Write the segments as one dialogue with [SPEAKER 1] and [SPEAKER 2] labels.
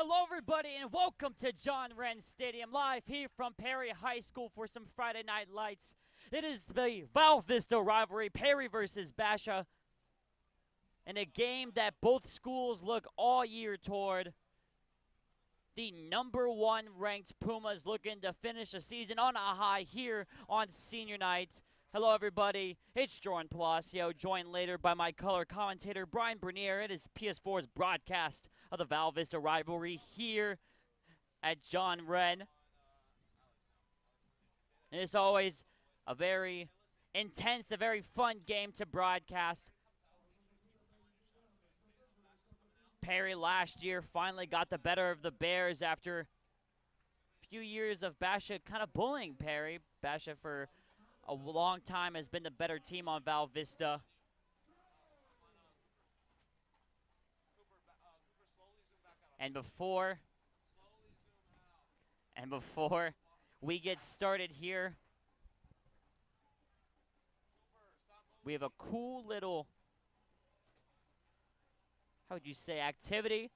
[SPEAKER 1] Hello, everybody, and welcome to John Wren Stadium, live here from Perry High School for some Friday Night Lights. It is the Val Vista rivalry, Perry versus Basha, in a game that both schools look all year toward. The #1 ranked Pumas looking to finish the season on a high here on senior night. Hello, everybody. It's Jordan Palacio, joined later by my color commentator, Brian Bernier. It is PS4's broadcast of the Val Vista rivalry here at John Wren. And it's always a very intense, a very fun game to broadcast. Perry last year finally got the better of the Bears after a few years of Basha kind of bullying Perry. Basha for a long time has been the better team on Val Vista. And before we get started here, we have a cool little, how would you say, activity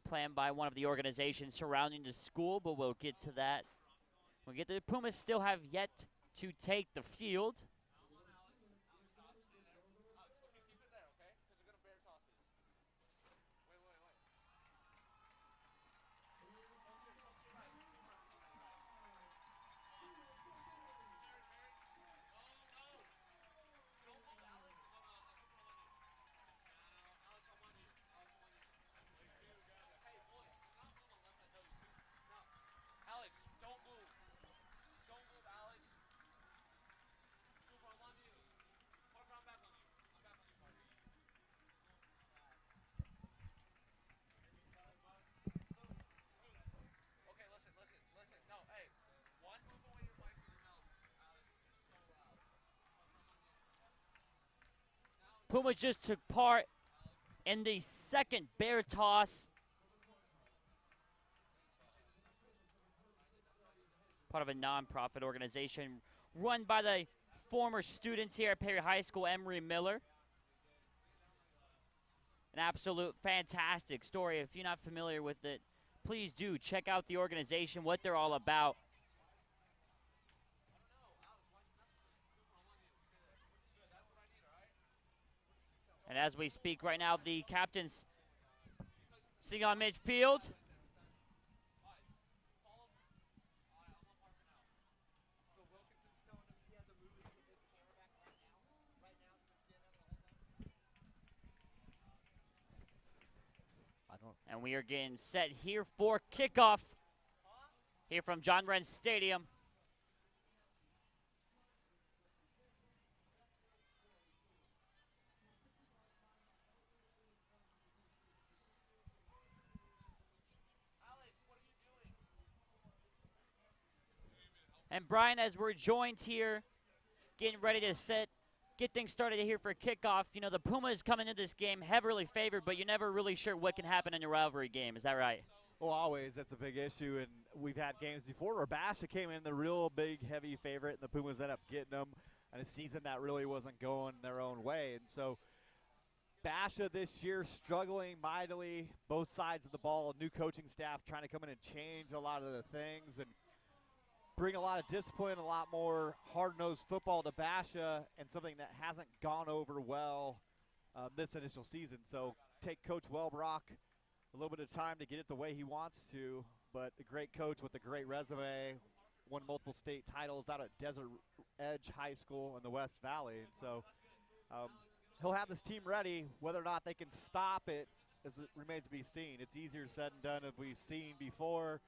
[SPEAKER 1] planned by one of the organizations surrounding the school, but we'll get to that. We'll get to the Pumas still have yet to take the field. Pumas just took part in the second bear toss. Part of a nonprofit organization run by the former students here at Perry High School, Emery Miller. An absolute fantastic story. If you're not familiar with it, please do check out the organization, what they're all about. And as we speak right now, the captain's sitting on midfield. And we are getting set here for kickoff here from John Wren Stadium. And Brian, as we're joined here, getting ready to get things started here for kickoff. You know, the Pumas coming into this game heavily favored, but you're never really sure what can happen in your rivalry game. Is that right?
[SPEAKER 2] Well, always. That's a big issue, and we've had games before where Basha came in the real big, heavy favorite, and the Pumas ended up getting them in a season that really wasn't going their own way. And so Basha this year struggling mightily, both sides of the ball, new coaching staff trying to come in and change a lot of the things and bring a lot of discipline, a lot more hard-nosed football to Basha, and something that hasn't gone over well this initial season. So take Coach Welbrock a little bit of time to get it the way he wants to, but a great coach with a great resume, won multiple state titles out at Desert Edge High School in the West Valley. And so he'll have this team ready. Whether or not they can stop it remains to be seen. It's easier said and done as we've seen before.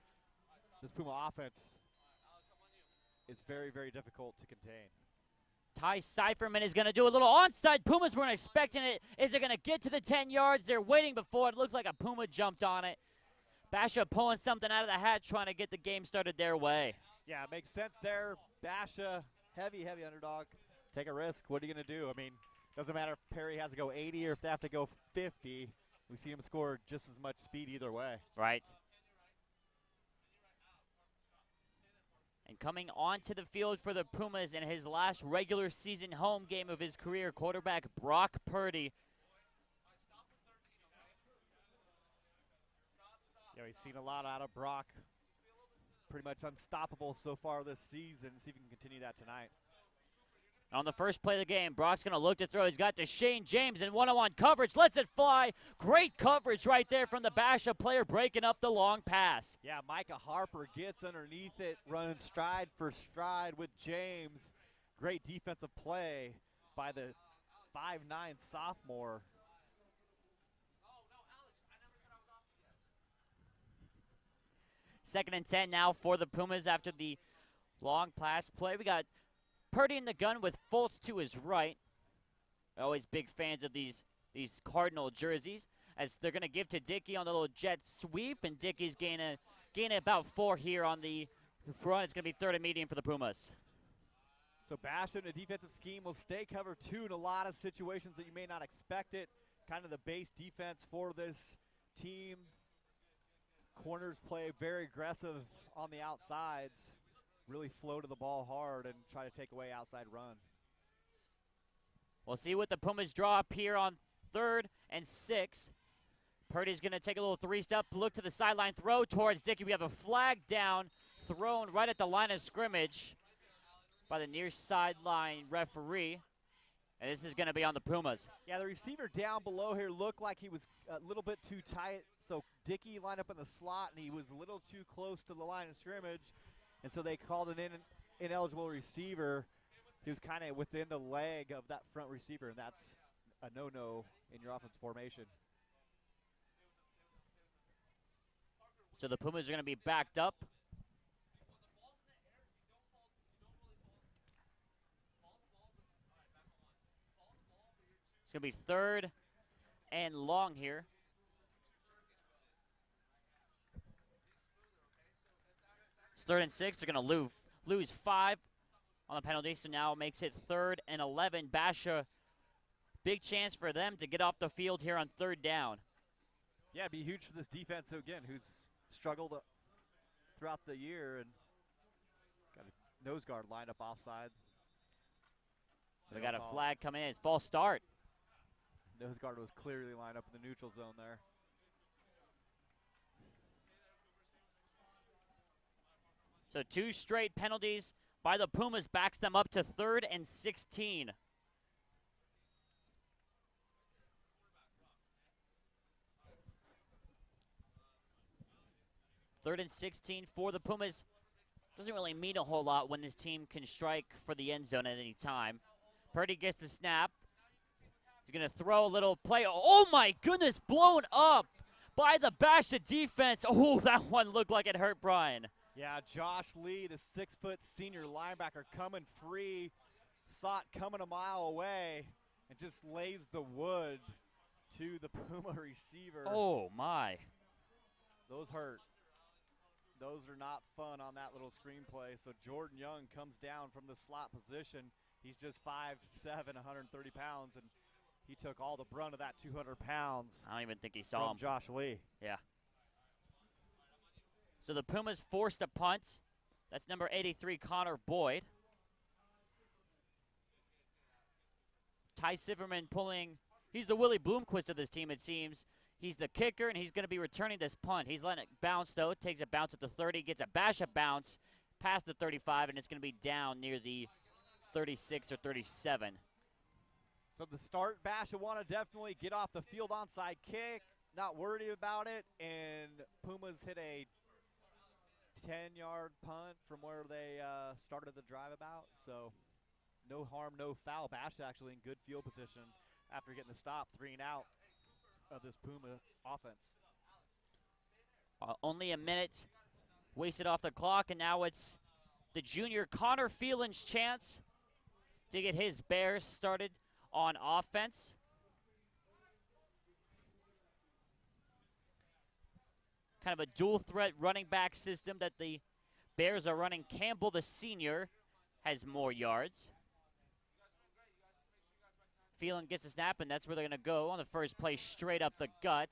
[SPEAKER 2] This Puma offense is very, very difficult to contain.
[SPEAKER 1] Ty Seiferman is going to do a little onside. Pumas weren't expecting it. Is it going to get to the 10 yards? They're waiting before. It looked like a Puma jumped on it. Basha pulling something out of the hat, trying to get the game started their way.
[SPEAKER 2] Yeah, it makes sense there. Basha, heavy, heavy underdog. Take a risk. What are you going to do? I mean, doesn't matter if Perry has to go 80 or if they have to go 50. We see him score just as much speed either way.
[SPEAKER 1] Right. And coming onto the field for the Pumas in his last regular season home game of his career, quarterback Brock Purdy.
[SPEAKER 2] Yeah, we've seen a lot out of Brock. Pretty much unstoppable so far this season. See if we can continue that tonight.
[SPEAKER 1] On the first play of the game, Brock's going to look to throw. He's got Deshane James in one-on-one coverage. Lets it fly. Great coverage right there from the Basha player breaking up the long pass.
[SPEAKER 2] Yeah, Micah Harper gets underneath it, running stride for stride with James. Great defensive play by the 5'9" sophomore.
[SPEAKER 1] Second and 10 now for the Pumas after the long pass play. We got Purdy in the gun with Fultz to his right. Always big fans of these Cardinal jerseys, as they're going to give to Dickey on the little jet sweep, and Dickey's gaining about 4 here on the front. It's going to be third and medium for the Pumas.
[SPEAKER 2] So Basha in a defensive scheme will stay cover 2 in a lot of situations that you may not expect it. Kind of the base defense for this team. Corners play very aggressive on the outsides. Really flow to the ball hard and try to take away outside run.
[SPEAKER 1] We'll see what the Pumas draw up here on 3rd and 6. Purdy's going to take a little 3-step, look to the sideline, throw towards Dickey. We have a flag down, thrown right at the line of scrimmage by the near sideline referee. And this is going to be on the Pumas.
[SPEAKER 2] Yeah, the receiver down below here looked like he was a little bit too tight. So Dickey lined up in the slot, and he was a little too close to the line of scrimmage. And so they called an ineligible receiver. He was kind of within the leg of that front receiver, and that's a no-no in your offense formation.
[SPEAKER 1] So the Pumas are going to be backed up. It's going to be 3rd and long here. It's 3rd and 6. They're going to lose 5 on the penalty, so now it makes it 3rd and 11. Basha, big chance for them to get off the field here on 3rd down.
[SPEAKER 2] Yeah, it'd be huge for this defense, again, who's struggled throughout the year and got a nose guard lined up offside.
[SPEAKER 1] They got a flag coming in. It's false start.
[SPEAKER 2] Nose guard was clearly lined up in the neutral zone there.
[SPEAKER 1] So 2 straight penalties by the Pumas backs them up to 3rd and 16. Third and 16 for the Pumas. Doesn't really mean a whole lot when this team can strike for the end zone at any time. Purdy gets the snap. He's going to throw a little play. Oh my goodness, blown up by the Basha defense. Oh, that one looked like it hurt Brian.
[SPEAKER 2] Yeah, Josh Lee, the 6-foot senior linebacker, coming free. Saw it coming a mile away and just lays the wood to the Puma receiver.
[SPEAKER 1] Oh, my.
[SPEAKER 2] Those hurt. Those are not fun on that little screenplay. So Jordan Young comes down from the slot position. He's just 5'7", 130 pounds, and he took all the brunt of that 200 pounds.
[SPEAKER 1] I don't even think he saw him.
[SPEAKER 2] Josh Lee.
[SPEAKER 1] Yeah. So the Pumas forced a punt. That's number 83, Connor Boyd. Ty Siverman pulling. He's the Willie Bloomquist of this team, it seems. He's the kicker, and he's going to be returning this punt. He's letting it bounce, though. Takes a bounce at the 30, gets a Basha bounce past the 35, and it's going to be down near the 36 or 37.
[SPEAKER 2] So the start, Basha want to definitely get off the field onside kick. Not worried about it, and Pumas hit a 10-yard punt from where they started the drive about. So no harm, no foul. Basha actually in good field position after getting the stop, 3 and out of this Puma offense.
[SPEAKER 1] Only a minute wasted off the clock, and now it's the junior Connor Phelan's chance to get his Bears started on offense. Kind of a dual threat running back system that the Bears are running. Campbell, the senior, has more yards. Phelan gets a snap, and that's where they're going to go on the first play, straight up the gut.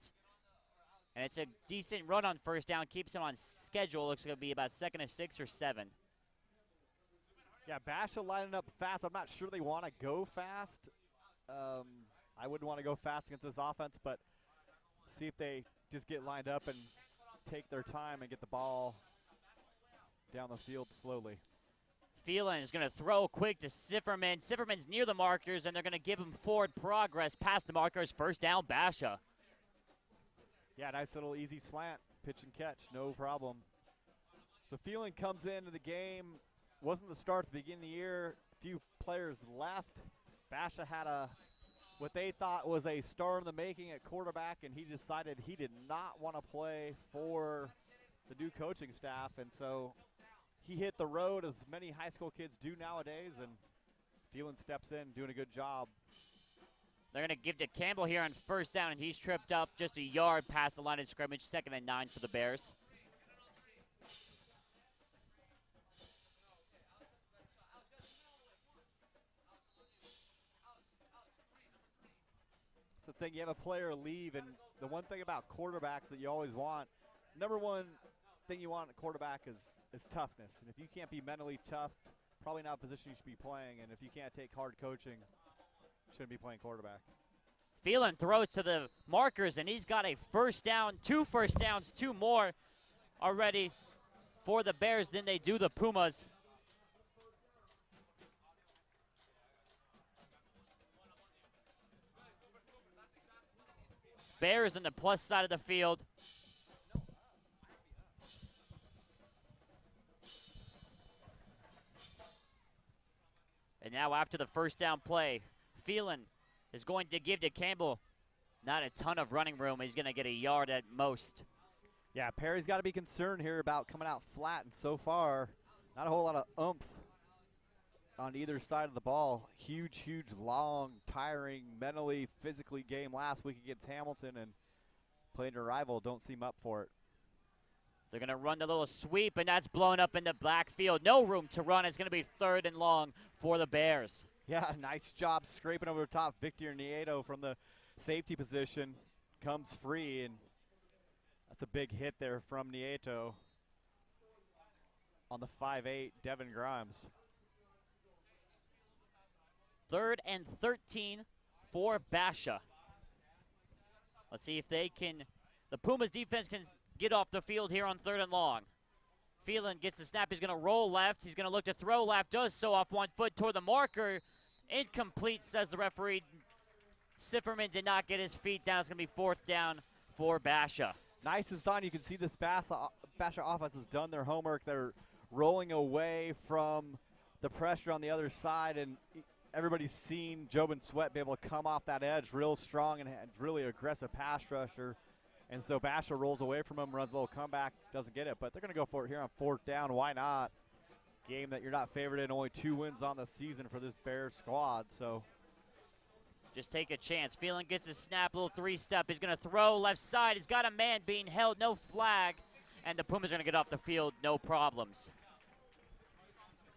[SPEAKER 1] And it's a decent run on first down, keeps him on schedule. Looks like it'll be about 2nd and 6 or 7.
[SPEAKER 2] Yeah, Basha lining up fast. I'm not sure they want to go fast. I wouldn't want to go fast against this offense, but see if they just get lined up and take their time and get the ball down the field slowly.
[SPEAKER 1] Phelan is going to throw quick to Sifferman. Sifferman's near the markers, and they're going to give him forward progress past the markers. First down, Basha.
[SPEAKER 2] Yeah, nice little easy slant, pitch and catch, no problem. So Phelan comes into the game. Wasn't the start at the beginning of the year. A few players left. Basha had what they thought was a star in the making at quarterback, and he decided he did not want to play for the new coaching staff, and so he hit the road as many high school kids do nowadays, and Phelan steps in, doing a good job.
[SPEAKER 1] They're going to give to Campbell here on first down, and he's tripped up just a yard past the line of scrimmage. 2nd and 9 for the Bears.
[SPEAKER 2] It's the thing, you have a player leave, and the one thing about quarterbacks that you always want, number one thing you want in a quarterback is toughness. And if you can't be mentally tough, probably not a position you should be playing. And if you can't take hard coaching, you shouldn't be playing quarterback.
[SPEAKER 1] Phelan throws to the markers, and he's got a first down, 2 first downs, 2 more already for the Bears than they do the Pumas. Bears on the plus side of the field. And now after the first down play, Phelan is going to give to Campbell. Not a ton of running room. He's going to get a yard at most.
[SPEAKER 2] Yeah, Perry's got to be concerned here about coming out flat, and so far, not a whole lot of oomph on either side of the ball. Huge, long, tiring, mentally, physically game last week against Hamilton, and playing a rival don't seem up for it.
[SPEAKER 1] They're going to run the little sweep, and that's blown up in the backfield. No room to run. It's going to be 3rd and long for the Bears.
[SPEAKER 2] Yeah, nice job scraping over the top. Victor Nieto from the safety position comes free, and that's a big hit there from Nieto on the 5'8", Devin Grimes.
[SPEAKER 1] 3rd and 13 for Basha. Let's see if they can, the Pumas defense can get off the field here on 3rd and long. Phelan gets the snap. He's going to roll left. He's going to look to throw left. Does so off 1 foot toward the marker. Incomplete, says the referee. Sifferman did not get his feet down. It's going to be 4th down for Basha.
[SPEAKER 2] Nice design. You can see this Basha offense has done their homework. They're rolling away from the pressure on the other side, and everybody's seen Jobin Sweat be able to come off that edge real strong and really aggressive pass rusher. And so Basha rolls away from him, runs a little comeback, doesn't get it. But they're going to go for it here on 4th down. Why not? Game that you're not favored in, only 2 wins on the season for this Bears squad. So
[SPEAKER 1] just take a chance. Phelan gets his snap, little 3-step. He's going to throw left side. He's got a man being held, no flag. And the Pumas are going to get off the field, no problems.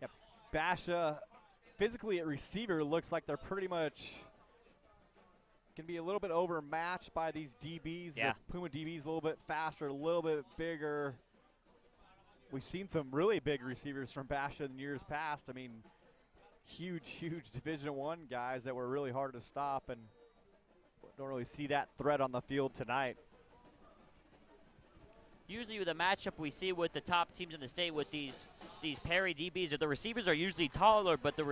[SPEAKER 2] Yep. Basha physically at receiver looks like they're pretty much can be a little bit overmatched by these DBs.
[SPEAKER 1] Yeah.
[SPEAKER 2] The Puma DBs a little bit faster, a little bit bigger. We've seen some really big receivers from Basha in years past. I mean, huge Division I guys that were really hard to stop, and don't really see that threat on the field tonight.
[SPEAKER 1] Usually with the matchup we see with the top teams in the state with these Perry DBs, or the receivers are usually taller, but the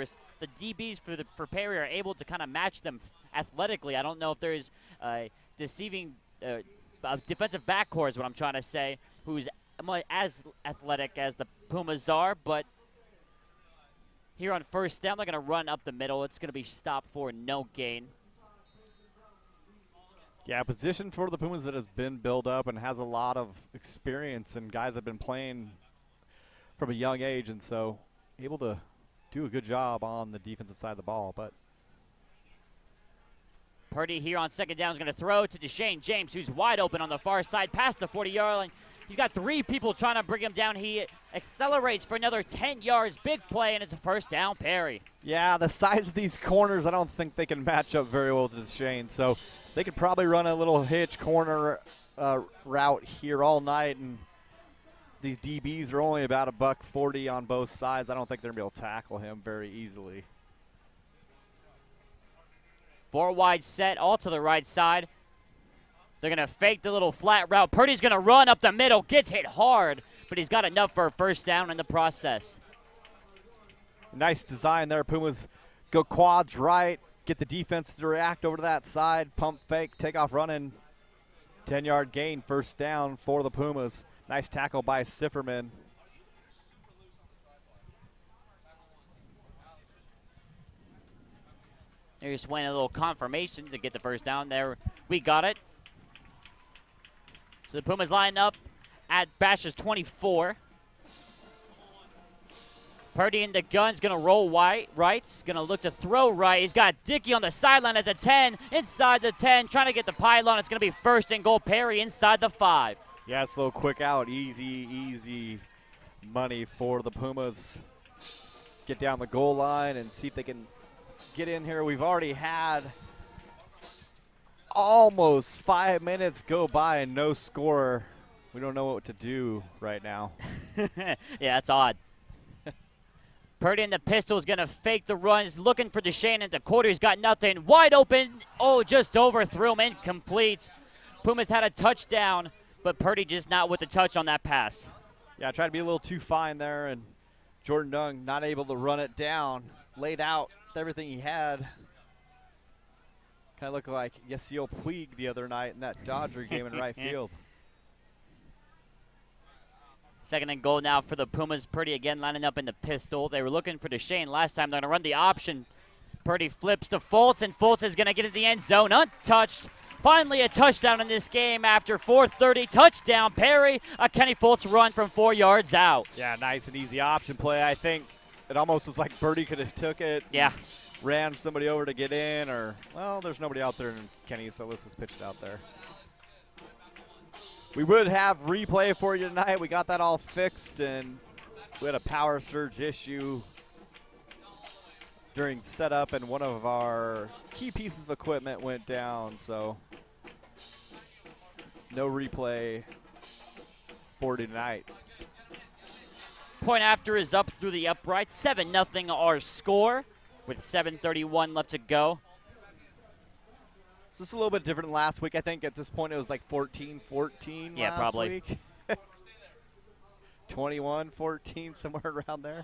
[SPEAKER 1] DBs for Perry are able to kind of match them athletically. I don't know if there's deceiving defensive backcourt is what I'm trying to say, who's as athletic as the Pumas are, but here on 1st down, they're going to run up the middle. It's going to be stopped for no gain.
[SPEAKER 2] Yeah, a position for the Pumas that has been built up and has a lot of experience, and guys have been playing from a young age, and so able to do a good job on the defensive side of the ball. But
[SPEAKER 1] Purdy here on 2nd down is going to throw to Deshane James, who's wide open on the far side past the 40-yard line. He's got 3 people trying to bring him down. He accelerates for another 10 yards. Big play, and it's a 1st down, Perry.
[SPEAKER 2] Yeah, the size of these corners, I don't think they can match up very well with Deshane. So they could probably run a little hitch corner route here all night, and these DBs are only about $140 on both sides. I don't think they're going to be able to tackle him very easily.
[SPEAKER 1] 4 wide set, all to the right side. They're going to fake the little flat route. Purdy's going to run up the middle, gets hit hard, but he's got enough for a first down in the process.
[SPEAKER 2] Nice design there. Pumas go quads right, get the defense to react over to that side, pump fake, take off running. 10-yard gain, first down for the Pumas. Nice tackle by Sifferman.
[SPEAKER 1] They're just waiting a little confirmation to get the first down there. We got it. So the Pumas line up at Bash's 24. Purdy in the gun's going to roll right. Going to look to throw right. He's got Dickey on the sideline at the 10. Inside the 10, trying to get the pylon. It's going to be first and goal. Perry inside the 5.
[SPEAKER 2] Yeah, it's a little quick out. Easy money for the Pumas. Get down the goal line and see if they can get in here. We've already had almost 5 minutes go by and no score. We don't know what to do right now.
[SPEAKER 1] Yeah, that's odd. Purdy in the pistol is going to fake the run. He's looking for Deshane at the quarter. He's got nothing. Wide open. Oh, just overthrew him. Incomplete. Pumas had a touchdown, but Purdy just not with the touch on that pass.
[SPEAKER 2] Yeah, tried to be a little too fine there, and Jordan Dung not able to run it down. Laid out everything he had. Kind of looked like Yasiel Puig the other night in that Dodger game in right field.
[SPEAKER 1] Second and goal now for the Pumas. Purdy again lining up in the pistol. They were looking for Deshane last time. They're going to run the option. Purdy flips to Fultz, and Fultz is going to get to the end zone untouched. Finally a touchdown in this game after 4:30. Touchdown, Perry. A Kenny Fultz run from 4 yards out.
[SPEAKER 2] Yeah, nice and easy option play. I think it almost was like Purdy could have took it.
[SPEAKER 1] Yeah.
[SPEAKER 2] Ran somebody over to get in, or, well, there's nobody out there in Kenny, so let's just pitch it out there. We would have replay for you tonight. We got that all fixed, and we had a power surge issue during setup, and one of our key pieces of equipment went down, so no replay for tonight.
[SPEAKER 1] Point after is up through the upright. 7-0 our score with 7:31 left to go.
[SPEAKER 2] It's just a little bit different than last week. I think at this point it was like 14-14
[SPEAKER 1] Yeah,
[SPEAKER 2] last
[SPEAKER 1] probably.
[SPEAKER 2] week. 21-14, somewhere around there.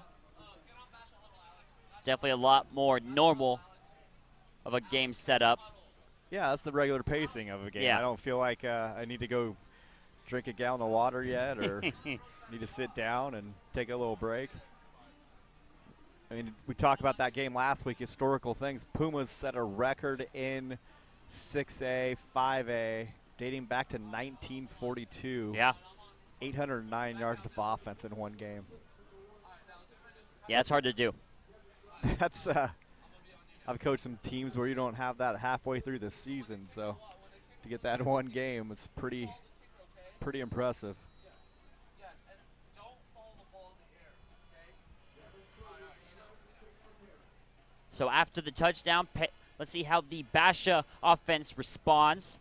[SPEAKER 1] Definitely a lot more normal of a game setup.
[SPEAKER 2] Yeah, that's the regular pacing of a game.
[SPEAKER 1] Yeah.
[SPEAKER 2] I don't feel like I need to go drink a gallon of water yet or need to sit down and take a little break. I mean, we talked about that game last week, historical things. Pumas set a record in 6A, 5A, dating back to 1942.
[SPEAKER 1] Yeah.
[SPEAKER 2] 809 yards of offense in one game.
[SPEAKER 1] Yeah, it's hard to do.
[SPEAKER 2] That's I've coached some teams where you don't have that halfway through the season, so to get that in one game is pretty impressive.
[SPEAKER 1] So after the touchdown, let's see how the Basha offense responds.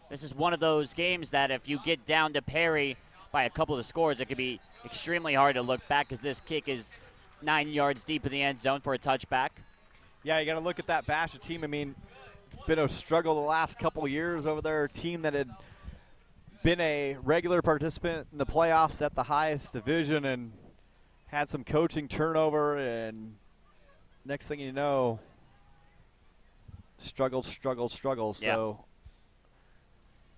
[SPEAKER 1] This is one of those games that if you get down to Perry by a couple of scores, it could be extremely hard to look back, because this kick is 9 yards deep in the end zone for a touchback.
[SPEAKER 2] Yeah, you got to look at that Basha team. I mean, it's been a struggle the last couple of years over there. A team that had been a regular participant in the playoffs at the highest division and had some coaching turnover, and next thing you know, struggle.
[SPEAKER 1] Yeah.
[SPEAKER 2] So,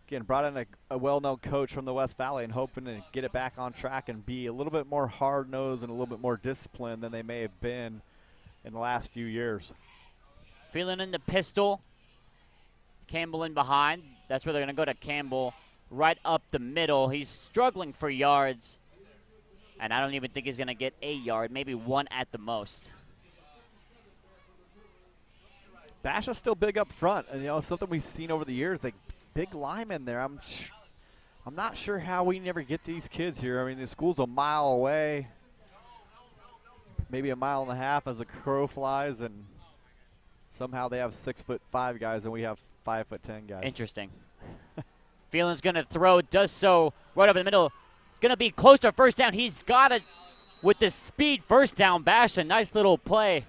[SPEAKER 2] again, brought in a well-known coach from the West Valley and hoping to get it back on track and be a little bit more hard-nosed and a little bit more disciplined than they may have been in the last few years.
[SPEAKER 1] Feeling in the pistol. Campbell in behind. That's where they're going to go to Campbell right up the middle. He's struggling for yards, and I don't even think he's going to get a yard, maybe one at the most.
[SPEAKER 2] Basha's still big up front, and something we've seen over the years, like big linemen there. I'm not sure how we never get these kids here. I mean, the school's a mile away, maybe a mile and a half as a crow flies, and somehow they have 6'5" guys and we have 5'10" guys.
[SPEAKER 1] Interesting. Phelan's going to throw, does so right up in the middle. It's going to be close to first down. He's got it with the speed. First down, Basha. Nice little play.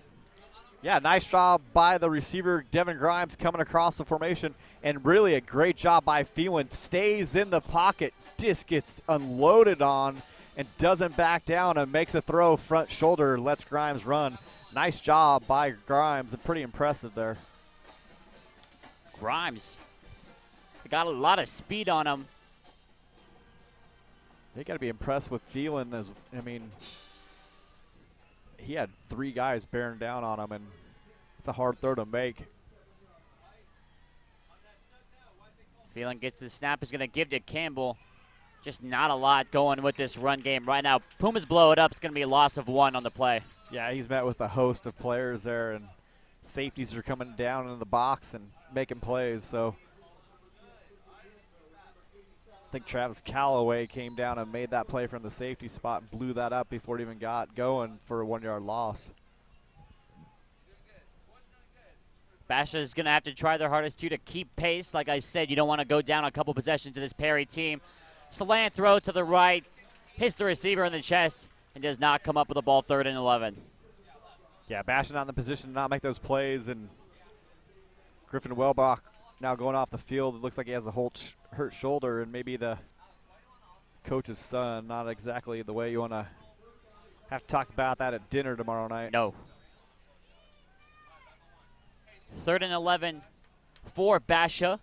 [SPEAKER 2] Yeah, nice job by the receiver, Devin Grimes, coming across the formation, and really a great job by Phelan. Stays in the pocket, disc gets unloaded on, and doesn't back down and makes a throw front shoulder, lets Grimes run. Nice job by Grimes, and pretty impressive there.
[SPEAKER 1] Grimes got a lot of speed on him.
[SPEAKER 2] They got to be impressed with Phelan. He had 3 guys bearing down on him, and it's a hard throw to make.
[SPEAKER 1] Phelan gets the snap, is going to give to Campbell. Just not a lot going with this run game right now. Pumas blow it up. It's going to be a loss of 1 on the play.
[SPEAKER 2] Yeah, he's met with a host of players there, and safeties are coming down in the box and making plays. So I think Travis Callaway came down and made that play from the safety spot and blew that up before it even got going for a 1-yard loss.
[SPEAKER 1] Basha is going to have to try their hardest, too, to keep pace. Like I said, you don't want to go down a couple possessions to this Perry team. Slant throw to the right, hits the receiver in the chest, and does not come up with the ball 3rd and 11.
[SPEAKER 2] Yeah, Basha not in the position to not make those plays, and Griffin Welbach now going off the field. It looks like he has a whole hurt shoulder, and maybe the coach's son. Not exactly the way you want to have to talk about that at dinner tomorrow night.
[SPEAKER 1] No. 3rd and 11 for Basha.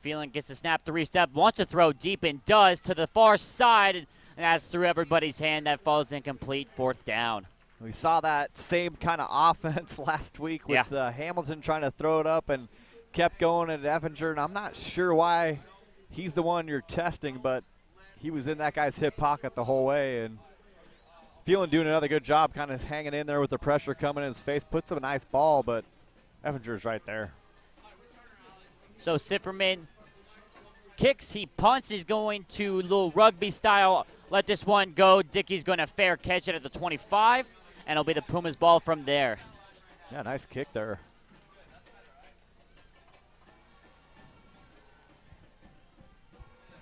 [SPEAKER 1] Phelan gets the snap, 3-step, wants to throw deep and does to the far side, and that's through everybody's hand. That falls incomplete, 4th down.
[SPEAKER 2] We saw that same kind of offense last week with Hamilton trying to throw it up and kept going at Effinger, and I'm not sure why he's the one you're testing, but he was in that guy's hip pocket the whole way, and Phelan doing another good job kind of hanging in there with the pressure coming in his face. Puts him a nice ball, but Effinger's right there.
[SPEAKER 1] So Sifferman kicks, he punts, he's going to little rugby style, let this one go. Dickey's going to fair catch it at the 25, and it'll be the Pumas ball from there.
[SPEAKER 2] Yeah, nice kick there.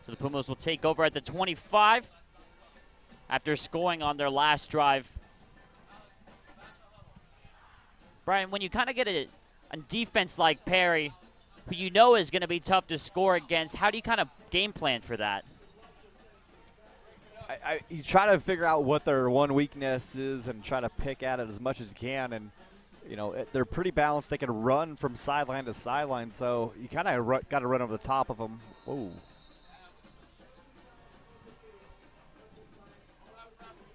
[SPEAKER 1] So the Pumas will take over at the 25 after scoring on their last drive. Brian, when you kind of get a defense like Perry, who you know is going to be tough to score against, how do you kind of game plan for that?
[SPEAKER 2] You try to figure out what their one weakness is and try to pick at it as much as you can. And, you know, they're pretty balanced. They can run from sideline to sideline, so you kind of got to run over the top of them. Whoa.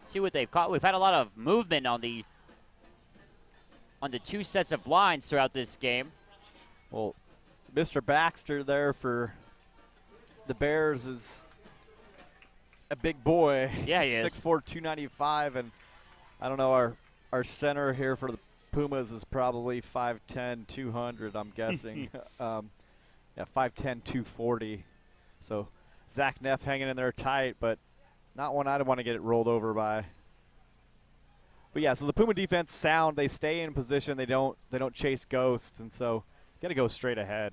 [SPEAKER 1] See what they've caught. We've had a lot of movement on the 2 sets of lines throughout this game.
[SPEAKER 2] Well, Mr. Baxter there for the Bears is a big boy.
[SPEAKER 1] Yeah, he is.
[SPEAKER 2] 6'4", 295, and I don't know, our center here for the Pumas is probably 5'10", 200, I'm guessing. Yeah, 5'10", 240. So Zach Neff hanging in there tight, but not one I'd want to get it rolled over by. But yeah, so the Puma defense sound. They stay in position. They don't chase ghosts, and so got to go straight ahead.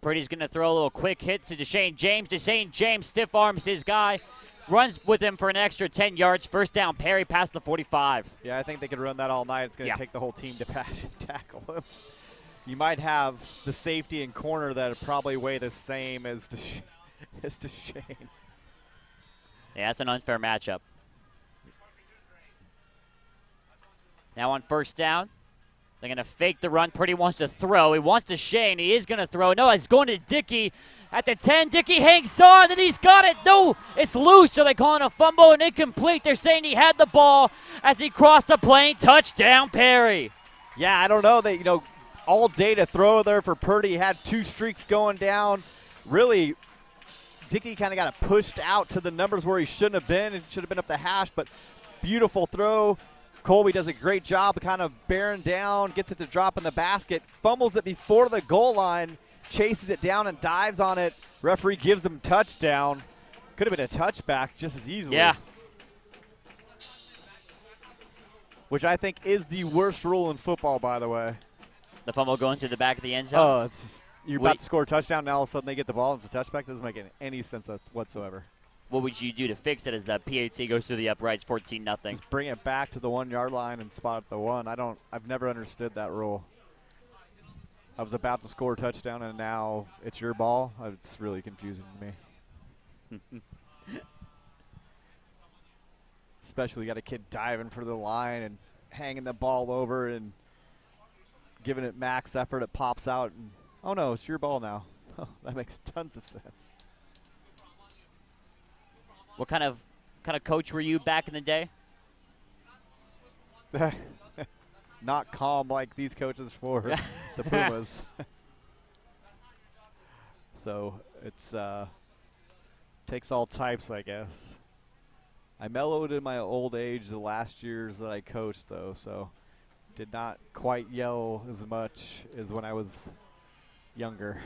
[SPEAKER 1] Purdy's going to throw a little quick hit to Deshane James. Deshane James stiff arms his guy, runs with him for an extra 10 yards. First down, Perry past the 45.
[SPEAKER 2] Yeah, I think they could run that all night. It's going to take the whole team to tackle him. You might have the safety and corner that probably weigh the same as Deshane.
[SPEAKER 1] Yeah, that's an unfair matchup. Now on first down, they're going to fake the run. Purdy wants to throw. He wants to Shane. He is going to throw. No, it's going to Dickey at the 10. Dickey hangs on, and he's got it. No, it's loose, so they call it a fumble and incomplete. They're saying he had the ball as he crossed the plane. Touchdown, Perry.
[SPEAKER 2] Yeah, I don't know. All day to throw there for Purdy. He had 2 streaks going down. Really, Dickey kind of got it pushed out to the numbers where he shouldn't have been. It should have been up the hash, but beautiful throw. Colby does a great job of kind of bearing down, gets it to drop in the basket, fumbles it before the goal line, chases it down and dives on it. Referee gives him touchdown. Could have been a touchback just as easily.
[SPEAKER 1] Yeah.
[SPEAKER 2] Which I think is the worst rule in football, by the way.
[SPEAKER 1] The fumble going to the back of the end zone?
[SPEAKER 2] Oh, you're about to score a touchdown, now all of a sudden they get the ball and it's a touchback. Doesn't make any sense whatsoever.
[SPEAKER 1] what would you do to fix it as the PAT goes through the uprights 14-0?
[SPEAKER 2] Just bring it back to the 1 yard line and spot at the 1. I've never understood that rule. I was about to score a touchdown and now it's your ball. It's really confusing to me. Especially got a kid diving for the line and hanging the ball over and giving it max effort. It pops out and, oh no, it's your ball now. Oh, that makes tons of sense.
[SPEAKER 1] What kind of coach were you back in the day?
[SPEAKER 2] Not calm like these coaches for the Pumas. So it's takes all types, I guess. I mellowed in my old age the last years that I coached, though, so did not quite yell as much as when I was younger.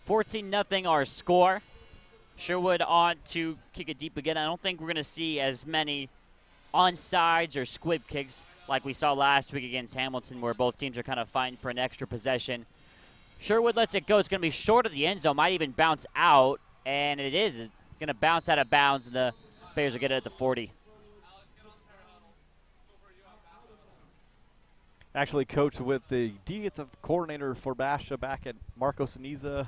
[SPEAKER 1] 14-0 our score. Sherwood on to kick it deep again. I don't think we're going to see as many onside or squib kicks like we saw last week against Hamilton, where both teams are kind of fighting for an extra possession. Sherwood lets it go. It's going to be short of the end zone. Might even bounce out, and it is. It's going to bounce out of bounds, and the Bears will get it at the 40.
[SPEAKER 2] Actually coached with the defensive coordinator for Basha back at Marco Siniza,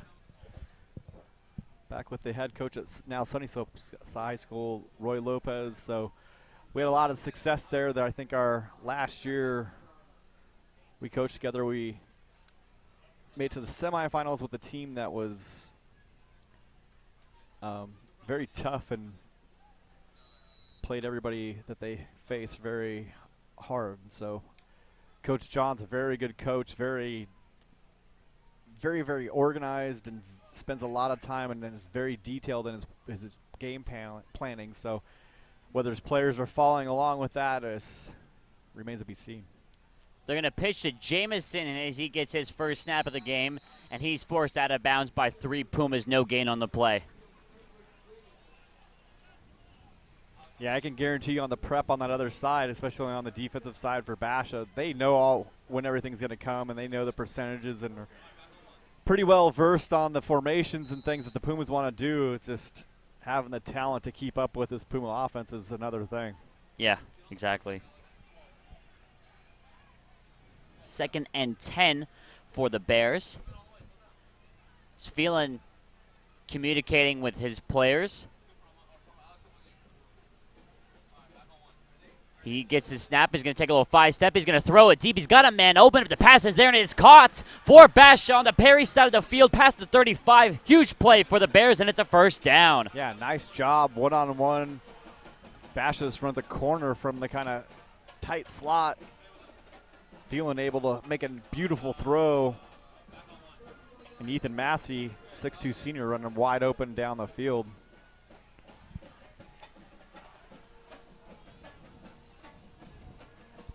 [SPEAKER 2] back with the head coach at now Sunny Slopes High School, Roy Lopez. So we had a lot of success there. That I think our last year we coached together, we made it to the semifinals with a team that was very tough and played everybody that they faced very hard. So Coach John's a very good coach, very organized, and spends a lot of time and is very detailed in his game planning. So whether his players are following along with that remains to be seen.
[SPEAKER 1] They're going to pitch to Jamison as he gets his first snap of the game, and he's forced out of bounds by 3 Pumas. No gain on the play.
[SPEAKER 2] Yeah, I can guarantee you on the prep on that other side, especially on the defensive side for Basha, they know when everything's going to come, and they know the percentages and are pretty well versed on the formations and things that the Pumas want to do. It's just having the talent to keep up with this Puma offense is another thing.
[SPEAKER 1] Yeah, exactly. 2nd and 10 for the Bears. He's feeling communicating with his players. He gets his snap. He's going to take a little 5-step. He's going to throw it deep. He's got a man open. If the pass is there, and it's caught for Basha on the Perry side of the field, past the 35. Huge play for the Bears, and it's a first down.
[SPEAKER 2] Yeah, nice job. One-on-one. Basha just runs a corner from the kind of tight slot. Feeling able to make a beautiful throw. And Ethan Massey, 6'2" senior, running wide open down the field.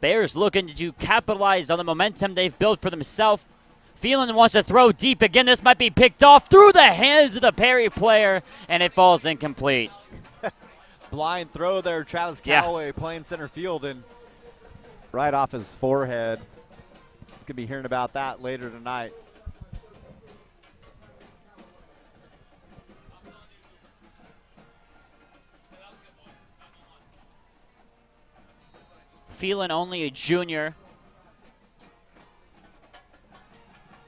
[SPEAKER 1] Bears looking to capitalize on the momentum they've built for themselves. Phelan wants to throw deep again. This might be picked off through the hands of the Perry player, and it falls incomplete.
[SPEAKER 2] Blind throw there, Travis Calloway playing center field, and right off his forehead. Could be hearing about that later tonight.
[SPEAKER 1] Phelan only a junior.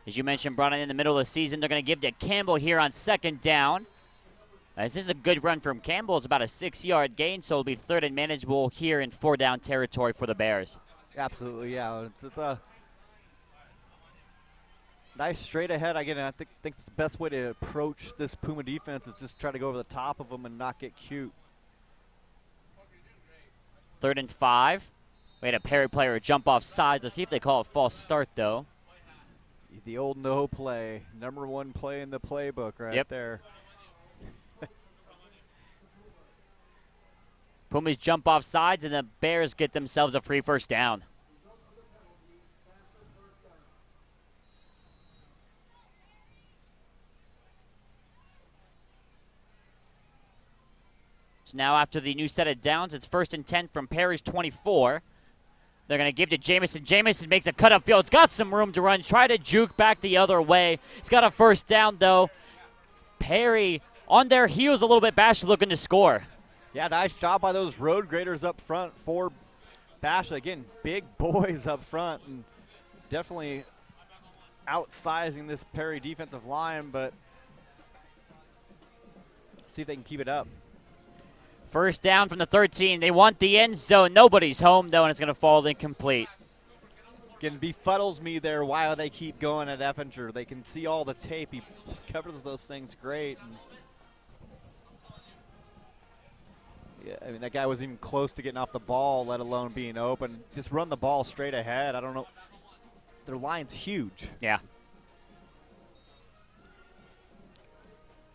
[SPEAKER 1] As you mentioned, brought in the middle of the season. They're going to give to Campbell here on 2nd down. This is a good run from Campbell. It's about a 6-yard gain, so it'll be 3rd and manageable here in 4-down territory for the Bears.
[SPEAKER 2] Absolutely, yeah. It's a nice straight ahead. Again, I think the best way to approach this Puma defense is just try to go over the top of them and not get cute.
[SPEAKER 1] 3rd and 5. We had a Perry player jump off sides. Let's see if they call it false start, though.
[SPEAKER 2] The old no play. Number 1 play in the playbook right there.
[SPEAKER 1] Pumas jump off sides, and the Bears get themselves a free first down. So now after the new set of downs, it's 1st and 10 from Perry's 24. They're going to give to Jamison. Jamison makes a cut upfield. It's got some room to run. Try to juke back the other way. He's got a first down, though. Perry on their heels a little bit. Bash looking to score.
[SPEAKER 2] Yeah, nice job by those road graders up front for Bash. Again, big boys up front and definitely outsizing this Perry defensive line, but see if they can keep it up.
[SPEAKER 1] First down from the 13. They want the end zone. Nobody's home, though, and it's going to fall incomplete.
[SPEAKER 2] Again, befuddles me there why they keep going at Effinger. They can see all the tape. He covers those things great. And yeah, I mean, that guy wasn't even close to getting off the ball, let alone being open. Just run the ball straight ahead. I don't know. Their line's huge.
[SPEAKER 1] Yeah.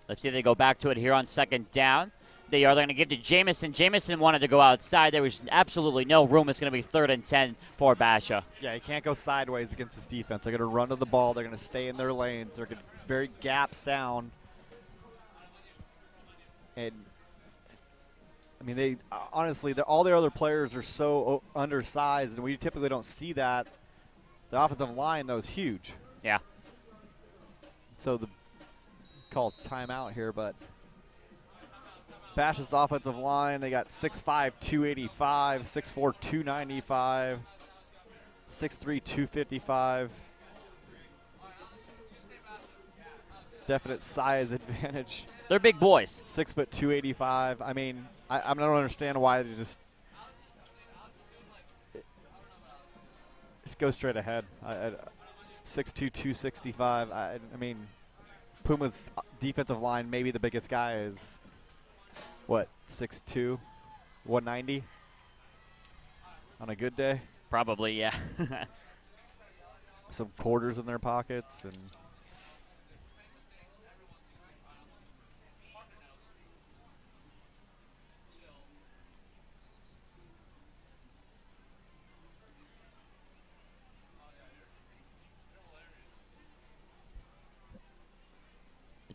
[SPEAKER 1] Let's see if they go back to it here on second down. They are going to give to Jamison. Jamison wanted to go outside. There was absolutely no room. It's going to be 3rd and 10 for Basha.
[SPEAKER 2] Yeah, you can't go sideways against this defense. They're going to run to the ball. They're going to stay in their lanes. They're going to very gap sound. And I mean, they honestly, all their other players are so undersized, and we typically don't see that. The offensive line, though, is huge.
[SPEAKER 1] Yeah.
[SPEAKER 2] So the call it's timeout here, but Bash's offensive line, they got 6'5", 285, 6'4", 295, 6'3", 255. Definite size advantage.
[SPEAKER 1] They're big boys.
[SPEAKER 2] 6 foot 285. I mean, I don't understand why they just go straight ahead. 6'2", 265. I mean, Puma's defensive line, maybe the biggest guy is what, 6'2", 190 on a good day?
[SPEAKER 1] Probably, yeah.
[SPEAKER 2] Some quarters in their pockets and.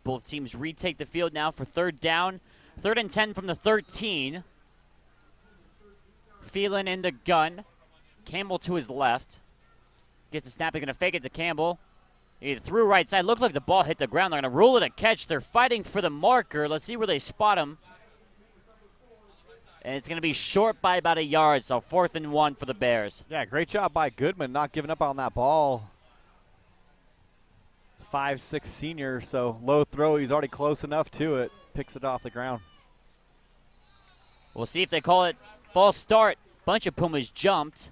[SPEAKER 1] Both teams retake the field now for 3rd down. 3rd and 10 from the 13. Phelan in the gun. Campbell to his left. Gets the snap. They're going to fake it to Campbell. He threw right side. Looked like the ball hit the ground. They're going to rule it a catch. They're fighting for the marker. Let's see where they spot him. And it's going to be short by about a yard, so 4th and 1 for the Bears.
[SPEAKER 2] Yeah, great job by Goodman not giving up on that ball. 5'6" senior, so low throw. He's already close enough to it. Picks it off the ground.
[SPEAKER 1] We'll see if they call it false start. Bunch of Pumas jumped.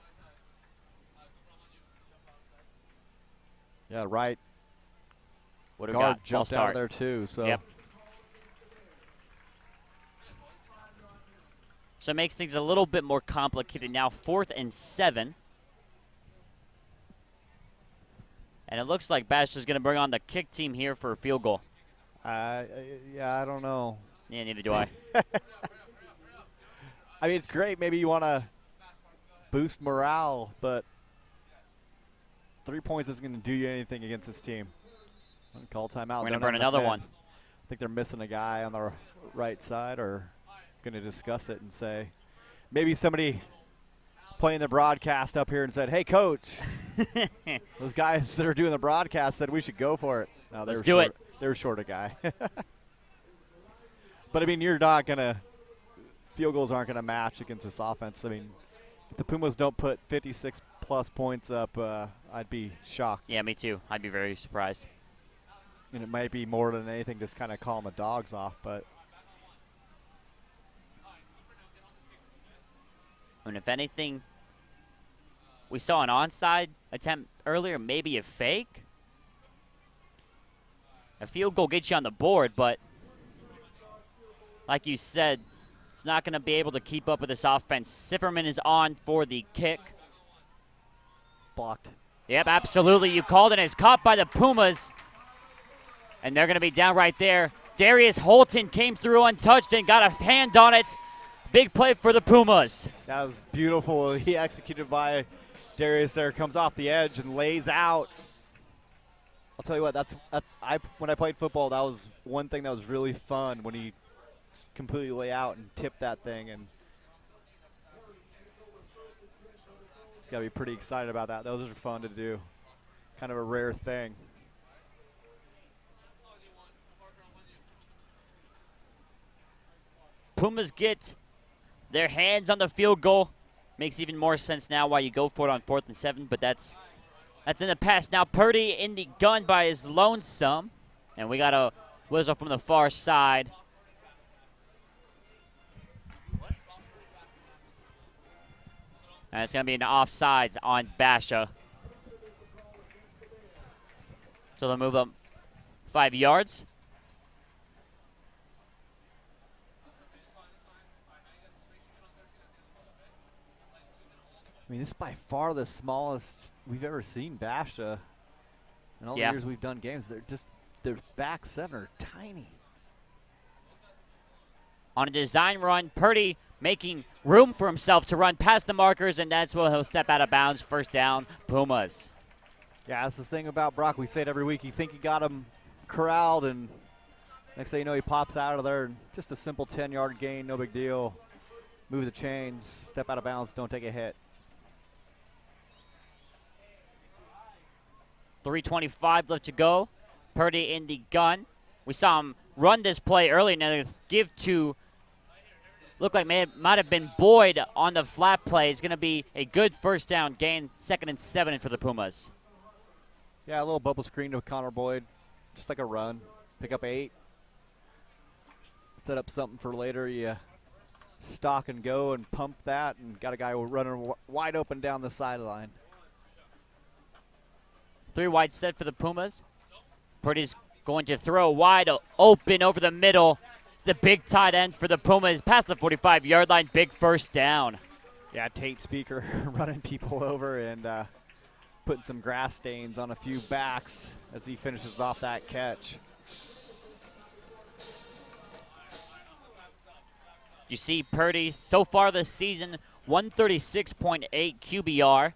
[SPEAKER 2] Yeah, right.
[SPEAKER 1] What
[SPEAKER 2] guard jumped out of there too. So.
[SPEAKER 1] Yep. So it makes things a little bit more complicated now. 4th and 7. And it looks like Bash is going to bring on the kick team here for a field goal.
[SPEAKER 2] Yeah, I don't know.
[SPEAKER 1] Yeah, neither do I.
[SPEAKER 2] I mean, it's great. Maybe you want to boost morale, but 3 points isn't going to do you anything against this team. Call timeout.
[SPEAKER 1] We're going to burn another one.
[SPEAKER 2] I think they're missing a guy on the right side, or going to discuss it and say, maybe somebody playing the broadcast up here and said, hey, coach, those guys that are doing the broadcast said we should go for it. No,
[SPEAKER 1] Let's do it.
[SPEAKER 2] They were short a guy. But, I mean, you're not going to – field goals aren't going to match against this offense. I mean, if the Pumas don't put 56-plus points up, I'd be shocked.
[SPEAKER 1] Yeah, me too. I'd be very surprised.
[SPEAKER 2] And it might be more than anything just kind of calling the dogs off, but –
[SPEAKER 1] and if anything, we saw an onside attempt earlier, maybe a fake. A field goal gets you on the board, but like you said, it's not going to be able to keep up with this offense. Sifferman is on for the kick.
[SPEAKER 2] Blocked.
[SPEAKER 1] Yep, absolutely. You called it. It's caught by the Pumas. And they're going to be down right there. Darius Holton came through untouched and got a hand on it. Big play for the Pumas.
[SPEAKER 2] That was beautiful. He executed by Darius there. Comes off the edge and lays out. I'll tell you what, when I played football, that was one thing that was really fun, when he completely lay out and tip that thing. And He's got to be pretty excited about that. Those are fun to do. Kind of a rare thing.
[SPEAKER 1] Pumas get their hands on the field goal. Makes even more sense now why you go for it on 4th and 7, but that's in the past. Now Purdy in the gun by his lonesome, and we got a whistle from the far side. And it's going to be an offside on Basha. So they'll move up 5 yards.
[SPEAKER 2] I mean, this is by far the smallest we've ever seen Basha. In all the years we've done games, their back 7 are tiny.
[SPEAKER 1] On a design run, Purdy making room for himself to run past the markers, and that's where he'll step out of bounds. First down, Pumas.
[SPEAKER 2] Yeah, that's the thing about Brock. We say it every week. You think you got him corralled, and next thing you know, he pops out of there. And just a simple 10-yard gain, no big deal. Move the chains, step out of bounds, don't take a hit.
[SPEAKER 1] 3:25 left to go. Purdy in the gun. We saw him run this play early, and then give to, looked like might have been Boyd on the flat play. It's going to be a good first down gain, 2nd and 7 for the Pumas.
[SPEAKER 2] Yeah, a little bubble screen to Connor Boyd, just like a run. Pick up 8. Set up something for later. You stock and go and pump that, and got a guy running wide open down the sideline.
[SPEAKER 1] 3 wide set for the Pumas. Purdy's going to throw wide open over the middle. It's the big tight end for the Pumas. Past the 45-yard line, big first down.
[SPEAKER 2] Yeah, Tate Speaker running people over and putting some grass stains on a few backs as he finishes off that catch.
[SPEAKER 1] You see Purdy so far this season, 136.8 QBR.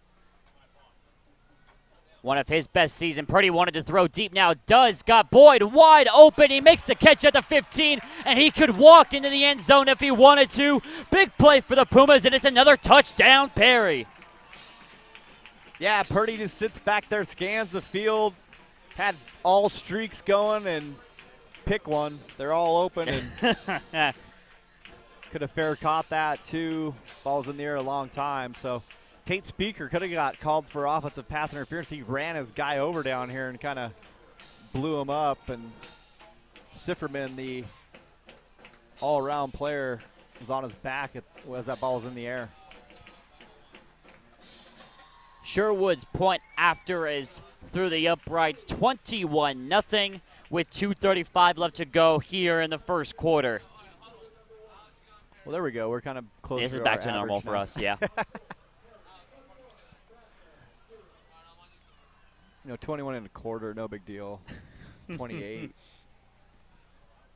[SPEAKER 1] One of his best season. Purdy wanted to throw deep now. Got Boyd wide open. He makes the catch at the 15, and he could walk into the end zone if he wanted to. Big play for the Pumas, and it's another touchdown, Perry.
[SPEAKER 2] Yeah, Purdy just sits back there, scans the field, had all streaks going, and pick one. They're all open, and could have fair caught that too. Ball's in the air a long time, so Tate Speaker could have got called for offensive pass interference. He ran his guy over down here and kind of blew him up, and Sifferman, the all-around player, was on his back as that ball was in the air.
[SPEAKER 1] Sherwood's point after is through the uprights, 21-0 with 2:35 left to go here in the first quarter.
[SPEAKER 2] Well, there we go. We're kind of close.
[SPEAKER 1] This is back to normal for us, yeah.
[SPEAKER 2] 21 and a quarter, no big deal. 28,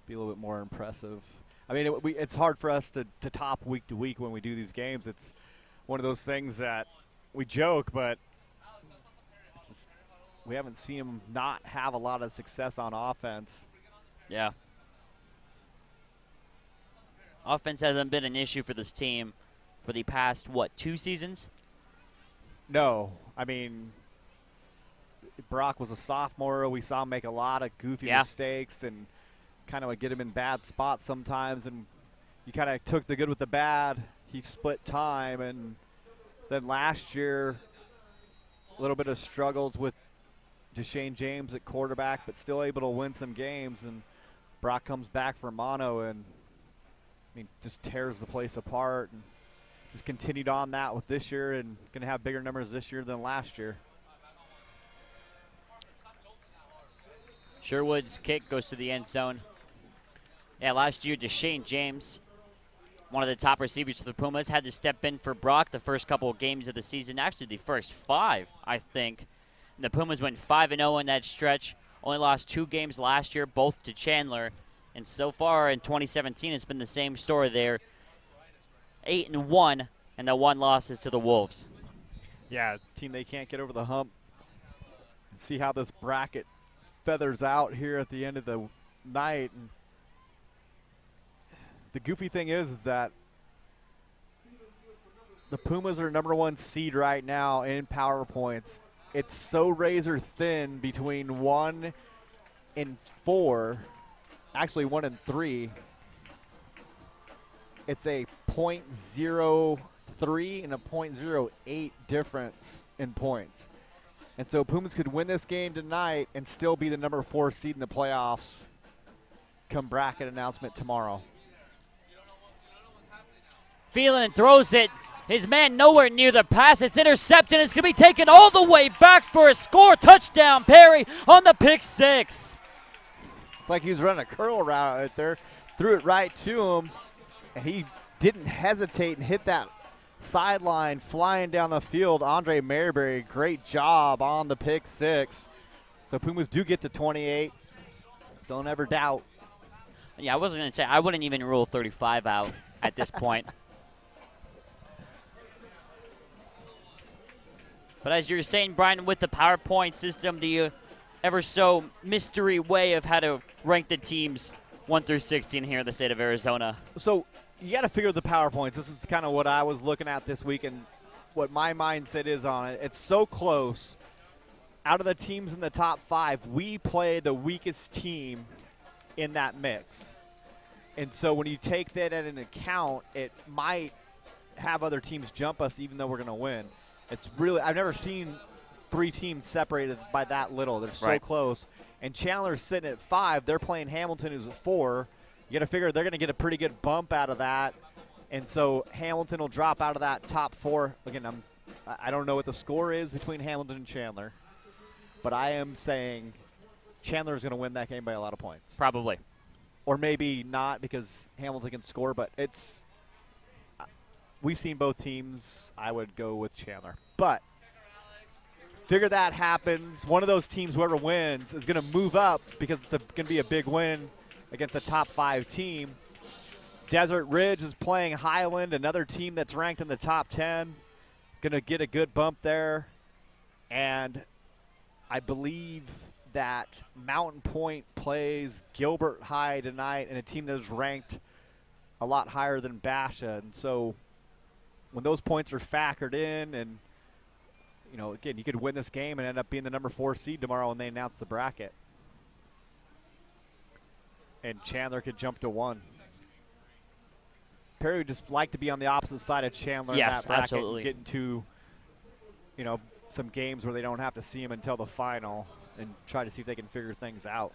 [SPEAKER 2] be a little bit more impressive. I mean, it's hard for us to top week to week when we do these games. It's one of those things that we joke, but it's just, we haven't seen him not have a lot of success on offense.
[SPEAKER 1] Yeah. Offense hasn't been an issue for this team for the past, 2 seasons?
[SPEAKER 2] No. I mean, Brock was a sophomore. We saw him make a lot of goofy mistakes and kind of would get him in bad spots sometimes. And you kind of took the good with the bad. He split time. And then last year, a little bit of struggles with Deshane James at quarterback, but still able to win some games. And Brock comes back for mono and, just tears the place apart. And just continued on that with this year and going to have bigger numbers this year than last year.
[SPEAKER 1] Sherwood's kick goes to the end zone. Yeah, last year, Deshane James, one of the top receivers for the Pumas, had to step in for Brock the first couple of games of the season. Actually, the first 5, I think. And the Pumas went 5-0 in that stretch. Only lost 2 games last year, both to Chandler. And so far in 2017, it's been the same story there. 8-1, and the 1 loss is to the Wolves.
[SPEAKER 2] Yeah, it's a team they can't get over the hump. And see how this bracket feathers out here at the end of the night. And the goofy thing is that the Pumas are #1 seed right now in power points. It's so razor thin between 1 and 4, actually 1 and 3. It's a .03 and a .08 difference in points. And so Pumas could win this game tonight and still be the #4 seed in the playoffs come bracket announcement tomorrow.
[SPEAKER 1] Phelan throws it. His man nowhere near the pass. It's intercepted. It's going to be taken all the way back for a score. Touchdown, Perry on the pick 6.
[SPEAKER 2] It's like he was running a curl route right there. Threw it right to him, and he didn't hesitate and hit that sideline flying down the field. Andre Mayberry, great job on the pick 6. So Pumas do get to 28. Don't ever doubt.
[SPEAKER 1] Yeah, I wasn't going to say, I wouldn't even rule 35 out at this point. But as you were saying, Brian, with the PowerPoint system, the ever so mystery way of how to rank the teams 1 through 16 here in the state of Arizona.
[SPEAKER 2] So you got to figure the PowerPoints. This is kind of what I was looking at this week and what my mindset is on it. It's so close. Out of the teams in the top 5, we play the weakest team in that mix. And so when you take that into account, it might have other teams jump us even though we're going to win. It's really, I've never seen 3 teams separated by that little. They're so close. And Chandler's sitting at 5. They're playing Hamilton, who's at 4. You got to figure they're going to get a pretty good bump out of that. And so Hamilton will drop out of that top 4. Again, I don't know what the score is between Hamilton and Chandler, but I am saying Chandler is going to win that game by a lot of points.
[SPEAKER 1] Probably.
[SPEAKER 2] Or maybe not because Hamilton can score, but it's – we've seen both teams. I would go with Chandler. But figure that happens. One of those teams, whoever wins, is going to move up because it's going to be a big win against a top 5 team. Desert Ridge is playing Highland, another team that's ranked in the top 10. Going to get a good bump there. And I believe that Mountain Point plays Gilbert High tonight, and a team that is ranked a lot higher than Basha. And so when those points are factored in, and, you know, again, you could win this game and end up being the #4 seed tomorrow when they announce the bracket. And Chandler could jump to 1. Perry would just like to be on the opposite side of Chandler in that bracket.
[SPEAKER 1] Absolutely.
[SPEAKER 2] And get into, you know, some games where they don't have to see him until the final and try to see if they can figure things out.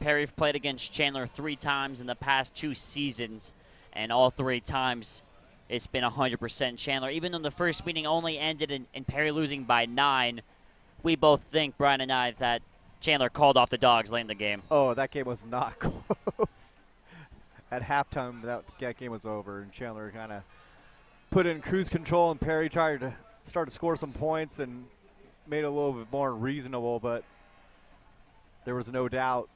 [SPEAKER 1] Perry played against Chandler 3 times in the past 2 seasons, and all 3 times it's been 100% Chandler. Even though the first meeting only ended in Perry losing by 9, we both think, Brian and I, that Chandler called off the dogs late in the game.
[SPEAKER 2] Oh, that game was not close. At halftime, that game was over, and Chandler kind of put in cruise control, and Perry tried to start to score some points and made it a little bit more reasonable, but there was no doubt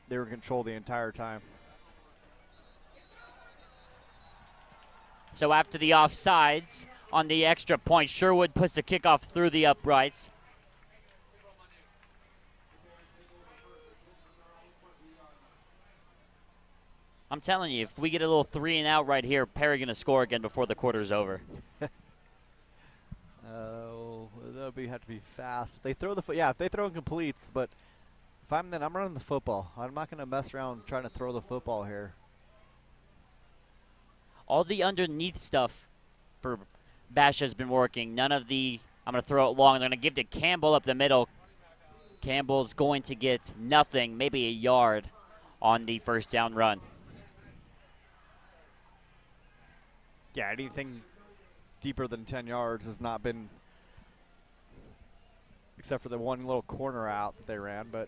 [SPEAKER 2] they were in control the entire time.
[SPEAKER 1] So after the offsides on the extra point, Sherwood puts the kickoff through the uprights. I'm telling you, if we get a little 3 and out right here, Perry going to score again before the quarter's over.
[SPEAKER 2] Oh, that'll have to be fast. They throw the if they throw incompletes, but if I'm running the football. I'm not going to mess around trying to throw the football here.
[SPEAKER 1] All the underneath stuff for Bash has been working. None of the, I'm going to throw it long. They're going to give to Campbell up the middle. Campbell's going to get nothing, maybe a yard on the first down run.
[SPEAKER 2] Yeah, anything deeper than 10 yards has not been, except for the one little corner out that they ran, but.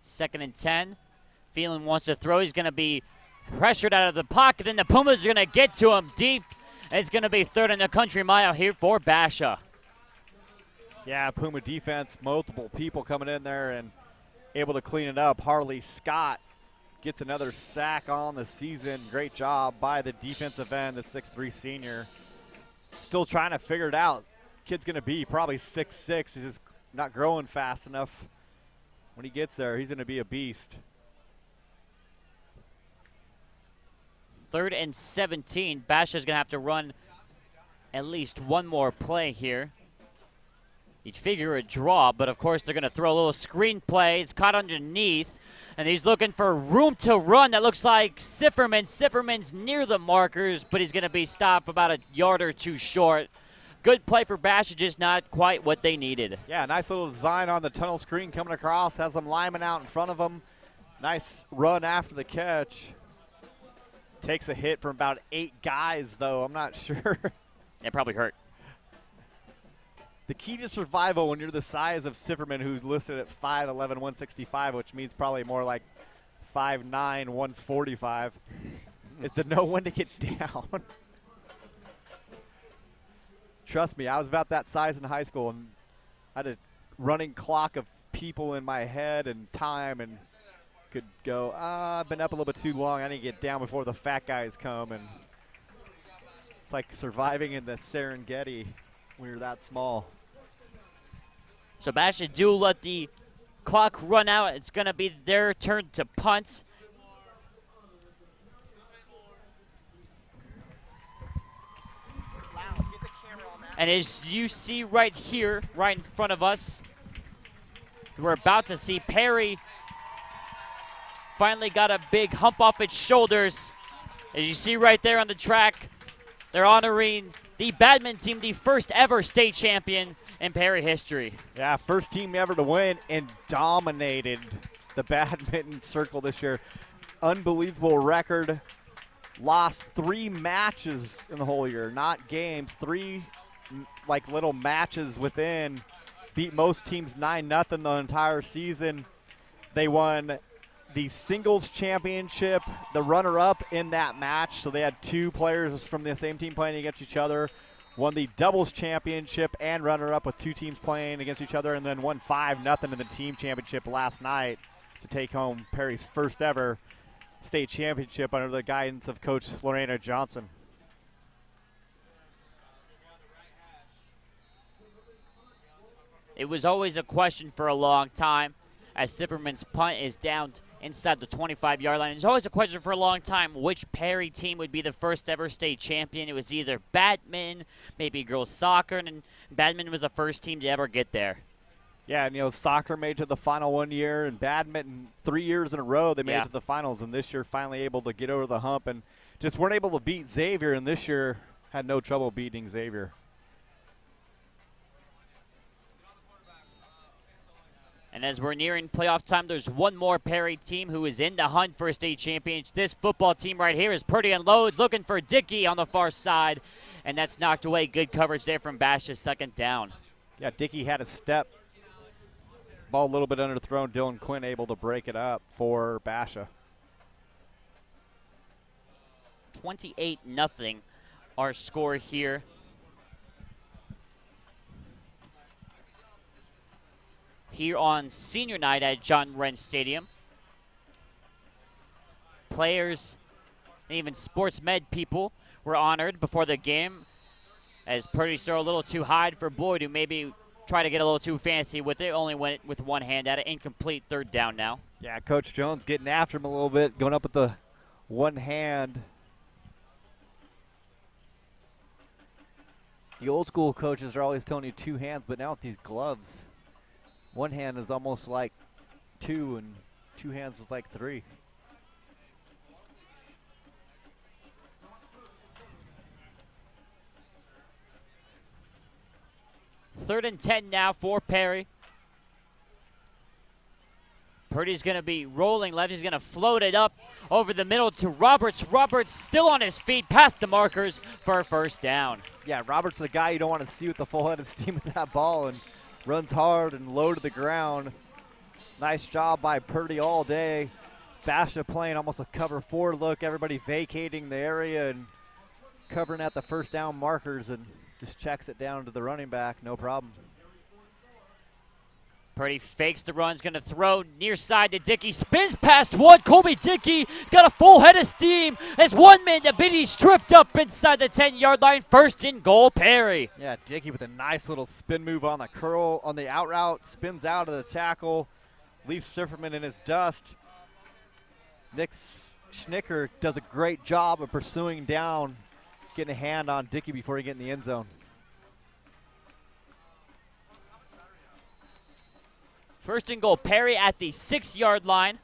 [SPEAKER 1] 2nd and 10. Phelan wants to throw. He's going to be pressured out of the pocket, and the Pumas are going to get to him deep. It's going to be 3rd in the country mile here for Basha.
[SPEAKER 2] Yeah, Puma defense, multiple people coming in there and able to clean it up. Harley Scott gets another sack on the season. Great job by the defensive end, the 6'3" senior. Still trying to figure it out. Kid's going to be probably 6'6". He's just not growing fast enough. When he gets there, he's going to be a beast.
[SPEAKER 1] 3rd and 17. Basha's going to have to run at least one more play here. You'd figure a draw, but of course they're going to throw a little screen play. It's caught underneath, and he's looking for room to run. That looks like Sifferman. Sifferman's near the markers, but he's going to be stopped about a yard or two short. Good play for Basha, just not quite what they needed.
[SPEAKER 2] Yeah, nice little design on the tunnel screen coming across. Has some linemen out in front of him. Nice run after the catch. Takes a hit from about 8 guys, though. I'm not sure.
[SPEAKER 1] It probably hurt.
[SPEAKER 2] The key to survival when you're the size of Sifferman, who's listed at 5'11", 165, which means probably more like 5'9", 145, is to know when to get down. Trust me, I was about that size in high school and I had a running clock of people in my head and time, and could go, I've been up a little bit too long. I need to get down before the fat guys come. And it's like surviving in the Serengeti when you're that small.
[SPEAKER 1] So Basha do let the clock run out. It's going to be their turn to punt. And as you see right here, right in front of us, we're about to see Perry finally got a big hump off its shoulders. As you see right there on the track, they're honoring the badminton team, the first ever state champion in Perry history.
[SPEAKER 2] Yeah, first team ever to win and dominated the badminton circle this year. Unbelievable record. Lost 3 matches in the whole year, not games. 3 like little matches within. Beat most teams 9-0 the entire season. They won the singles championship, the runner-up in that match. So they had 2 players from the same team playing against each other. Won the doubles championship and runner-up with 2 teams playing against each other, and then won 5-0 in the team championship last night to take home Perry's first ever state championship under the guidance of Coach Lorena Johnson.
[SPEAKER 1] It was always a question for a long time, as Sifferman's punt is down inside the 25-yard line. It's always a question for a long time which Perry team would be the first ever state champion. It was either badminton, maybe girls soccer, and badminton was the first team to ever get there.
[SPEAKER 2] Yeah, and soccer made it to the final one year, and badminton 3 years in a row they made it to the finals, and this year finally able to get over the hump and just weren't able to beat Xavier, and this year had no trouble beating Xavier.
[SPEAKER 1] And as we're nearing playoff time, there's one more Perry team who is in the hunt for a state championship. This football team right here is Purdy unloads, looking for Dickey on the far side. And that's knocked away. Good coverage there from Basha's second down.
[SPEAKER 2] Yeah, Dickey had a step. Ball a little bit underthrown. Dylan Quinn able to break it up for Basha.
[SPEAKER 1] 28-0 our score here. Here on senior night at John Wren Stadium. Players and even sports med people were honored before the game, as Purdy's throw a little too high for Boyd, who maybe tried to get a little too fancy with it, only went with one hand at it. Incomplete, 3rd down now.
[SPEAKER 2] Yeah, Coach Jones getting after him a little bit, going up with the one hand. The old school coaches are always telling you 2 hands, but now with these gloves, one hand is almost like 2, and 2 hands is like 3.
[SPEAKER 1] Third and 10 now for Perry. Purdy's going to be rolling left. He's going to float it up over the middle to Roberts. Roberts still on his feet past the markers for a first down.
[SPEAKER 2] Yeah, Roberts is the guy you don't want to see with the full head of steam with that ball, and runs hard and low to the ground. Nice job by Purdy all day. Basha playing almost a cover 4 look. Everybody vacating the area and covering at the first down markers, and just checks it down to the running back. No problem.
[SPEAKER 1] Purdy fakes the run, is going to throw near side to Dickey, spins past one. Colby Dickey has got a full head of steam as one man to beat. He's tripped up inside the 10-yard line. First and goal, Perry.
[SPEAKER 2] Yeah, Dickey with a nice little spin move on the curl, on the out route, spins out of the tackle, leaves Sifferman in his dust. Nick's Schnicker does a great job of pursuing down, getting a hand on Dickey before he gets in the end zone.
[SPEAKER 1] First and goal, Perry at the 6-yard line.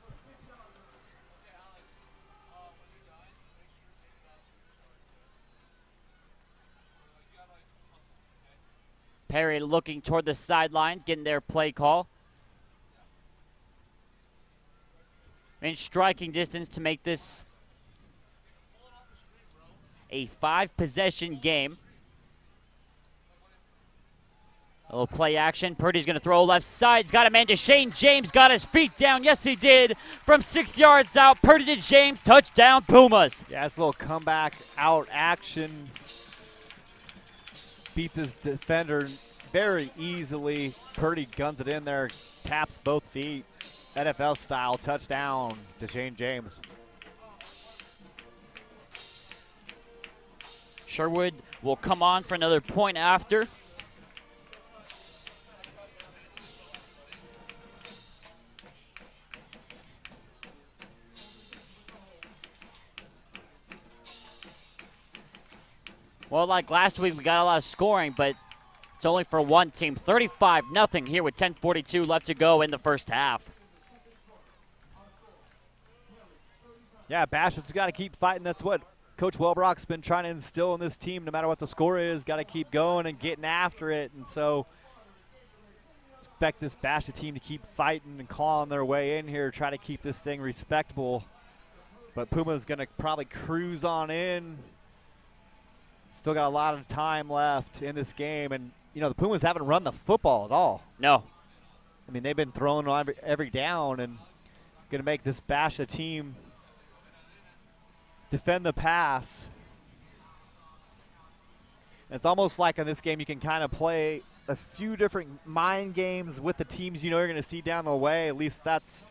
[SPEAKER 1] Perry looking toward the sideline, getting their play call. In striking distance to make this a 5-possession game. A little play action. Purdy's going to throw left side. He's got a man. Deshane James got his feet down. Yes, he did. From 6 yards out. Purdy to James. Touchdown, Pumas.
[SPEAKER 2] Yeah, it's a little comeback out action. Beats his defender very easily. Purdy guns it in there. Taps both feet. NFL style touchdown to Deshane James.
[SPEAKER 1] Sherwood will come on for another point after. Well, like last week, we got a lot of scoring, but it's only for one team. 35-0 here with 10:42 left to go in the first half.
[SPEAKER 2] Yeah, Bash has got to keep fighting. That's what Coach Welbrock's been trying to instill in this team. No matter what the score is, got to keep going and getting after it. And so expect this Basha team to keep fighting and clawing their way in here, try to keep this thing respectable. But Puma's going to probably cruise on in. Still got a lot of time left in this game. And, you know, the Pumas haven't run the football at all.
[SPEAKER 1] No.
[SPEAKER 2] I mean, they've been throwing on every down and going to make this Basha team defend the pass. And it's almost like in this game you can kind of play a few different mind games with the teams you know you're going to see down the way. At least that's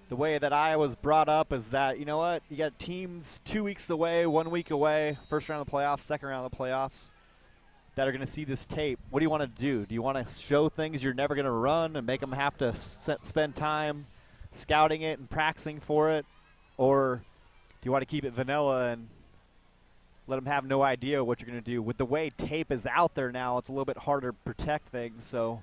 [SPEAKER 2] the way that I was brought up, is that, you know what, you got teams 2 weeks away, 1 week away, first round of the playoffs, second round of the playoffs, that are going to see this tape. What do you want to do? Do you want to show things you're never going to run and make them have to spend time scouting it and practicing for it? Or do you want to keep it vanilla and let them have no idea what you're going to do? With the way tape is out there now, it's a little bit harder to protect things. So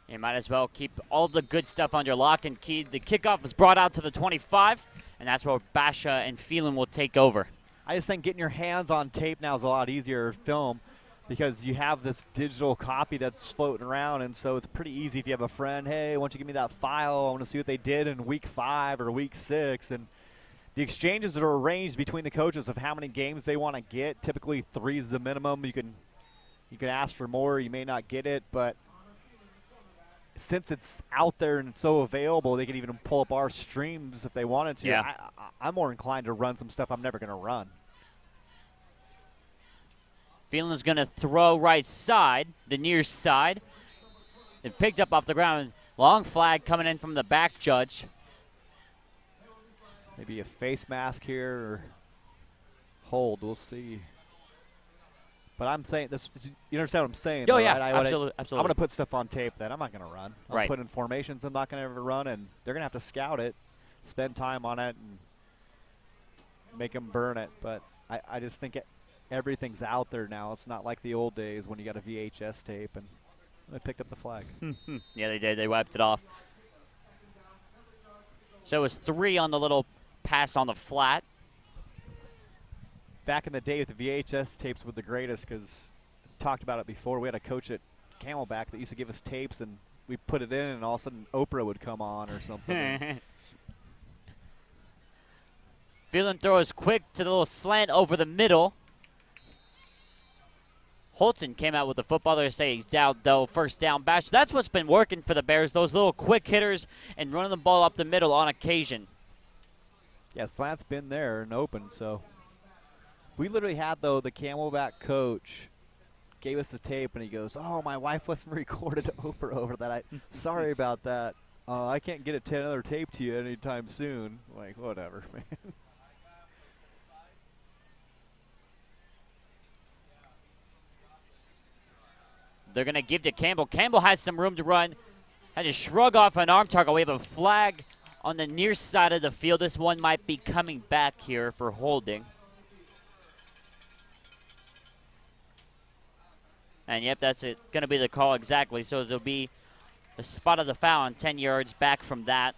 [SPEAKER 1] you might as well keep all the good stuff under lock and key. The kickoff was brought out to the 25, and that's where Basha and Phelan will take over.
[SPEAKER 2] I just think getting your hands on tape now is a lot easier to film because you have this digital copy that's floating around, and so it's pretty easy if you have a friend, hey, why don't you give me that file? I want to see what they did in week 5 or week 6. And the exchanges that are arranged between the coaches of how many games they want to get, typically 3 is the minimum. You can ask for more, you may not get it, but since it's out there and it's so available, they can even pull up our streams if they wanted to.
[SPEAKER 1] Yeah.
[SPEAKER 2] I'm more inclined to run some stuff I'm never going to run.
[SPEAKER 1] Phelan's going to throw right side, the near side. It picked up off the ground. Long flag coming in from the back judge.
[SPEAKER 2] Maybe a face mask here or hold. We'll see. But I'm saying this. You understand what I'm saying?
[SPEAKER 1] Oh,
[SPEAKER 2] though,
[SPEAKER 1] yeah,
[SPEAKER 2] right?
[SPEAKER 1] absolutely.
[SPEAKER 2] I'm going to put stuff on tape that I'm not going to run. I'll
[SPEAKER 1] Right.
[SPEAKER 2] put in formations I'm not going to ever run, and they're going to have to scout it, spend time on it, and make them burn it. But I just think everything's out there now. It's not like the old days when you got a VHS tape and they picked up the flag.
[SPEAKER 1] Yeah, they did. They wiped it off. So it was 3 on the little pass on the flat.
[SPEAKER 2] Back in the day with the VHS tapes were the greatest because talked about it before. We had a coach at Camelback that used to give us tapes and we put it in and all of a sudden Oprah would come on or something.
[SPEAKER 1] Phelan throws quick to the little slant over the middle. Holton came out with the football. They're saying he's down, though. First down bash. That's what's been working for the Bears, those little quick hitters and running the ball up the middle on occasion.
[SPEAKER 2] Yeah, slant's been there and open, so. We literally had, though, the Camelback coach gave us the tape, and he goes, oh, my wife wasn't recorded Oprah over that. Sorry about that. I can't get another tape to you anytime soon. Like, whatever, man.
[SPEAKER 1] They're going to give to Campbell. Campbell has some room to run. Had to shrug off an arm target. We have a flag on the near side of the field. This one might be coming back here for holding. And yep, that's it. Going to be the call exactly. So there'll be a spot of the foul on 10 yards back from that.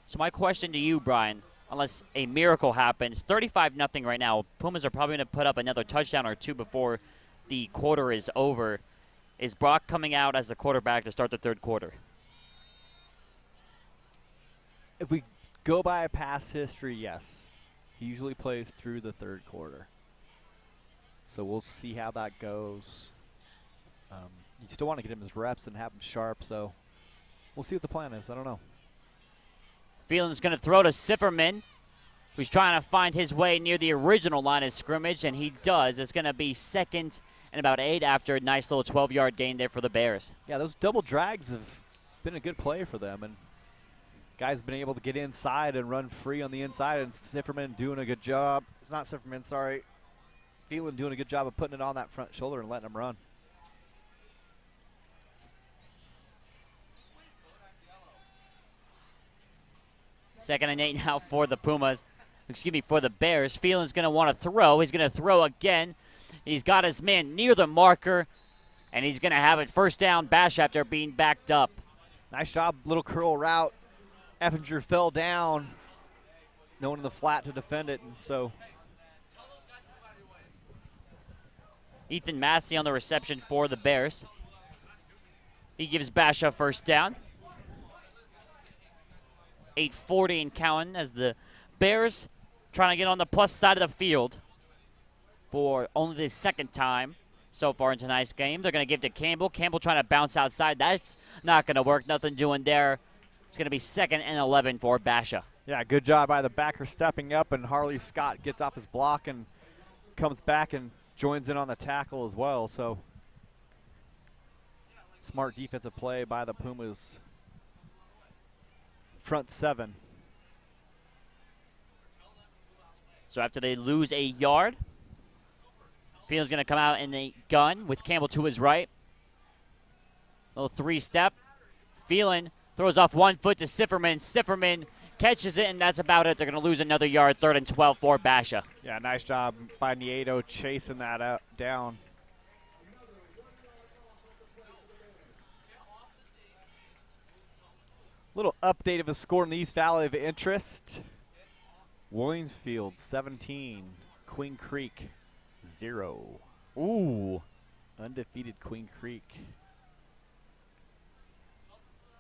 [SPEAKER 1] So my question to you, Brian, unless a miracle happens, 35-0 right now. Pumas are probably going to put up another touchdown or two before the quarter is over. Is Brock coming out as the quarterback to start the third quarter?
[SPEAKER 2] If we go by past history, yes. He usually plays through the third quarter. So we'll see how that goes. You still want to get him his reps and have him sharp, so we'll see what the plan is. I don't know.
[SPEAKER 1] Phelan's going to throw to Sifferman, who's trying to find his way near the original line of scrimmage, and he does. It's going to be 2nd and about 8 after a nice little 12-yard gain there for the Bears.
[SPEAKER 2] Yeah, those double drags have been a good play for them, and guys been able to get inside and run free on the inside, and Sifferman doing a good job. It's not Sifferman, sorry. Phelan doing a good job of putting it on that front shoulder and letting him run.
[SPEAKER 1] Second and 8 now for the Pumas. Excuse me, for the Bears. Phelan's going to want to throw. He's going to throw again. He's got his man near the marker, and he's going to have it first down Bash after being backed up.
[SPEAKER 2] Nice job, little curl route. Effinger fell down, no one in the flat to defend it, and so.
[SPEAKER 1] Ethan Massey on the reception for the Bears. He gives Bash a first down. 8:40 and counting as the Bears trying to get on the plus side of the field for only the second time so far in tonight's game. They're going to give to Campbell. Campbell trying to bounce outside. That's not going to work. Nothing doing there. It's going to be 2nd and 11 for Basha.
[SPEAKER 2] Yeah, good job by the backer stepping up, and Harley Scott gets off his block and comes back and joins in on the tackle as well. So smart defensive play by the Pumas front 7.
[SPEAKER 1] So after they lose a yard, Phelan's going to come out in the gun with Campbell to his right. Little 3-step. Phelan throws off 1 foot to Sifferman. Sifferman catches it, and that's about it. They're going to lose another yard, 3rd and 12 for Basha.
[SPEAKER 2] Yeah, nice job by Nieto chasing that down. Little update of a score in the East Valley of interest. Williamsfield 17, Queen Creek 0.
[SPEAKER 1] Ooh.
[SPEAKER 2] Undefeated Queen Creek.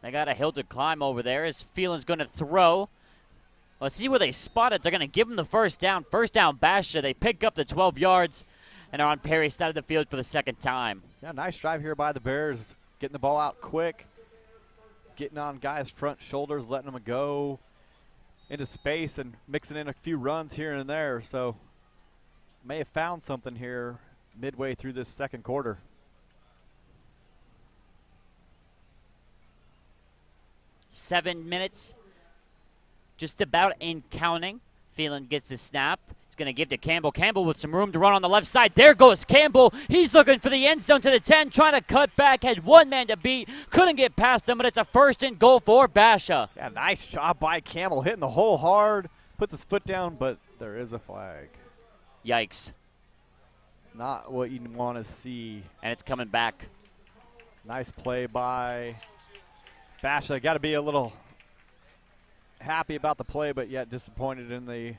[SPEAKER 1] They got a hill to climb over there as Phelan's going to throw. Let's see where they spot it. They're going to give him the first down. First down, Basha. They pick up the 12 yards and are on Perry's side of the field for the second time.
[SPEAKER 2] Yeah, nice drive here by the Bears. Getting the ball out quick. Getting on guys' front shoulders, letting them go into space and mixing in a few runs here and there. So may have found something here midway through this second quarter.
[SPEAKER 1] Seven minutes, just about in counting. Phelan gets the snap. He's going to give to Campbell. Campbell with some room to run on the left side. There goes Campbell. He's looking for the end zone to the 10, trying to cut back. Had one man to beat. Couldn't get past him, but it's a 1st and goal for Basha.
[SPEAKER 2] Yeah, nice job by Campbell. Hitting the hole hard. Puts his foot down, but there is a flag.
[SPEAKER 1] Yikes.
[SPEAKER 2] Not what you want to see.
[SPEAKER 1] And it's coming back.
[SPEAKER 2] Nice play by Basha. Got to be a little happy about the play, but yet disappointed in the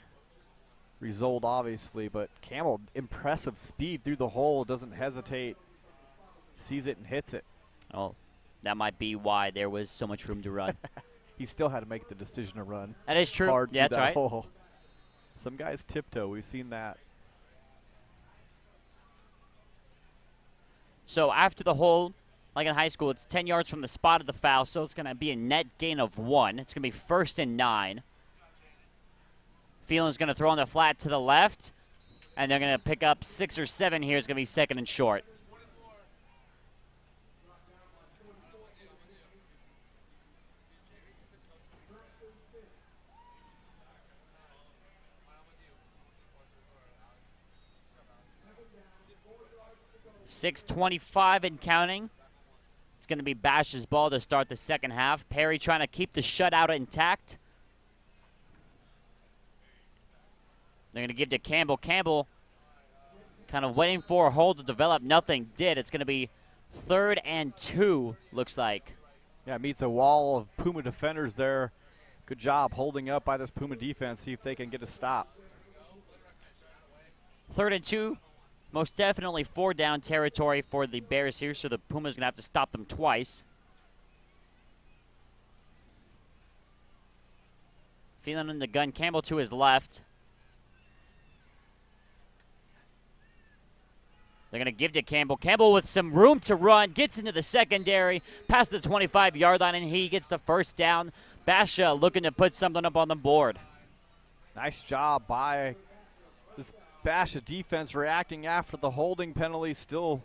[SPEAKER 2] result, obviously. But Campbell, impressive speed through the hole, doesn't hesitate, sees it and hits it.
[SPEAKER 1] Oh, that might be why there was so much room to run.
[SPEAKER 2] He still had to make the decision to run.
[SPEAKER 1] That is true.
[SPEAKER 2] Hard
[SPEAKER 1] Yeah,
[SPEAKER 2] through
[SPEAKER 1] that's
[SPEAKER 2] that
[SPEAKER 1] right.
[SPEAKER 2] hole. Some guys tiptoe. We've seen that.
[SPEAKER 1] So after the hole, like in high school, it's 10 yards from the spot of the foul, so it's going to be a net gain of 1. It's going to be 1st and 9. Phelan's going to throw on the flat to the left, and they're going to pick up 6 or 7 here. It's going to be 2nd and short. 6:25 and counting. It's going to be Bash's ball to start the second half. Perry trying to keep the shutout intact. They're going to give to Campbell. Campbell kind of waiting for a hole to develop. Nothing did. It's going to be 3rd and 2, looks like.
[SPEAKER 2] Yeah, meets a wall of Puma defenders there. Good job holding up by this Puma defense. See if they can get a stop.
[SPEAKER 1] 3rd and 2. Most definitely 4-down territory for the Bears here, so the Pumas going to have to stop them twice. Feeling in the gun. Campbell to his left. They're going to give to Campbell. Campbell with some room to run. Gets into the secondary. Past the 25-yard line, and he gets the first down. Basha looking to put something up on the board.
[SPEAKER 2] Nice job by this Basha defense reacting after the holding penalty. Still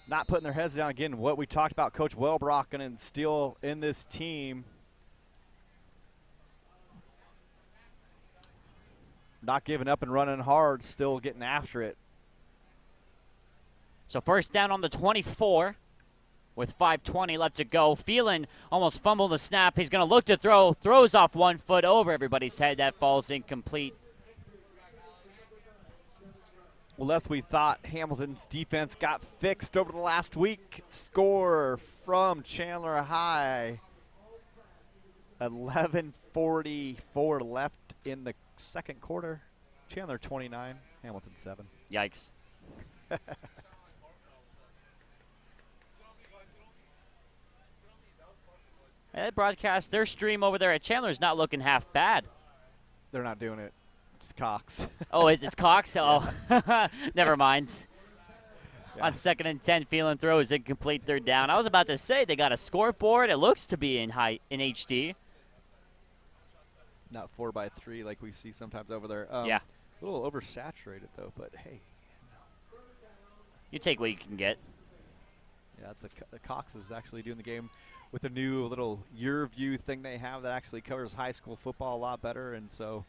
[SPEAKER 2] not putting their heads down. Again, what we talked about, Coach Wellbrock going to instill in this team. Not giving up and running hard. Still getting after it.
[SPEAKER 1] So first down on the 24 with 5:20 left to go. Phelan almost fumbled the snap. He's going to look to throw. Throws off 1 foot over everybody's head. That falls incomplete.
[SPEAKER 2] Well, as we thought, Hamilton's defense got fixed over the last week. Score from Chandler High. 11:44 left in the second quarter. Chandler 29, Hamilton 7.
[SPEAKER 1] Yikes. That broadcast, their stream over there at Chandler's not looking half bad.
[SPEAKER 2] They're not doing it. It's Cox.
[SPEAKER 1] Oh, it's Cox? Oh, never mind.
[SPEAKER 2] Yeah.
[SPEAKER 1] On 2nd and 10, Phelan throws incomplete, 3rd down. I was about to say they got a scoreboard. It looks to be in HD.
[SPEAKER 2] Not 4x3 like we see sometimes over there.
[SPEAKER 1] Yeah.
[SPEAKER 2] A little oversaturated though, but hey.
[SPEAKER 1] You take what you can get.
[SPEAKER 2] Yeah, Cox is actually doing the game with a new little Your View thing they have that actually covers high school football a lot better, and so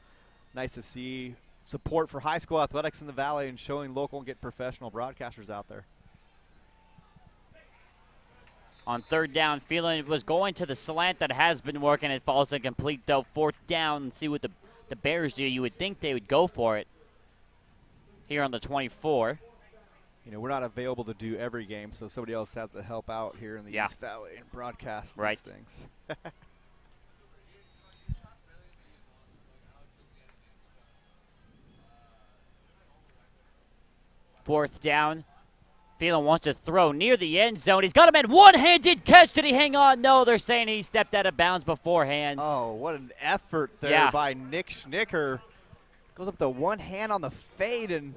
[SPEAKER 2] nice to see support for high school athletics in the Valley and showing local and get professional broadcasters out there.
[SPEAKER 1] On 3rd down, Phelan was going to the slant that has been working. It falls incomplete, though. 4th down, and see what the Bears do. You would think they would go for it here on the 24.
[SPEAKER 2] You know, we're not available to do every game, so somebody else has to help out here in the East Valley and broadcast these things.
[SPEAKER 1] 4th down. Phelan wants to throw near the end zone. He's got him at one-handed catch. Did he hang on? No, they're saying he stepped out of bounds beforehand.
[SPEAKER 2] Oh, what an effort there by Nick Schnicker. Goes up with the one hand on the fade and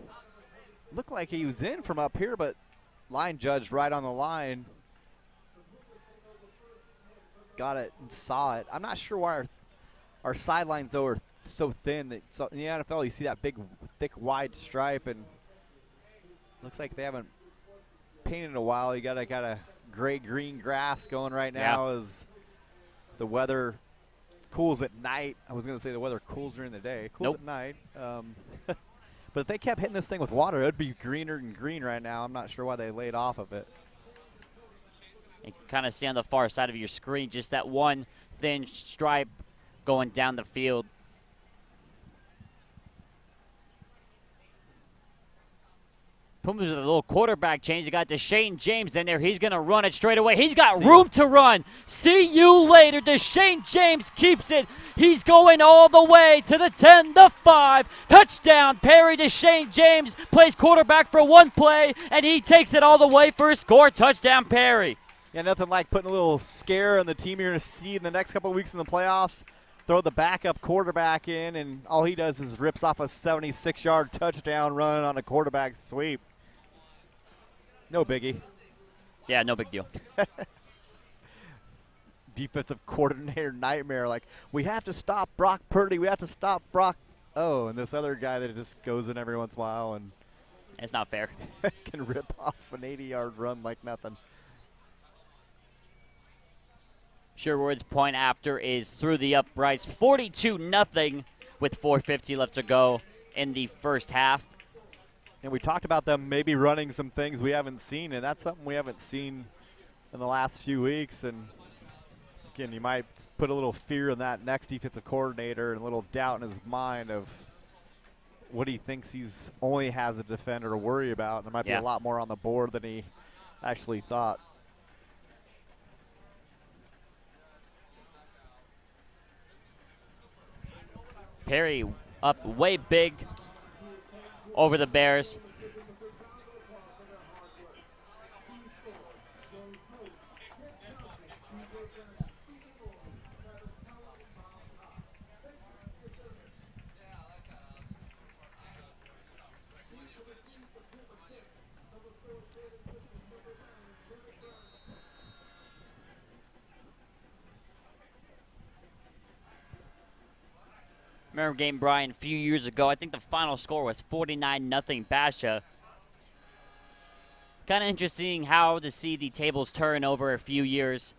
[SPEAKER 2] looked like he was in from up here, but line judge right on the line. Got it and saw it. I'm not sure why our sidelines, though, are so thin. That in the NFL, you see that big, thick, wide stripe, and looks like they haven't painted in a while. You got a gray-green grass going right now as the weather cools at night. I was going to say the weather cools during the day. It cools at night. But if they kept hitting this thing with water, it would be greener and green right now. I'm not sure why they laid off of it.
[SPEAKER 1] You can kind of see on the far side of your screen just that one thin stripe going down the field. Pumas with a little quarterback change. They got Deshane James in there. He's going to run it straight away. He's got room to run. See you later. Deshane James keeps it. He's going all the way to the 10, the 5. Touchdown, Perry. Deshane James plays quarterback for one play, and he takes it all the way for a score. Touchdown, Perry.
[SPEAKER 2] Yeah, nothing like putting a little scare in the team you're going to see in the next couple of weeks in the playoffs. Throw the backup quarterback in, and all he does is rips off a 76-yard touchdown run on a quarterback sweep. No biggie.
[SPEAKER 1] Yeah, no big deal.
[SPEAKER 2] Defensive coordinator nightmare. Like, we have to stop Brock Purdy. We have to stop Brock. Oh, and this other guy that just goes in every once in a while and
[SPEAKER 1] it's not fair.
[SPEAKER 2] can rip off an 80-yard run like nothing.
[SPEAKER 1] Sherwood's point after is through the uprights. 42-0 with 4:50 left to go in the first half.
[SPEAKER 2] And we talked about them maybe running some things we haven't seen, and that's something we haven't seen in the last few weeks. And again, you might put a little fear in that next defensive coordinator and a little doubt in his mind of what he thinks he's only has a defender to worry about. There might be a lot more on the board than he actually thought.
[SPEAKER 1] Perry up way big over the Bears. Remember game, Brian, a few years ago. I think the final score was 49-0 Basha. Kind of interesting how to see the tables turn over a few years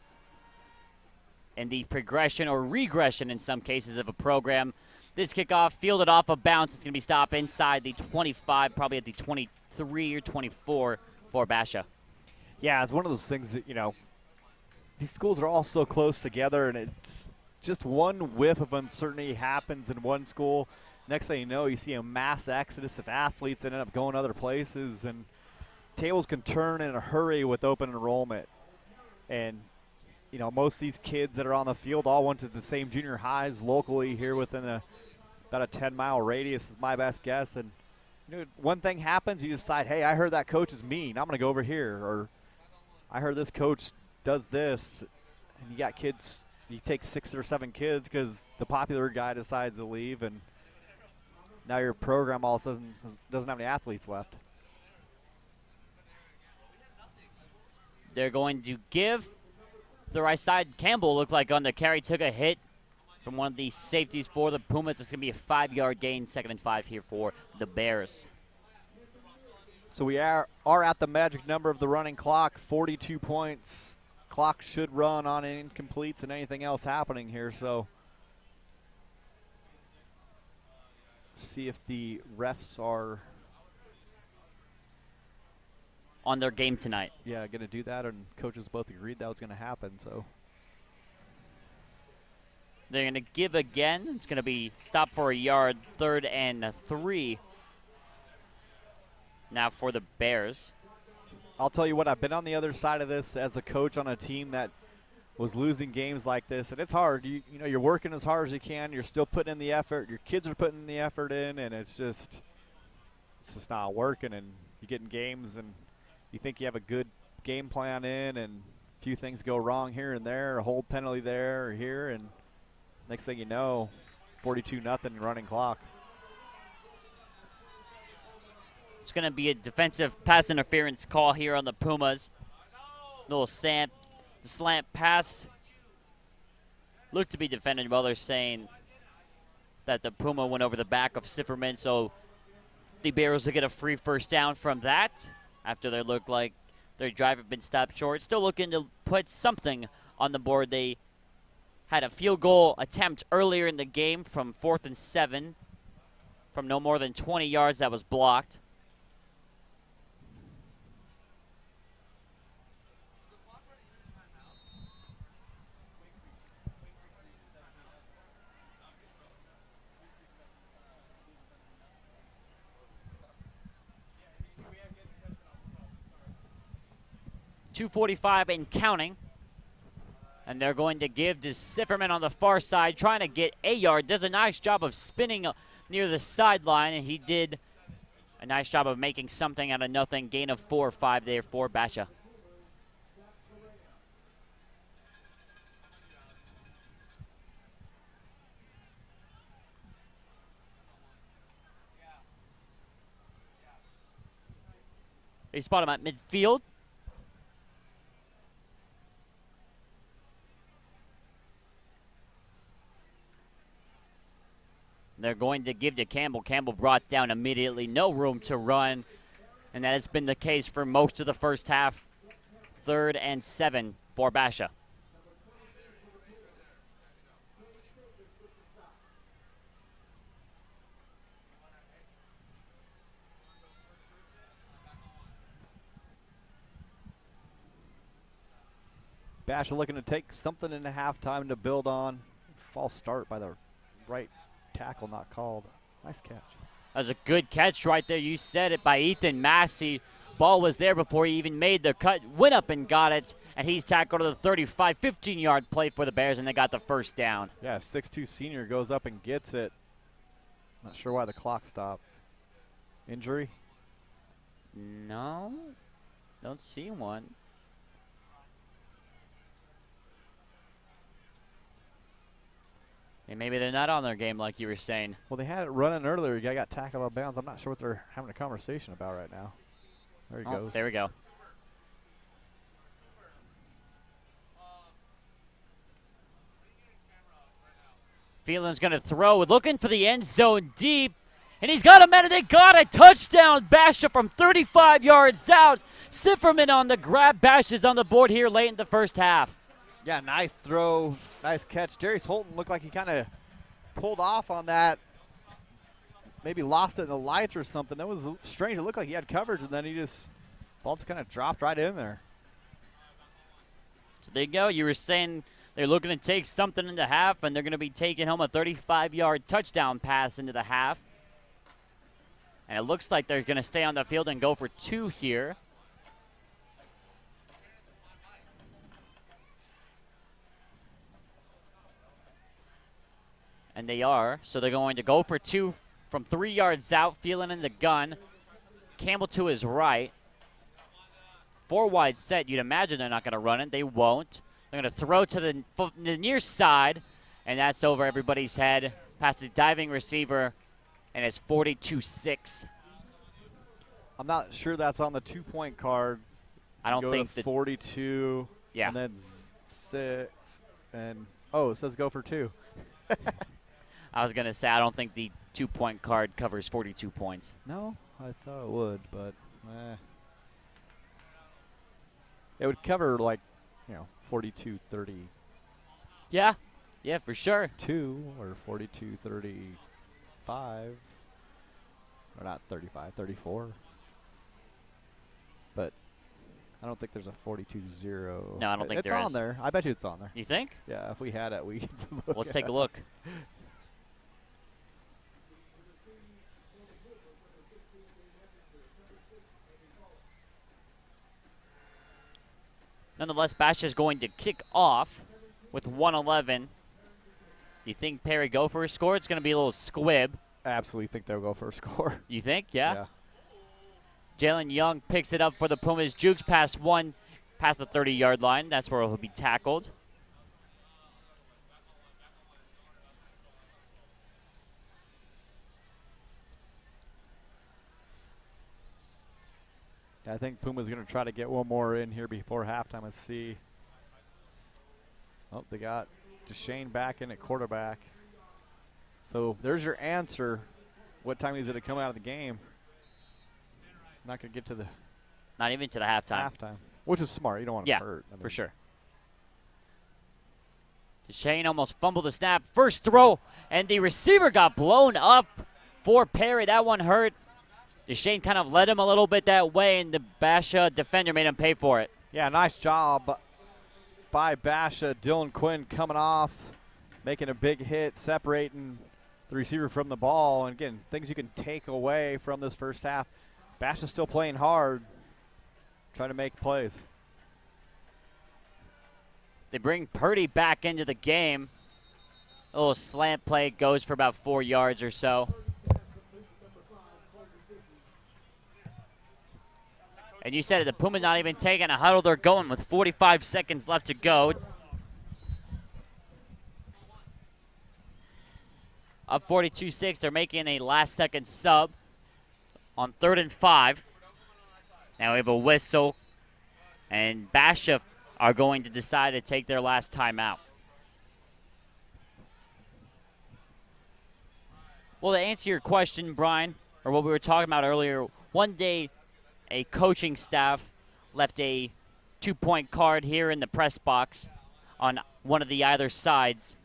[SPEAKER 1] and the progression or regression in some cases of a program. This kickoff fielded off a bounce. It's going to be stopped inside the 25, probably at the 23 or 24 for Basha.
[SPEAKER 2] Yeah, it's one of those things that, you know, these schools are all so close together, and it's just one whiff of uncertainty happens in one school. Next thing you know, you see a mass exodus of athletes that end up going other places, and tables can turn in a hurry with open enrollment. And, you know, most of these kids that are on the field all went to the same junior highs locally here within about a 10-mile radius is my best guess. And, you know, one thing happens, you decide, hey, I heard that coach is mean. I'm going to go over here. Or I heard this coach does this. And you got kids, you take 6 or 7 kids because the popular guy decides to leave, and now your program all of a sudden doesn't have any athletes left.
[SPEAKER 1] They're going to give the right side. Campbell looked like on the carry, took a hit from one of the safeties for the Pumas. It's going to be a 5-yard gain, 2nd and 5 here for the Bears.
[SPEAKER 2] So we are at the magic number of the running clock, 42 points. Clock should run on incompletes and anything else happening here. So see if the refs are
[SPEAKER 1] on their game tonight.
[SPEAKER 2] Yeah, going to do that, and coaches both agreed that was going to happen. So
[SPEAKER 1] they're going to give again. It's going to be stopped for a yard, 3rd and 3. Now for the Bears.
[SPEAKER 2] I'll tell you what, I've been on the other side of this as a coach on a team that was losing games like this, and it's hard. You know, you're working as hard as you can. You're still putting in the effort. Your kids are putting the effort in, and it's just not working. And you get in games, and you think you have a good game plan in, and a few things go wrong here and there, a hold penalty there or here, and next thing you know, 42-0 running clock.
[SPEAKER 1] It's going to be a defensive pass interference call here on the Pumas. Little slant pass looked to be defended well. They're saying that the Puma went over the back of Sifferman, so the Bears will get a free first down from that after they looked like their drive had been stopped short. Still looking to put something on the board. They had a field goal attempt earlier in the game from 4th and 7 from no more than 20 yards that was blocked. .245 and counting. And they're going to give to Sifferman on the far side, trying to get a yard. Does a nice job of spinning near the sideline, and he did a nice job of making something out of nothing. Gain of 4 or 5 there for Basha. They spot him at midfield. They're going to give to Campbell. Campbell brought down immediately. No room to run. And that has been the case for most of the first half. 3rd and 7 for Basha.
[SPEAKER 2] Basha looking to take something into halftime to build on. False start by the right tackle, not called. Nice catch.
[SPEAKER 1] That was a good catch right there. You said it, by Ethan Massey. Ball was there before he even made the cut. Went up and got it, and he's tackled to the 35, 15-yard play for the Bears, and they got the first down.
[SPEAKER 2] Yeah, 6'2" senior goes up and gets it. Not sure why the clock stopped. Injury?
[SPEAKER 1] No, don't see one. And maybe they're not on their game like you were saying.
[SPEAKER 2] Well, they had it running earlier. Guy got tackled out of bounds. I'm not sure what they're having a conversation about right now. There he goes.
[SPEAKER 1] There we go. Phelan's going to throw, looking for the end zone deep. And he's got a man, and they got a touchdown. Basha from 35 yards out. Sifferman on the grab. Basha's on the board here late in the first half.
[SPEAKER 2] Yeah, nice throw. Nice catch. Darius Holton looked like he kind of pulled off on that. Maybe lost it in the lights or something. That was strange. It looked like he had coverage, and then ball just kind of dropped right in there.
[SPEAKER 1] So there you go. You were saying they're looking to take something into half, and they're going to be taking home a 35-yard touchdown pass into the half. And it looks like they're going to stay on the field and go for 2 here. And they are. So they're going to go for 2 from 3 yards out. Phelan in the gun. Campbell to his right. 4 wide set. You'd imagine they're not going to run it. They won't. They're going to throw to the near side. And that's over everybody's head. Past the diving receiver. And it's 42-6.
[SPEAKER 2] I'm not sure that's on the 2-point card.
[SPEAKER 1] I don't think
[SPEAKER 2] that 42.
[SPEAKER 1] Yeah.
[SPEAKER 2] And then 6. And, oh, it says go for 2.
[SPEAKER 1] I was going to say, I don't think the 2-point card covers 42 points.
[SPEAKER 2] No, I thought it would, but it would cover, like, 42-30.
[SPEAKER 1] Yeah, for sure.
[SPEAKER 2] 2 or 42-35. Or not 35, 34. But I don't think there's a 42-0.
[SPEAKER 1] No, I don't think there is.
[SPEAKER 2] It's on there. I bet you it's on there.
[SPEAKER 1] You think?
[SPEAKER 2] Yeah, if we had it, we could
[SPEAKER 1] Well, let's take a look. Nonetheless, Basha is going to kick off with 1:11. Do you think Perry go for a score? It's going to be a little squib.
[SPEAKER 2] I absolutely think they'll go for a score.
[SPEAKER 1] You think? Yeah. Jalen Young picks it up for the Pumas. Jukes past the 30-yard line. That's where he'll be tackled.
[SPEAKER 2] I think Puma's going to try to get one more in here before halftime. Let's see. Oh, they got Deshane back in at quarterback. So there's your answer. What time is it to come out of the game? Not going to get to the
[SPEAKER 1] Not even to the halftime.
[SPEAKER 2] Which is smart. You don't want to hurt.
[SPEAKER 1] For sure. Deshane almost fumbled the snap. First throw, and the receiver got blown up for Perry. That one hurt. Deshane kind of led him a little bit that way, and the Basha defender made him pay for it.
[SPEAKER 2] Yeah, nice job by Basha. Dylan Quinn coming off, making a big hit, separating the receiver from the ball. And again, things you can take away from this first half. Basha's still playing hard, trying to make plays.
[SPEAKER 1] They bring Purdy back into the game. A little slant play, goes for about 4 yards or so. And you said it, the Pumas not even taking a huddle. They're going with 45 seconds left to go. Up 42-6. They're making a last-second sub on 3rd and 5. Now we have a whistle. And Basha are going to decide to take their last timeout. Well, to answer your question, Brian, or what we were talking about earlier, one day a coaching staff left a 2-point card here in the press box on one of the either sides,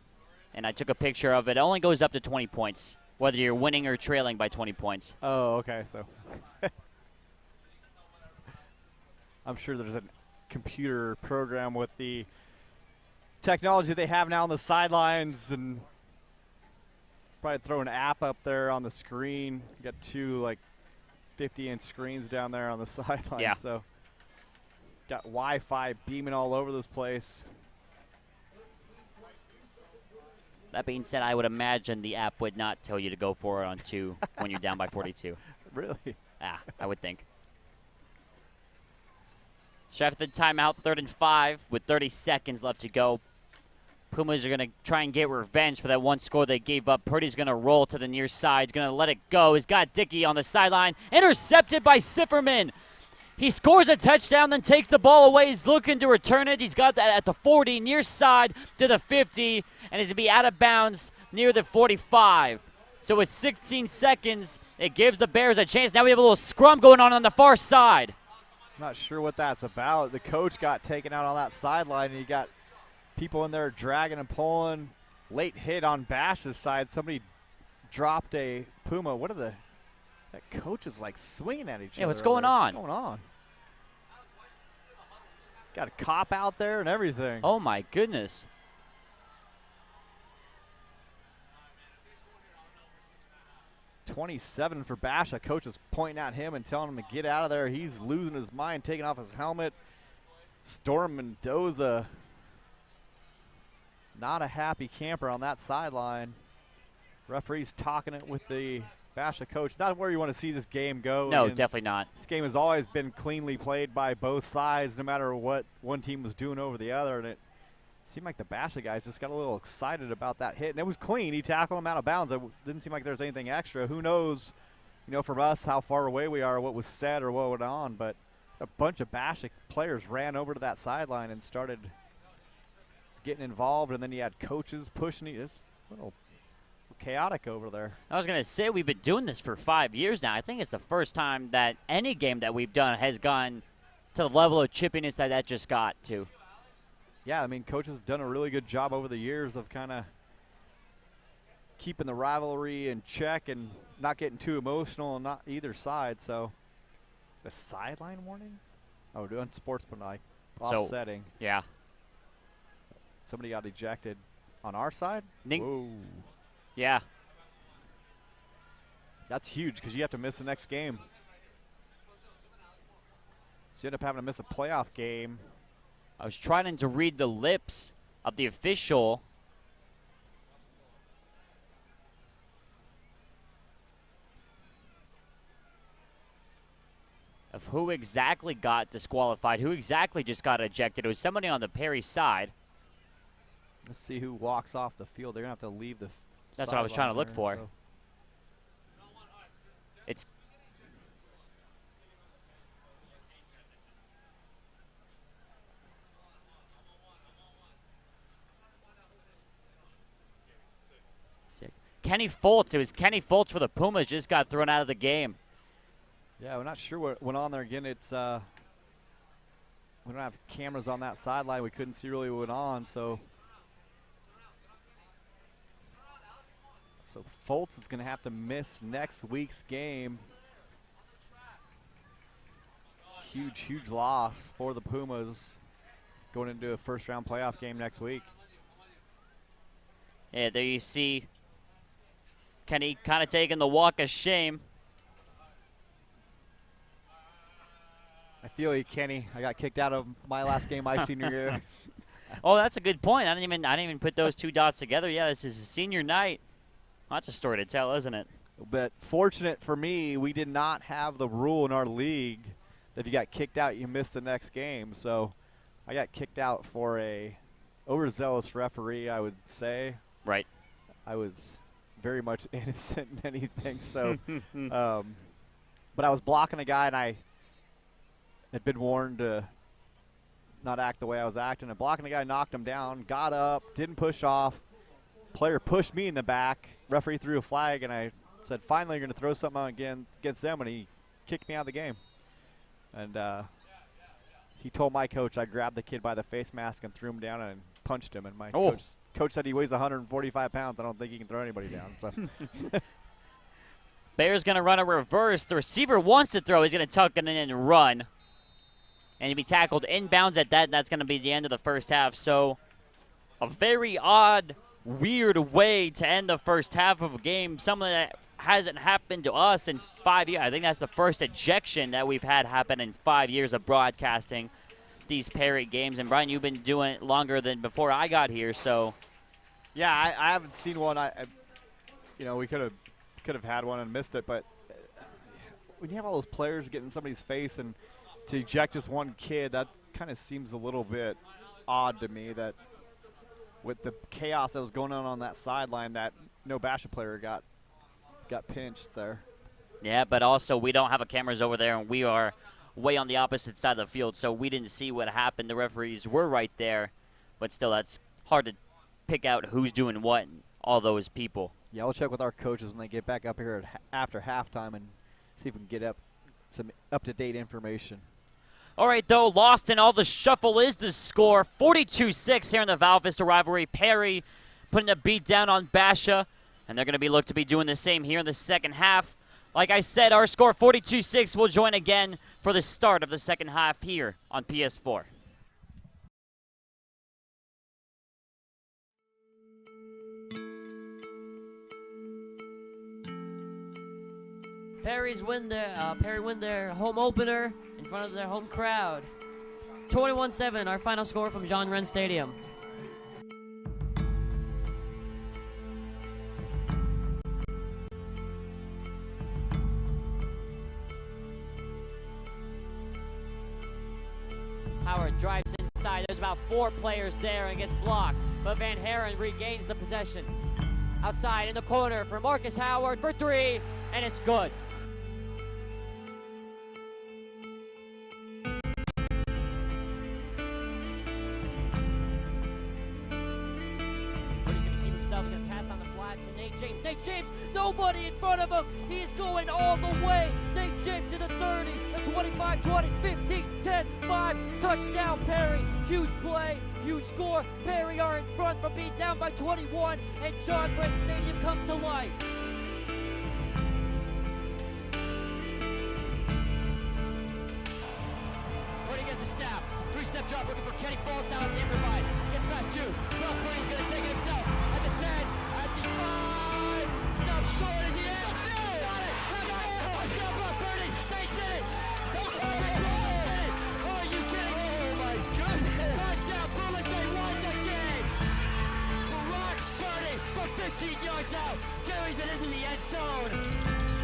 [SPEAKER 1] and I took a picture of it. It only goes up to 20 points, whether you're winning or trailing by 20 points.
[SPEAKER 2] Oh, okay. So I'm sure there's a computer program with the technology they have now on the sidelines, and probably throw an app up there on the screen. You got two like 50-inch screens down there on the sideline.
[SPEAKER 1] Yeah.
[SPEAKER 2] So got Wi-Fi beaming all over this place.
[SPEAKER 1] That being said, I would imagine the app would not tell you to go for it on 2 when you're down by 42.
[SPEAKER 2] Really?
[SPEAKER 1] I would think. After the timeout, 3rd and 5 with 30 seconds left to go. Pumas are going to try and get revenge for that one score they gave up. Purdy's going to roll to the near side. He's going to let it go. He's got Dickey on the sideline. Intercepted by Sifferman. He scores a touchdown, then takes the ball away. He's looking to return it. He's got that at the 40, near side to the 50, and he's going to be out of bounds near the 45. So with 16 seconds, it gives the Bears a chance. Now we have a little scrum going on the far side.
[SPEAKER 2] Not sure what that's about. The coach got taken out on that sideline, and you got people in there dragging and pulling. Late hit on Bash's side. Somebody dropped a Puma. What are the... That coach is like swinging at each other.
[SPEAKER 1] Yeah, what's going
[SPEAKER 2] there.
[SPEAKER 1] on?
[SPEAKER 2] What's going on? Got a cop out there and everything.
[SPEAKER 1] Oh, my goodness.
[SPEAKER 2] $27 for Basha. Coach is pointing at him and telling him to get out of there. He's losing his mind, taking off his helmet. Storm Mendoza, not a happy camper on that sideline. Referee's talking it with the Basha coach. Not where you want to see this game go.
[SPEAKER 1] No,
[SPEAKER 2] Again,
[SPEAKER 1] definitely not.
[SPEAKER 2] this game has always been cleanly played by both sides, no matter what one team was doing over the other. And it seemed like the Basha guys just got a little excited about that hit. And it was clean. He tackled him out of bounds. It didn't seem like there was anything extra. Who knows, you know, from us how far away we are, what was said or what went on. But a bunch of Basha players ran over to that sideline and started getting involved. And then you had coaches pushing it. It's a little chaotic over there.
[SPEAKER 1] I was going to say, we've been doing this for 5 years now. I think it's the first time that any game that we've done has gone to the level of chippiness that just got to.
[SPEAKER 2] Yeah, I mean, coaches have done a really good job over the years of kind of keeping the rivalry in check and not getting too emotional on not either side. So, the sideline warning? Oh, doing sportsmanlike, offsetting.
[SPEAKER 1] Yeah.
[SPEAKER 2] Somebody got ejected on our side? Whoa.
[SPEAKER 1] Yeah.
[SPEAKER 2] That's huge because you have to miss the next game. So you end up having to miss a playoff game.
[SPEAKER 1] I was trying to read the lips of the official. Of who exactly got disqualified, who exactly just got ejected. It was somebody on the Perry side.
[SPEAKER 2] Let's see who walks off the field. They're going to have to leave the
[SPEAKER 1] That's what I was trying to look
[SPEAKER 2] there,
[SPEAKER 1] for.
[SPEAKER 2] so.
[SPEAKER 1] It's Kenny Foltz. It was Kenny Foltz for the Pumas just got thrown out of the game.
[SPEAKER 2] Yeah, we're not sure what went on there. Again, it's we don't have cameras on that sideline. We couldn't see really what went on, so Foltz is going to have to miss next week's game. Huge loss for the Pumas going into a first-round playoff game next week.
[SPEAKER 1] Yeah, there you see Kenny kind of taking the walk of shame.
[SPEAKER 2] I feel you, Kenny. I got kicked out of my last game my senior year.
[SPEAKER 1] Oh, that's a good point. I didn't even put those two dots together. Yeah, this is senior night. Well, that's a story to tell, isn't it?
[SPEAKER 2] But fortunate for me, we did not have the rule in our league that if you got kicked out, you missed the next game. So I got kicked out for a overzealous referee, I would say.
[SPEAKER 1] Right.
[SPEAKER 2] I was very much innocent in anything. So, but I was blocking a guy, and I had been warned to not act the way I was acting. And blocking the guy, knocked him down, got up, didn't push off. Player pushed me in the back. Referee threw a flag, and I said, finally, you're going to throw something out again against them, and he kicked me out of the game. And he told my coach I grabbed the kid by the face mask and threw him down and punched him. And my coach said he weighs 145 pounds. I don't think he can throw anybody down. So.
[SPEAKER 1] Bears going to run a reverse. The receiver wants to throw. He's going to tuck it in and run. And he'll be tackled inbounds at that. That's going to be the end of the first half. So a very odd, weird way to end the first half of a game, something that hasn't happened to us in 5 years. I think that's the first ejection that we've had happen in 5 years of broadcasting these Perry games. And Brian, you've been doing it longer than before I got here, so.
[SPEAKER 2] Yeah, I haven't seen one. We could have had one and missed it, but when you have all those players get in somebody's face and to eject just one kid, that kind of seems a little bit odd to me. That with the chaos that was going on that sideline, that no Basha player got pinched there.
[SPEAKER 1] Yeah, but also we don't have a cameras over there, and we are way on the opposite side of the field, so we didn't see what happened. The referees were right there, but still, that's hard to pick out who's doing what and all those people.
[SPEAKER 2] Yeah, we'll check with our coaches when they get back up here after halftime and see if we can get some up-to-date information.
[SPEAKER 1] All right, though, lost in all the shuffle is the score. 42-6 here in the Val Vista rivalry. Perry putting a beat down on Basha, and they're going to be looked to be doing the same here in the second half. Like I said, our score 42-6 will join again for the start of the second half here on PS4.
[SPEAKER 3] Perry win their home opener in front of their home crowd. 21-7, our final score from John Wren Stadium.
[SPEAKER 1] Howard drives inside. There's about 4 players there and gets blocked, but Van Haren regains the possession. Outside in the corner for Marcus Howard for 3, and it's good. Nate James, nobody in front of him. He's going all the way. Nate James to the 30, the 25, 20, 15, 10, 5. Touchdown, Perry. Huge play, huge score. Perry are in front from being down by 21, and John Wren Stadium comes to life. Purdy gets a snap. 3-step drop looking for Kenny Falls now at the improvise. Gets past 2. Well, Purdy's going to take it himself. At the 10, at the 5. Stop short as he is. Got it. Jump up, Purdy. They did it. Are you kidding me? Oh, my goodness. Touchdown, Pumas. They won the game. Brock Purdy from 15 yards out. Carries it into the end zone.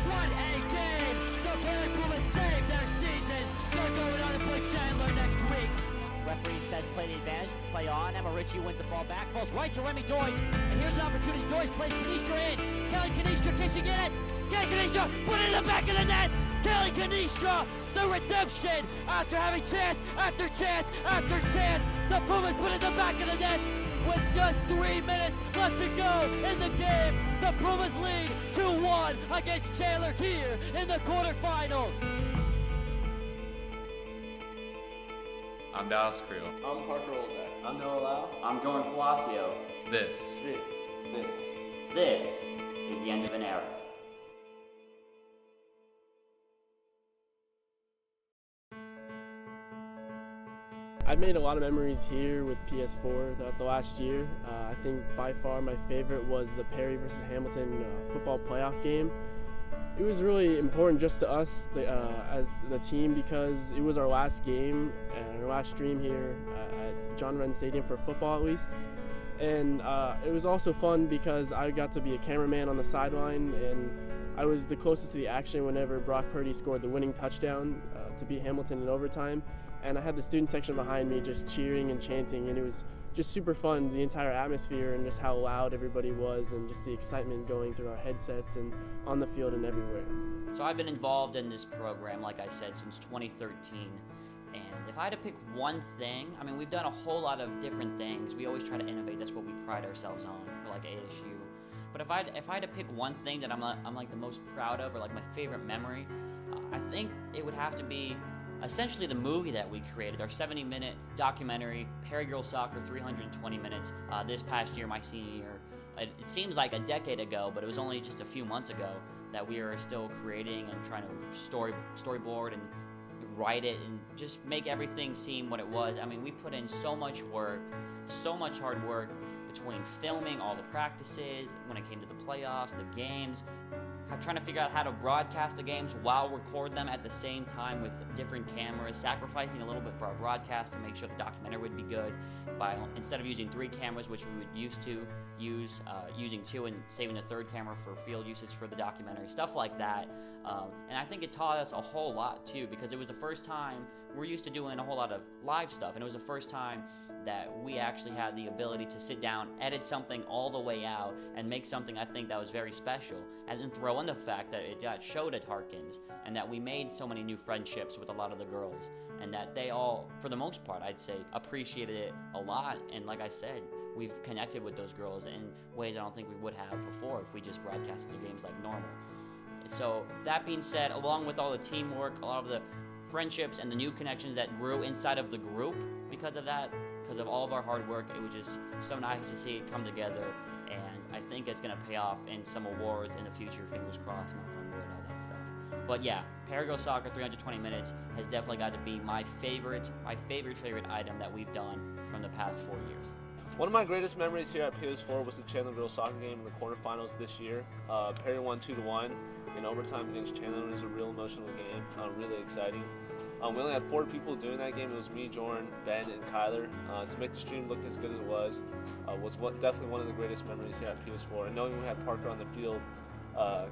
[SPEAKER 1] What a game. The Perry Pumas saved their season. They're going on to play Chandler next week. Referee says play the advantage, play on. Emma Ritchie wins the ball back, falls right to Remy Doyce, and here's an opportunity. Doyce plays Canistra in. Kelly Canistra, can she get it? Kelly Canistra, put it in the back of the net. Kelly Canistra, the redemption after having chance after chance after chance. The Pumas put it in the back of the net with just 3 minutes left to go in the game. The Pumas lead 2-1 against Chandler here in the quarterfinals.
[SPEAKER 4] I'm Dallas Creel.
[SPEAKER 5] I'm Parker Olzak.
[SPEAKER 6] I'm Noah Lau.
[SPEAKER 7] I'm Jordan Palacio.
[SPEAKER 4] This
[SPEAKER 7] This is the end of an era.
[SPEAKER 5] I've made a lot of memories here with PS4 throughout the last year. I think by far my favorite was the Perry versus Hamilton football playoff game. It was really important just to us as the team because it was our last game and our last stream here at John Wren Stadium for football at least. And it was also fun because I got to be a cameraman on the sideline and I was the closest to the action whenever Brock Purdy scored the winning touchdown to beat Hamilton in overtime. And I had the student section behind me just cheering and chanting, and it was just super fun, the entire atmosphere and just how loud everybody was and just the excitement going through our headsets and on the field and everywhere.
[SPEAKER 7] So I've been involved in this program, like I said, since 2013. And if I had to pick one thing, I mean, we've done a whole lot of different things. We always try to innovate. That's what we pride ourselves on, or like ASU. But if I had to pick one thing that I'm like the most proud of, or like my favorite memory, I think it would have to be essentially the movie that we created, our 70-minute documentary, Perry Girls Soccer, 320 minutes, this past year, my senior year. It seems like a decade ago, but it was only just a few months ago that we are still creating and trying to storyboard and write it and just make everything seem what it was. I mean, we put in so much work, so much hard work between filming all the practices, when it came to the playoffs, the games, trying to figure out how to broadcast the games while record them at the same time with different cameras, sacrificing a little bit for our broadcast to make sure the documentary would be good by, instead of using 3 cameras, which we would used to use, using 2 and saving the 3rd camera for field usage for the documentary, stuff like that. And I think it taught us a whole lot too, because it was the first time we're used to doing a whole lot of live stuff, and it was the first time that we actually had the ability to sit down, edit something all the way out, and make something I think that was very special. And then throw in the fact that it got showed at Harkins, and that we made so many new friendships with a lot of the girls, and that they all, for the most part, I'd say, appreciated it a lot. And like I said, we've connected with those girls in ways I don't think we would have before if we just broadcasted the games like normal. So that being said, along with all the teamwork, a lot of the friendships and the new connections that grew inside of the group because of that, because of all of our hard work, it was just so nice to see it come together, and I think it's going to pay off in some awards in the future, fingers crossed, knock on wood, all that stuff. But yeah, Perry Girls Soccer 320 minutes has definitely got to be my favorite item that we've done from the past 4 years.
[SPEAKER 5] One of my greatest memories here at PS4 was the Chandler Girls Soccer game in the quarterfinals this year. Perry won 2-1 in overtime against Chandler. It was a real emotional game, really exciting. We only had 4 people doing that game. It was me, Jordan, Ben, and Kyler. To make the stream look as good as it was definitely one of the greatest memories here at PS4. And knowing we had Parker on the field,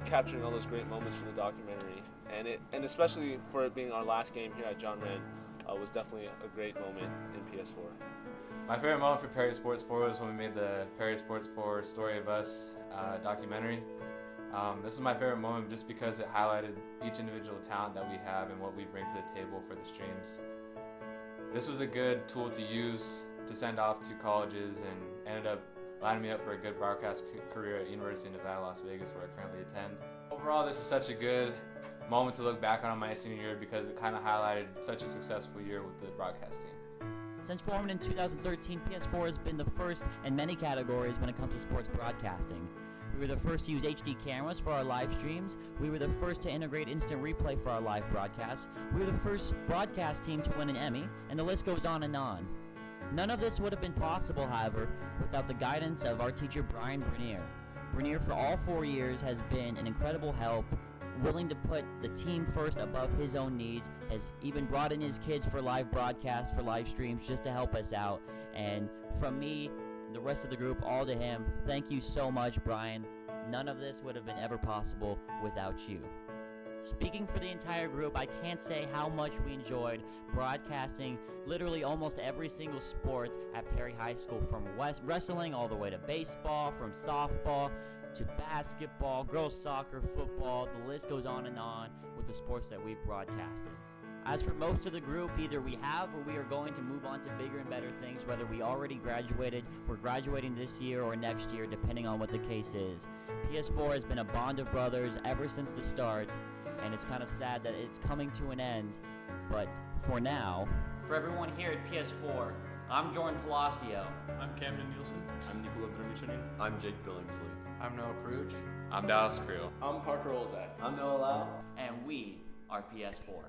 [SPEAKER 5] capturing all those great moments from the documentary, and especially for it being our last game here at John Wren, was definitely a great moment in PS4.
[SPEAKER 4] My favorite moment for Perry Sports 4 was when we made the Perry Sports 4 Story of Us documentary. This is my favorite moment just because it highlighted each individual talent that we have and what we bring to the table for the streams. This was a good tool to use to send off to colleges, and ended up lining me up for a good broadcast career at University of Nevada, Las Vegas, where I currently attend. Overall, this is such a good moment to look back on my senior year because it kind of highlighted such a successful year with the broadcast team.
[SPEAKER 7] Since forming in 2013, PS4 has been the first in many categories when it comes to sports broadcasting. We were the first to use HD cameras for our live streams. We were the first to integrate instant replay for our live broadcasts. We were the first broadcast team to win an Emmy, and the list goes on and on. None of this would have been possible, however, without the guidance of our teacher, Brian Bernier. Bernier, for all 4 years, has been an incredible help, willing to put the team first above his own needs, has even brought in his kids for live broadcasts, for live streams, just to help us out. And from me, the rest of the group, all to him, thank you so much, Brian. None of this would have been ever possible without you. Speaking for the entire group, I can't say how much we enjoyed broadcasting literally almost every single sport at Perry High School, from wrestling all the way to baseball, from softball to basketball, girls soccer, football. The list goes on and on with the sports that we've broadcasted. As for most of the group, either we have or we are going to move on to bigger and better things, whether we already graduated, we're graduating this year or next year, depending on what the case is. PS4 has been a bond of brothers ever since the start, and it's kind of sad that it's coming to an end, but for now... For everyone here at PS4, I'm Jordan Palacio.
[SPEAKER 6] I'm Camden Nielsen. I'm Nicola Dramichanin.
[SPEAKER 8] I'm Jake Billingsley.
[SPEAKER 6] I'm Noah Peruch.
[SPEAKER 4] I'm Dallas Creel.
[SPEAKER 6] I'm Parker Olzak.
[SPEAKER 8] I'm Noah Lau.
[SPEAKER 7] And we are PS4.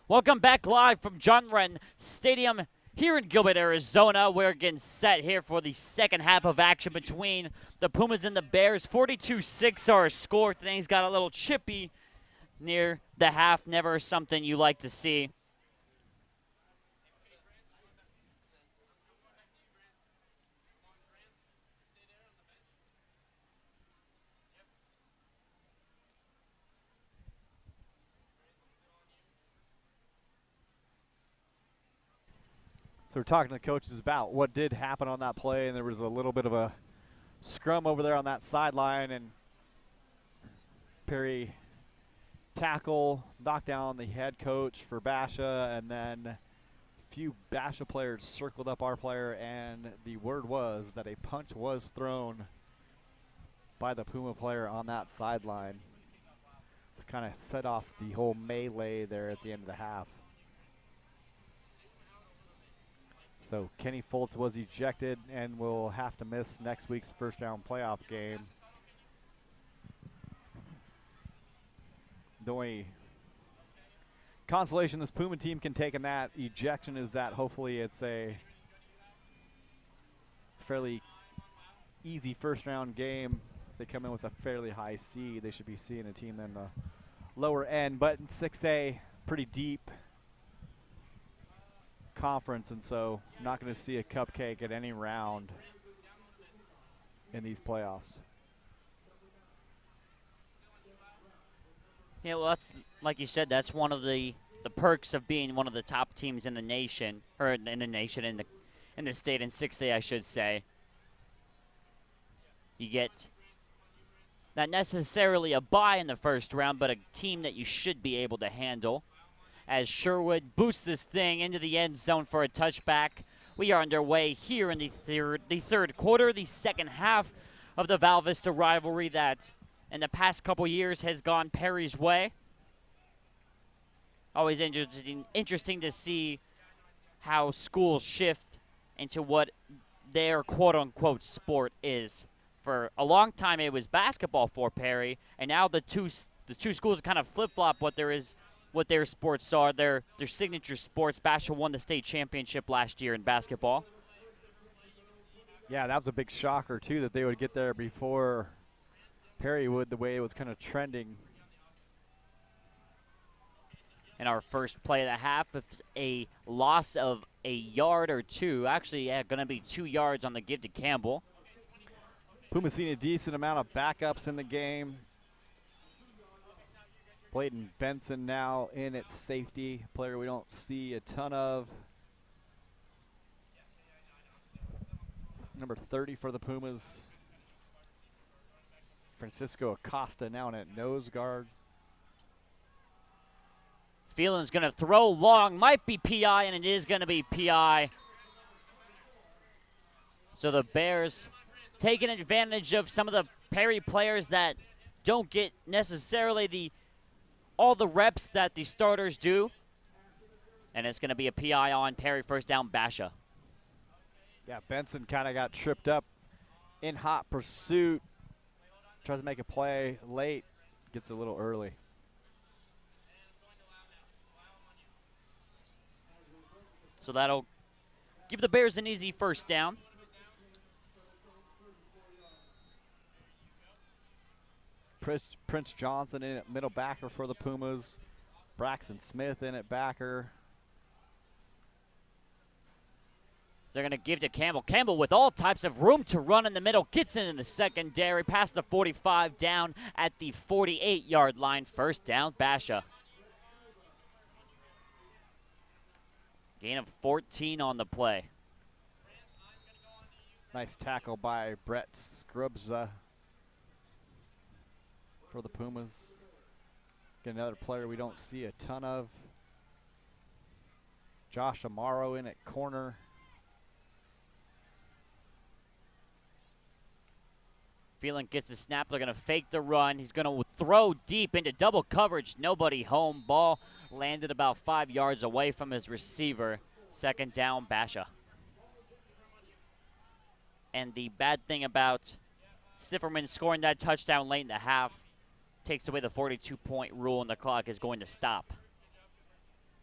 [SPEAKER 1] Welcome back live from John Wren Stadium here in Gilbert, Arizona. We're getting set here for the second half of action between the Pumas and the Bears. 42-6 our score. Things got a little chippy near the half. Never something you like to see.
[SPEAKER 2] So we're talking to the coaches about what did happen on that play, and there was a little bit of a scrum over there on that sideline, and Perry tackle, knocked down the head coach for Basha, and then a few Basha players circled up our player, and the word was that a punch was thrown by the Puma player on that sideline. It kind of set off the whole melee there at the end of the half. So Kenny Foltz was ejected and will have to miss next week's first round playoff game. The only consolation this Puma team can take in that ejection is that hopefully it's a fairly easy first round game. They come in with a fairly high seed. They should be seeing a team in the lower end, but in 6A, pretty deep conference, and so not going to see a cupcake at any round in these playoffs.
[SPEAKER 1] Yeah, well, that's like you said. That's one of the perks of being one of the top teams in the nation, or in the nation, in the state in 6A, I should say. You get not necessarily a bye in the first round, but a team that you should be able to handle. As Sherwood boosts this thing into the end zone for a touchback. We are underway here in the third quarter, the second half of the Val Vista rivalry that in the past couple years has gone Perry's way. Always interesting to see how schools shift into what their quote-unquote sport is. For a long time it was basketball for Perry, and now the two schools kind of flip-flop what their sports are, their signature sports. Basha won the state championship last year in basketball.
[SPEAKER 2] Yeah, that was a big shocker, too, that they would get there before Perry would, the way it was kind of trending.
[SPEAKER 1] And our first play of the half is a loss of a yard or two. Actually, yeah, going to be 2 yards on the give to Campbell.
[SPEAKER 2] Puma seen a decent amount of backups in the game. Bladen Benson now in at safety, player we don't see a ton of. Number 30 for the Pumas. Francisco Acosta now in at nose guard.
[SPEAKER 1] Phelan's going to throw long, might be PI, and it is going to be PI. So the Bears taking advantage of some of the Perry players that don't get necessarily all the reps that the starters do. And it's going to be a PI on Perry, first down, Basha.
[SPEAKER 2] Yeah, Benson kind of got tripped up in hot pursuit. Tries to make a play late, gets a little early.
[SPEAKER 1] So that'll give the Bears an easy first down.
[SPEAKER 2] Prince Johnson in at middle backer for the Pumas. Braxton Smith in at backer.
[SPEAKER 1] They're going to give to Campbell. Campbell with all types of room to run in the middle. Gets in the secondary. Past the 45, down at the 48-yard line. First down, Basha. Gain of 14 on the play.
[SPEAKER 2] Nice tackle by Brett Scrubs for the Pumas. Get another player we don't see a ton of. Josh Amaro in at corner.
[SPEAKER 1] Phelan gets the snap. They're going to fake the run. He's going to throw deep into double coverage. Nobody home. Ball landed about 5 yards away from his receiver. Second down, Basha. And the bad thing about Sifferman scoring that touchdown late in the half takes away the 42-point rule, and the clock is going to stop.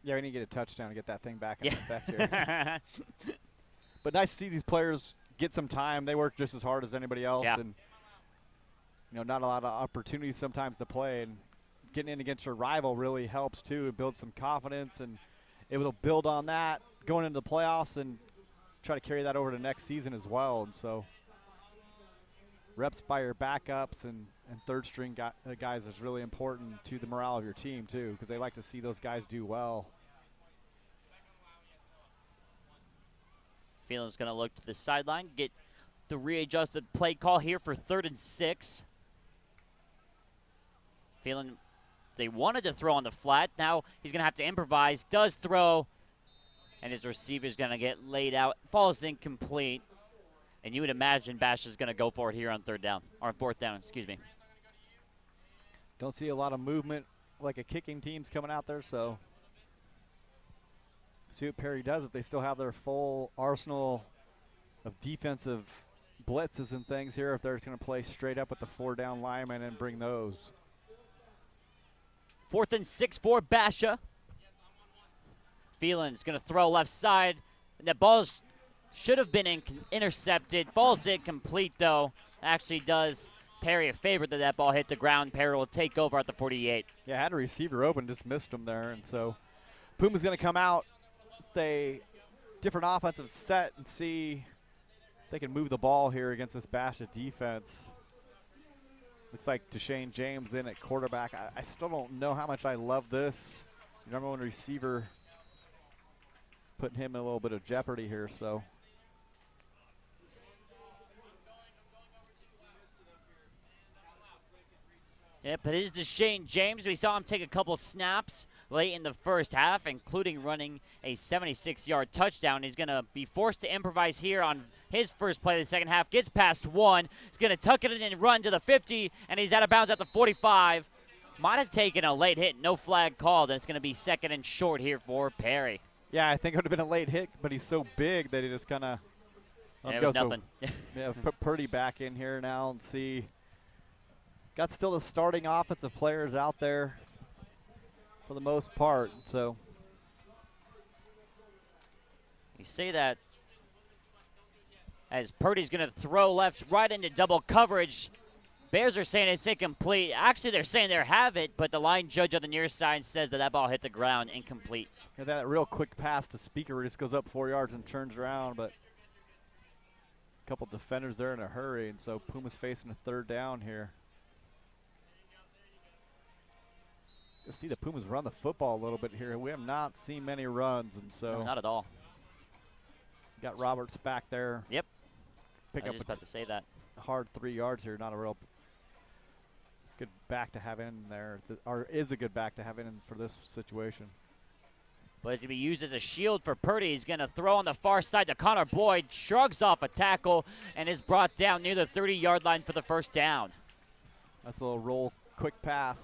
[SPEAKER 2] Yeah, we need to get a touchdown to get that thing back in
[SPEAKER 1] Yeah.
[SPEAKER 2] effect here. But nice to see these players get some time. They work just as hard as anybody else,
[SPEAKER 1] Yeah.
[SPEAKER 2] and not a lot of opportunities sometimes to play. And getting in against your rival really helps too. It builds some confidence, and able to build on that going into the playoffs and try to carry that over to next season as well. And so, reps by your backups and third string guys is really important to the morale of your team too, because they like to see those guys do well.
[SPEAKER 1] Phelan's going to look to the sideline, get the readjusted play call here for 3rd and 6. Phelan, they wanted to throw on the flat. Now he's going to have to improvise. Does throw, and his receiver's going to get laid out. Falls incomplete. And you would imagine Bash is going to go for it here on 3rd down, or 4th down, excuse me.
[SPEAKER 2] Don't see a lot of movement like a kicking team's coming out there, so see what Perry does if they still have their full arsenal of defensive blitzes and things here, if they're just going to play straight up with the 4-down linemen and bring those.
[SPEAKER 1] 4th and 6 for Basha. Phelan's going to throw left side. And that ball should have been intercepted. Falls incomplete, though. Actually does Perry a favor that ball hit the ground. Perry will take over at the 48.
[SPEAKER 2] Yeah, had a receiver open, just missed him there. And so Puma's going to come out with a different offensive set and see if they can move the ball here against this Basha defense. Looks like Deshane James in at quarterback. I still don't know how much I love this. Number one receiver, putting him in a little bit of jeopardy here, so.
[SPEAKER 1] Yep, it is Deshane James. We saw him take a couple snaps late in the first half, including running a 76-yard touchdown. He's going to be forced to improvise here on his first play of the second half. Gets past 1. He's going to tuck it in and run to the 50, and he's out of bounds at the 45. Might have taken a late hit. No flag called, and it's going to be 2nd and short here for Perry.
[SPEAKER 2] Yeah, I think it would have been a late hit, but he's so big that he just kind of
[SPEAKER 1] Yeah, it was nothing.
[SPEAKER 2] Yeah, put Purdy back in here now and see. Got still the starting offensive players out there for the most part. So
[SPEAKER 1] you see that as Purdy's going to throw left right into double coverage. Bears are saying it's incomplete. Actually, they're saying they have it, but the line judge on the near side says that ball hit the ground incomplete.
[SPEAKER 2] yeah, that real quick pass to Speaker where he just goes up 4 yards and turns around, but a couple defenders there in a hurry, and so Puma's facing a 3rd down here. You'll see the Pumas run the football a little bit here. We have not seen many runs, and so
[SPEAKER 1] No, not at all.
[SPEAKER 2] got Roberts back there.
[SPEAKER 1] Yep.
[SPEAKER 2] Pick
[SPEAKER 1] I was
[SPEAKER 2] up
[SPEAKER 1] just about to say that.
[SPEAKER 2] hard 3 yards here. Not a real good back to have in there, or is a good back to have in for this situation.
[SPEAKER 1] But it's going to be used as a shield for Purdy. He's going to throw on the far side to Connor Boyd. Shrugs off a tackle and is brought down near the 30-yard line for the 1st down.
[SPEAKER 2] That's a little roll, quick pass.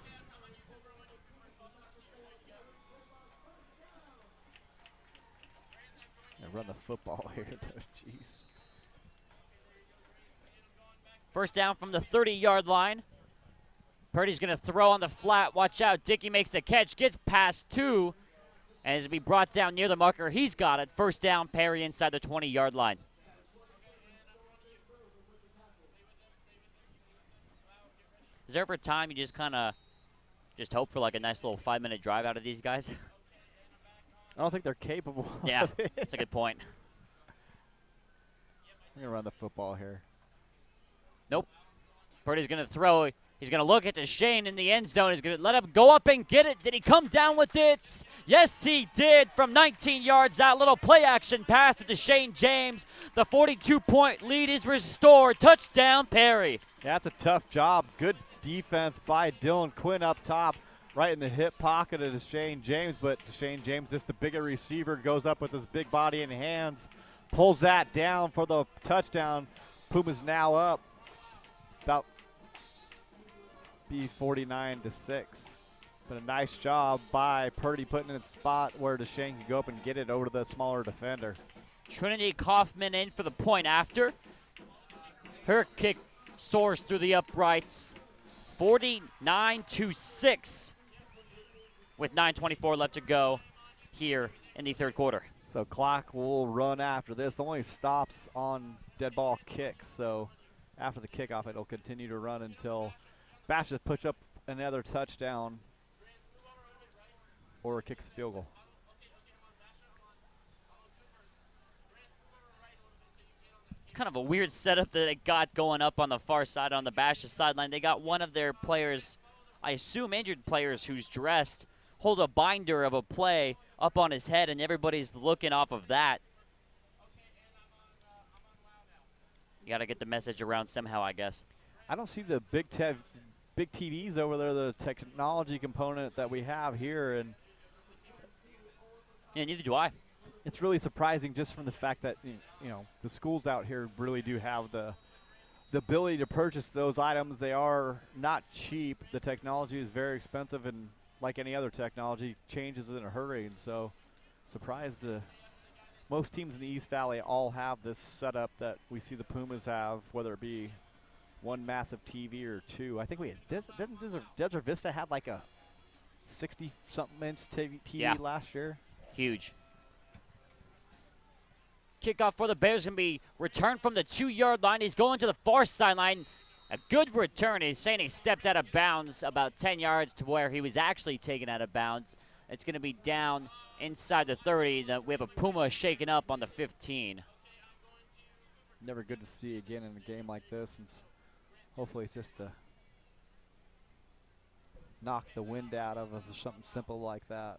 [SPEAKER 2] Run the football here, though. Jeez.
[SPEAKER 1] 1st down from the 30-yard line. Purdy's going to throw on the flat. Watch out. Dickey makes the catch. Gets past 2. And is to be brought down near the marker. He's got it. 1st down. Perry inside the 20-yard line. Is there ever a time you just kind of just hope for like a nice little 5-minute drive out of these guys?
[SPEAKER 2] I don't think they're capable.
[SPEAKER 1] Yeah,
[SPEAKER 2] of it.
[SPEAKER 1] that's a good point.
[SPEAKER 2] I'm going to run the football here.
[SPEAKER 1] Nope. Purdy's going to throw. He's going to look at Deshane in the end zone. He's going to let him go up and get it. Did he come down with it? Yes, he did from 19 yards out. Little play action pass to Deshane James. The 42-point lead is restored. Touchdown, Perry.
[SPEAKER 2] Yeah, that's a tough job. Good defense by Dylan Quinn up top, right in the hip pocket of Deshane James. But Deshane James, just the bigger receiver, goes up with his big body and hands, pulls that down for the touchdown. Puma's now up about 49-6. But a nice job by Purdy putting it in a spot where Deshane can go up and get it over to the smaller defender.
[SPEAKER 1] Trinity Kaufman in for the point after. Her kick soars through the uprights. 49-6 with 9:24 left to go. here in the third quarter.
[SPEAKER 2] So clock will run after this. Only stops on dead ball kicks. So after the kickoff, it'll continue to run until Bash just puts up another touchdown or kicks a field goal.
[SPEAKER 1] Kind of a weird setup that they got going up on the far side on the Bash's sideline. They got one of their players, I assume injured players, who's dressed, hold a binder of a play up on his head, and everybody's looking off of that. You got to get the message around somehow, I guess.
[SPEAKER 2] I don't see the big TVs over there, the technology component that we have here, and
[SPEAKER 1] Yeah, neither do I.
[SPEAKER 2] it's really surprising just from the fact that the schools out here really do have the ability to purchase those items. They are not cheap. The technology is very expensive, and like any other technology, changes in a hurry. And so, surprised most teams in the East Valley all have this setup that we see the Pumas have, whether it be one massive TV or two. I think we had Desert Vista had like a 60-something inch TV
[SPEAKER 1] Yeah.
[SPEAKER 2] last year.
[SPEAKER 1] Huge. Kickoff for the Bears going to be returned from the 2-yard line. He's going to the far sideline. A good return. He's saying he stepped out of bounds about 10 yards to where he was actually taken out of bounds. It's going to be down inside the 30. We have a Puma shaken up on the 15.
[SPEAKER 2] Never good to see again in a game like this. And hopefully it's just to knock the wind out of it or something simple like that.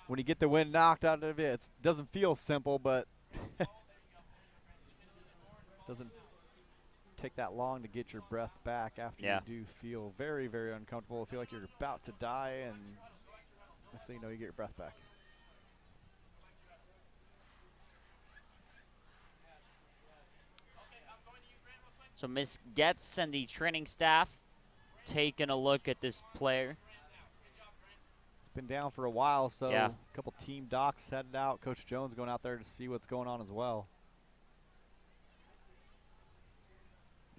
[SPEAKER 2] When you get the wind knocked out of it, it doesn't feel simple, but doesn't take that long to get your breath back after
[SPEAKER 1] Yeah.
[SPEAKER 2] you do feel very, very uncomfortable. Feel like you're about to die, and next thing you know, you get your breath back.
[SPEAKER 1] So Miss Getz and the training staff taking a look at this player.
[SPEAKER 2] It's been down for a while, so
[SPEAKER 1] Yeah.
[SPEAKER 2] a couple team docs headed out. Coach Jones going out there to see what's going on as well.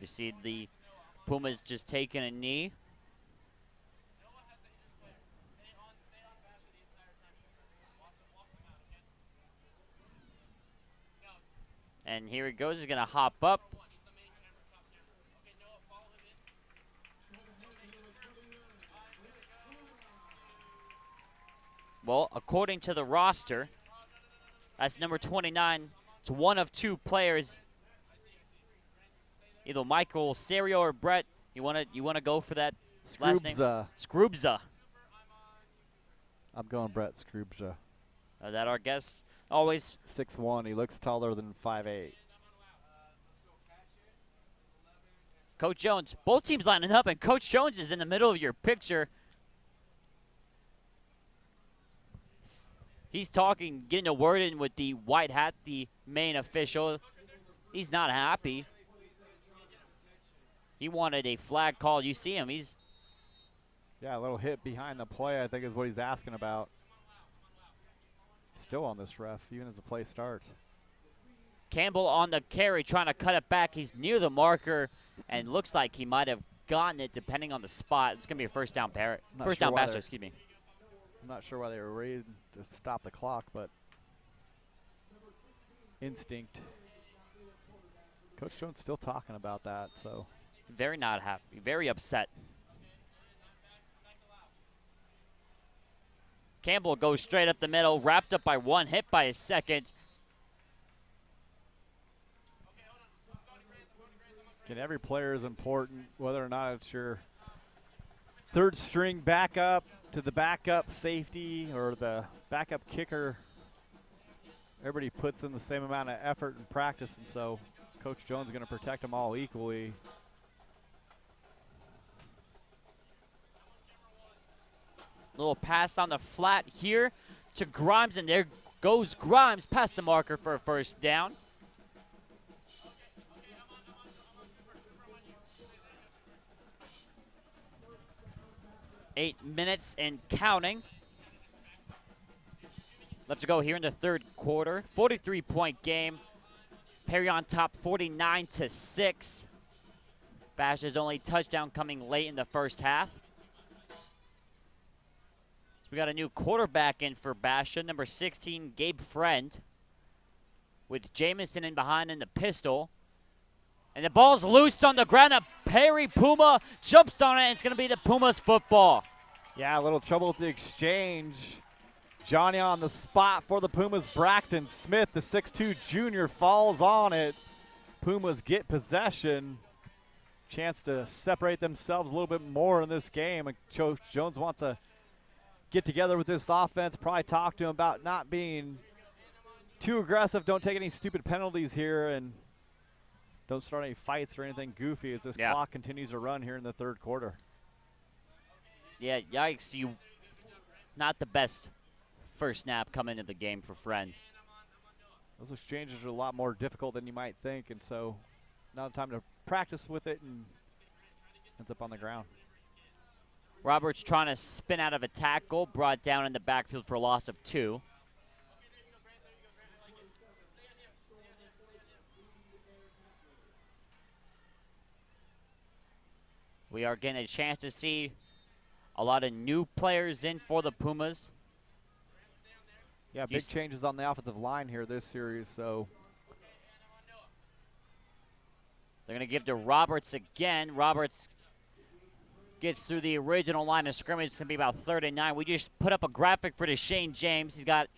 [SPEAKER 1] You see the Pumas just taking a knee. And here he goes. He's going to hop up. Well, according to the roster, that's number 29. It's one of two players. Either Michael Serio or Brett. You wanna go for that last name? Scrubza.
[SPEAKER 2] I'm going Brett Scrubza.
[SPEAKER 1] That our guess? Always
[SPEAKER 2] 6'1". He looks taller than 5'8".
[SPEAKER 1] Coach Jones. Both teams lining up, and Coach Jones is in the middle of your picture. He's talking, getting a word in with the white hat, the main official. He's not happy. He wanted a flag call. You see him. He's
[SPEAKER 2] Yeah, a little hit behind the play, I think, is what he's asking about. Still on this ref, even as the play starts.
[SPEAKER 1] Campbell on the carry, trying to cut it back. He's near the marker, and looks like he might have gotten it, depending on the spot. It's gonna be a first down
[SPEAKER 2] Not sure why
[SPEAKER 1] Basher,
[SPEAKER 2] they're-
[SPEAKER 1] excuse me.
[SPEAKER 2] I'm not sure why they were raised to stop the clock, but instinct. Coach Jones still talking about that, so.
[SPEAKER 1] Very not happy, very upset. Campbell goes straight up the middle, wrapped up by one, hit by a second.
[SPEAKER 2] Again, every player is important, whether or not it's your third string backup to the backup safety or the backup kicker. Everybody puts in the same amount of effort and practice, and so Coach Jones is going to protect them all equally.
[SPEAKER 1] Little pass on the flat here to Grimes, and there goes Grimes past the marker for a first down. Eight minutes and counting left to go here in the third quarter. 43-point game. Perry on top, 49-6. Bash's only touchdown coming late in the first half. We got a new quarterback in for Basha, number 16, Gabe Friend, with Jamison in behind in the pistol. And the ball's loose on the ground. A Perry Puma jumps on it, and it's going to be the Pumas football.
[SPEAKER 2] Yeah, a little trouble with the exchange. Johnny on the spot for the Pumas. Braxton Smith, the 6'2 junior, falls on it. Pumas get possession. Chance to separate themselves a little bit more in this game. And Coach Jones wants to get together with this offense, probably talk to him about not being too aggressive. Don't take any stupid penalties here, and don't start any fights or anything goofy as this clock continues to run here in the third quarter.
[SPEAKER 1] Yeah, yikes. Not the best first snap coming into the game for Friend.
[SPEAKER 2] Those exchanges are a lot more difficult than you might think, and so not time to practice with it, and ends up on the ground.
[SPEAKER 1] Roberts trying to spin out of a tackle, brought down in the backfield for a loss of 2. We are getting a chance to see a lot of new players in for the Pumas.
[SPEAKER 2] Yeah, big changes on the offensive line here this series, so.
[SPEAKER 1] They're going to give to Roberts again. Roberts gets through the original line of scrimmage. It's going to be about 3rd and 9. We just put up a graphic for Deshane James. He's got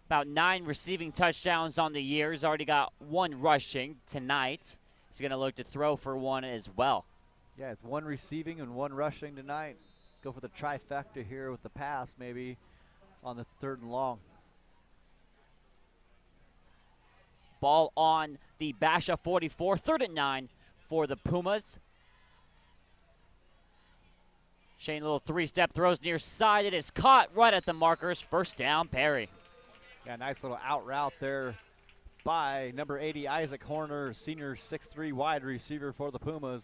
[SPEAKER 1] about 9 receiving touchdowns on the year. He's already got 1 rushing tonight. He's going to look to throw for 1 as well.
[SPEAKER 2] Yeah, it's 1 receiving and 1 rushing tonight. Go for the trifecta here with the pass maybe on the 3rd and long.
[SPEAKER 1] Ball on the Basha 44, 3rd and 9 for the Pumas. Shane, little 3-step throws near side. It is caught right at the markers. First down, Perry.
[SPEAKER 2] Yeah, nice little out route there by number 80, Isaac Horner, senior 6'3" wide receiver for the Pumas.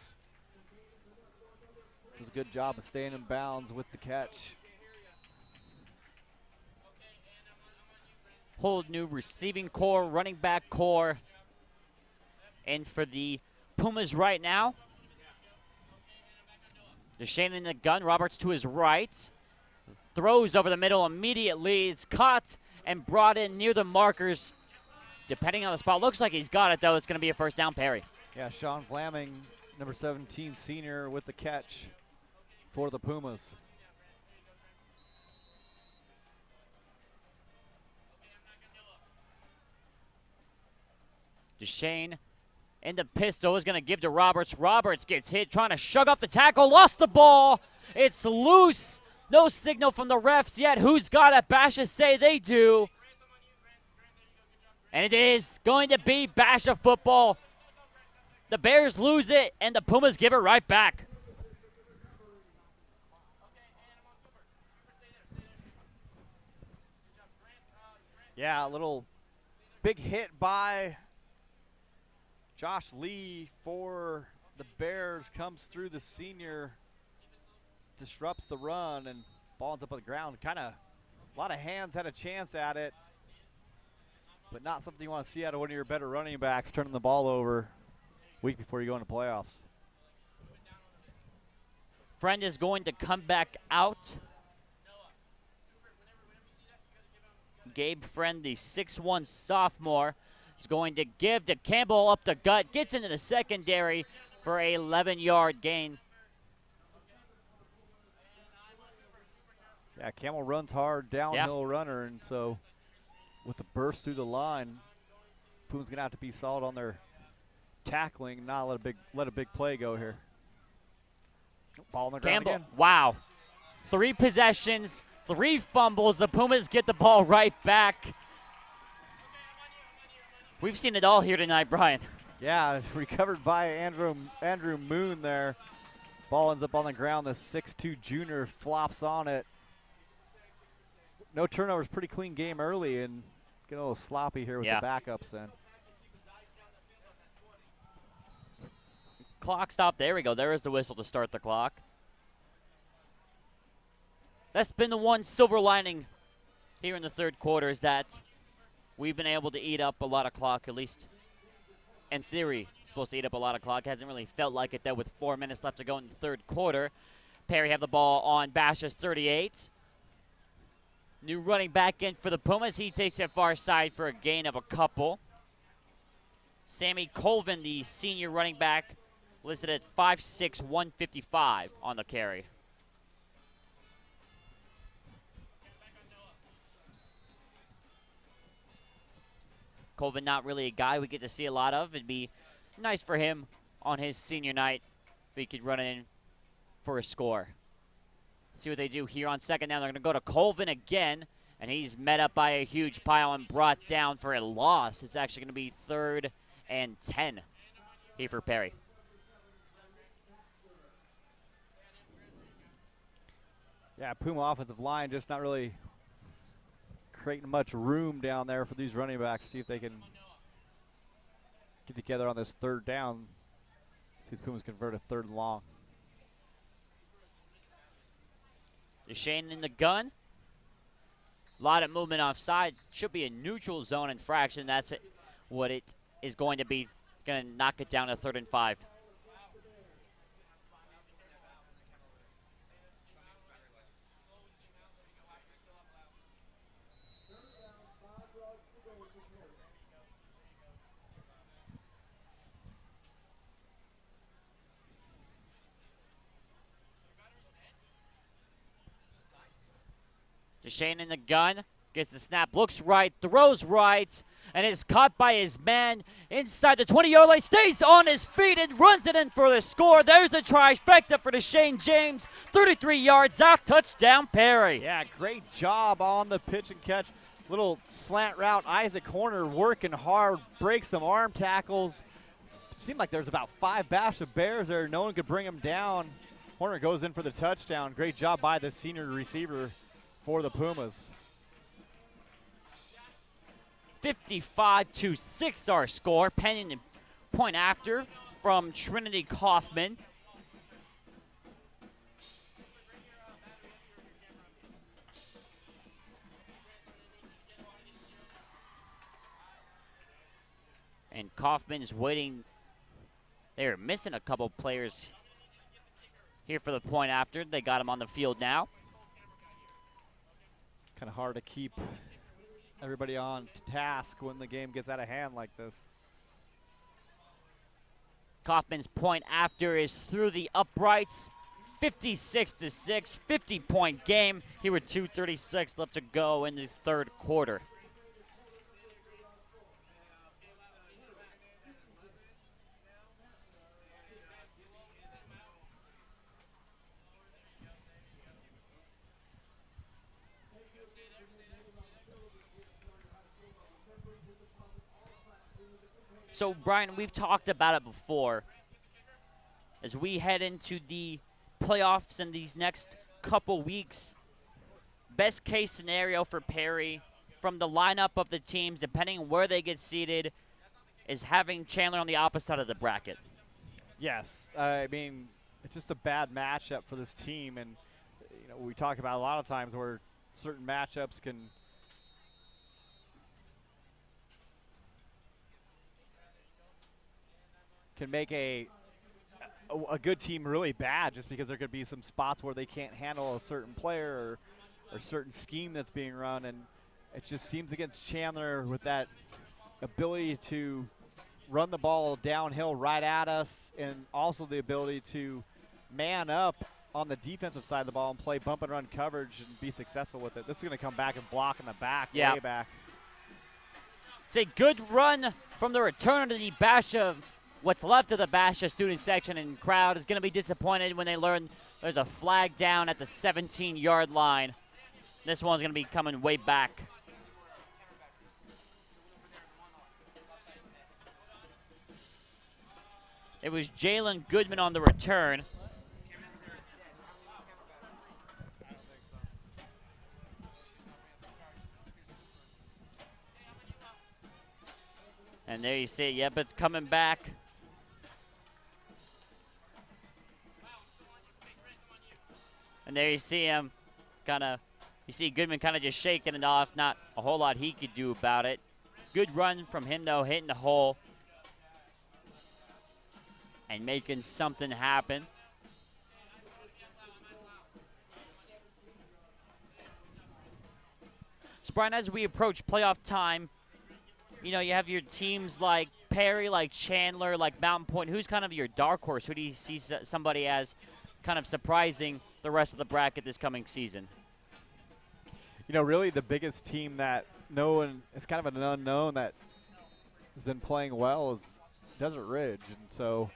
[SPEAKER 2] Does a good job of staying in bounds with the catch.
[SPEAKER 1] Whole new receiving core, running back core. And for the Pumas right now, Deshane in the gun, Roberts to his right. Throws over the middle immediately. It's caught and brought in near the markers. Depending on the spot, looks like he's got it though. It's going to be a first down, Perry.
[SPEAKER 2] Yeah, Sean Flaming, number 17 senior with the catch for the Pumas.
[SPEAKER 1] Deshane in the pistol is going to give to Roberts. Roberts gets hit, trying to shove off the tackle, lost the ball. It's loose. No signal from the refs yet. Who's got it? Basha say they do. And it is going to be Basha football. The Bears lose it, and the Pumas give it right back.
[SPEAKER 2] Yeah, a little big hit by Josh Lee for the Bears. Comes through the senior, disrupts the run, and ball ends up on the ground. Kind of a lot of hands had a chance at it, but not something you want to see out of one of your better running backs, turning the ball over week before you go into playoffs.
[SPEAKER 1] Friend is going to come back out. Gabe Friend, the 6'1" sophomore, is going to give to Campbell up the gut. Gets into the secondary for a 11-yard gain.
[SPEAKER 2] Yeah, Campbell runs hard, downhill runner, and so with the burst through the line, Puma's going to have to be solid on their tackling and not let a big play go here. Ball on the ground
[SPEAKER 1] Campbell,
[SPEAKER 2] again.
[SPEAKER 1] wow. 3 possessions, 3 fumbles. The Pumas get the ball right back. We've seen it all here tonight, Brian.
[SPEAKER 2] Yeah, recovered by Andrew Moon there. Ball ends up on the ground. The 6'2" junior flops on it. No turnovers, pretty clean game early, and get a little sloppy here with the backups then.
[SPEAKER 1] Clock stop. There we go. There is the whistle to start the clock. That's been the one silver lining here in the third quarter, is that we've been able to eat up a lot of clock, at least in theory. Supposed to eat up a lot of clock. Hasn't really felt like it, though, with 4 minutes left to go in the third quarter. Perry have the ball on Basha's 38. New running back in for the Pumas. He takes it far side for a gain of a couple. Sammy Colvin, the senior running back, listed at 5'6", 155 on the carry. Colvin, not really a guy we get to see a lot of. It'd be nice for him on his senior night if he could run in for a score. See what they do here on second down. They're going to go to Colvin again, and he's met up by a huge pile and brought down for a loss. It's actually going to be 3rd and 10 here for Perry.
[SPEAKER 2] Yeah, Puma offensive line just not really creating much room down there for these running backs. See if they can get together on this 3rd down. See if Pumas convert a 3rd and long.
[SPEAKER 1] DeShane in the gun. A lot of movement offside. Should be a neutral zone infraction. That's what it is going to be. Going to knock it down to 3rd and 5. DeShane in the gun, gets the snap, looks right, throws right, and is caught by his man inside the 20-yard line, stays on his feet and runs it in for the score. There's the trifecta for DeShane James, 33 yards out, touchdown Perry.
[SPEAKER 2] Yeah, great job on the pitch and catch. Little slant route, Isaac Horner working hard, breaks some arm tackles. Seemed like there's about 5 Basha Bears there. No one could bring him down. Horner goes in for the touchdown. Great job by the senior receiver for the Pumas.
[SPEAKER 1] 55-6 our score, pending a point after from Trinity Kaufman. And Kaufman's waiting. They're missing a couple players here for the point after. They got him on the field now.
[SPEAKER 2] Kind of hard to keep everybody on task when the game gets out of hand like this.
[SPEAKER 1] Kaufman's point after is through the uprights. 56-6, 50-point game. Here with 2:36 left to go in the 3rd quarter. So, Brian, we've talked about it before. As we head into the playoffs in these next couple weeks, best case scenario for Perry from the lineup of the teams, depending on where they get seated, is having Chandler on the opposite side of the bracket.
[SPEAKER 2] Yes, I mean, it's just a bad matchup for this team. And, you know, we talk about a lot of times where certain matchups can make a good team really bad, just because there could be some spots where they can't handle a certain player or certain scheme that's being run. And it just seems against Chandler with that ability to run the ball downhill right at us, and also the ability to man up on the defensive side of the ball and play bump and run coverage and be successful with it. This is going to come back and block in the back, way back.
[SPEAKER 1] It's a good run from the return to the Basha. What's left of the Basha student section and crowd is going to be disappointed when they learn there's a flag down at the 17-yard line. This one's going to be coming way back. It was Jalen Goodman on the return. And there you see it. Yep, it's coming back. And there you see him you see Goodman kind of just shaking it off. Not a whole lot he could do about it. Good run from him, though, hitting the hole and making something happen. So, Brian, as we approach playoff time, you know, you have your teams like Perry, like Chandler, like Mountain Point. Who's kind of your dark horse? Who do you see somebody as kind of surprising the rest of the bracket this coming season?
[SPEAKER 2] You know, really the biggest team that no one, it's kind of an unknown that has been playing well is Desert Ridge. And so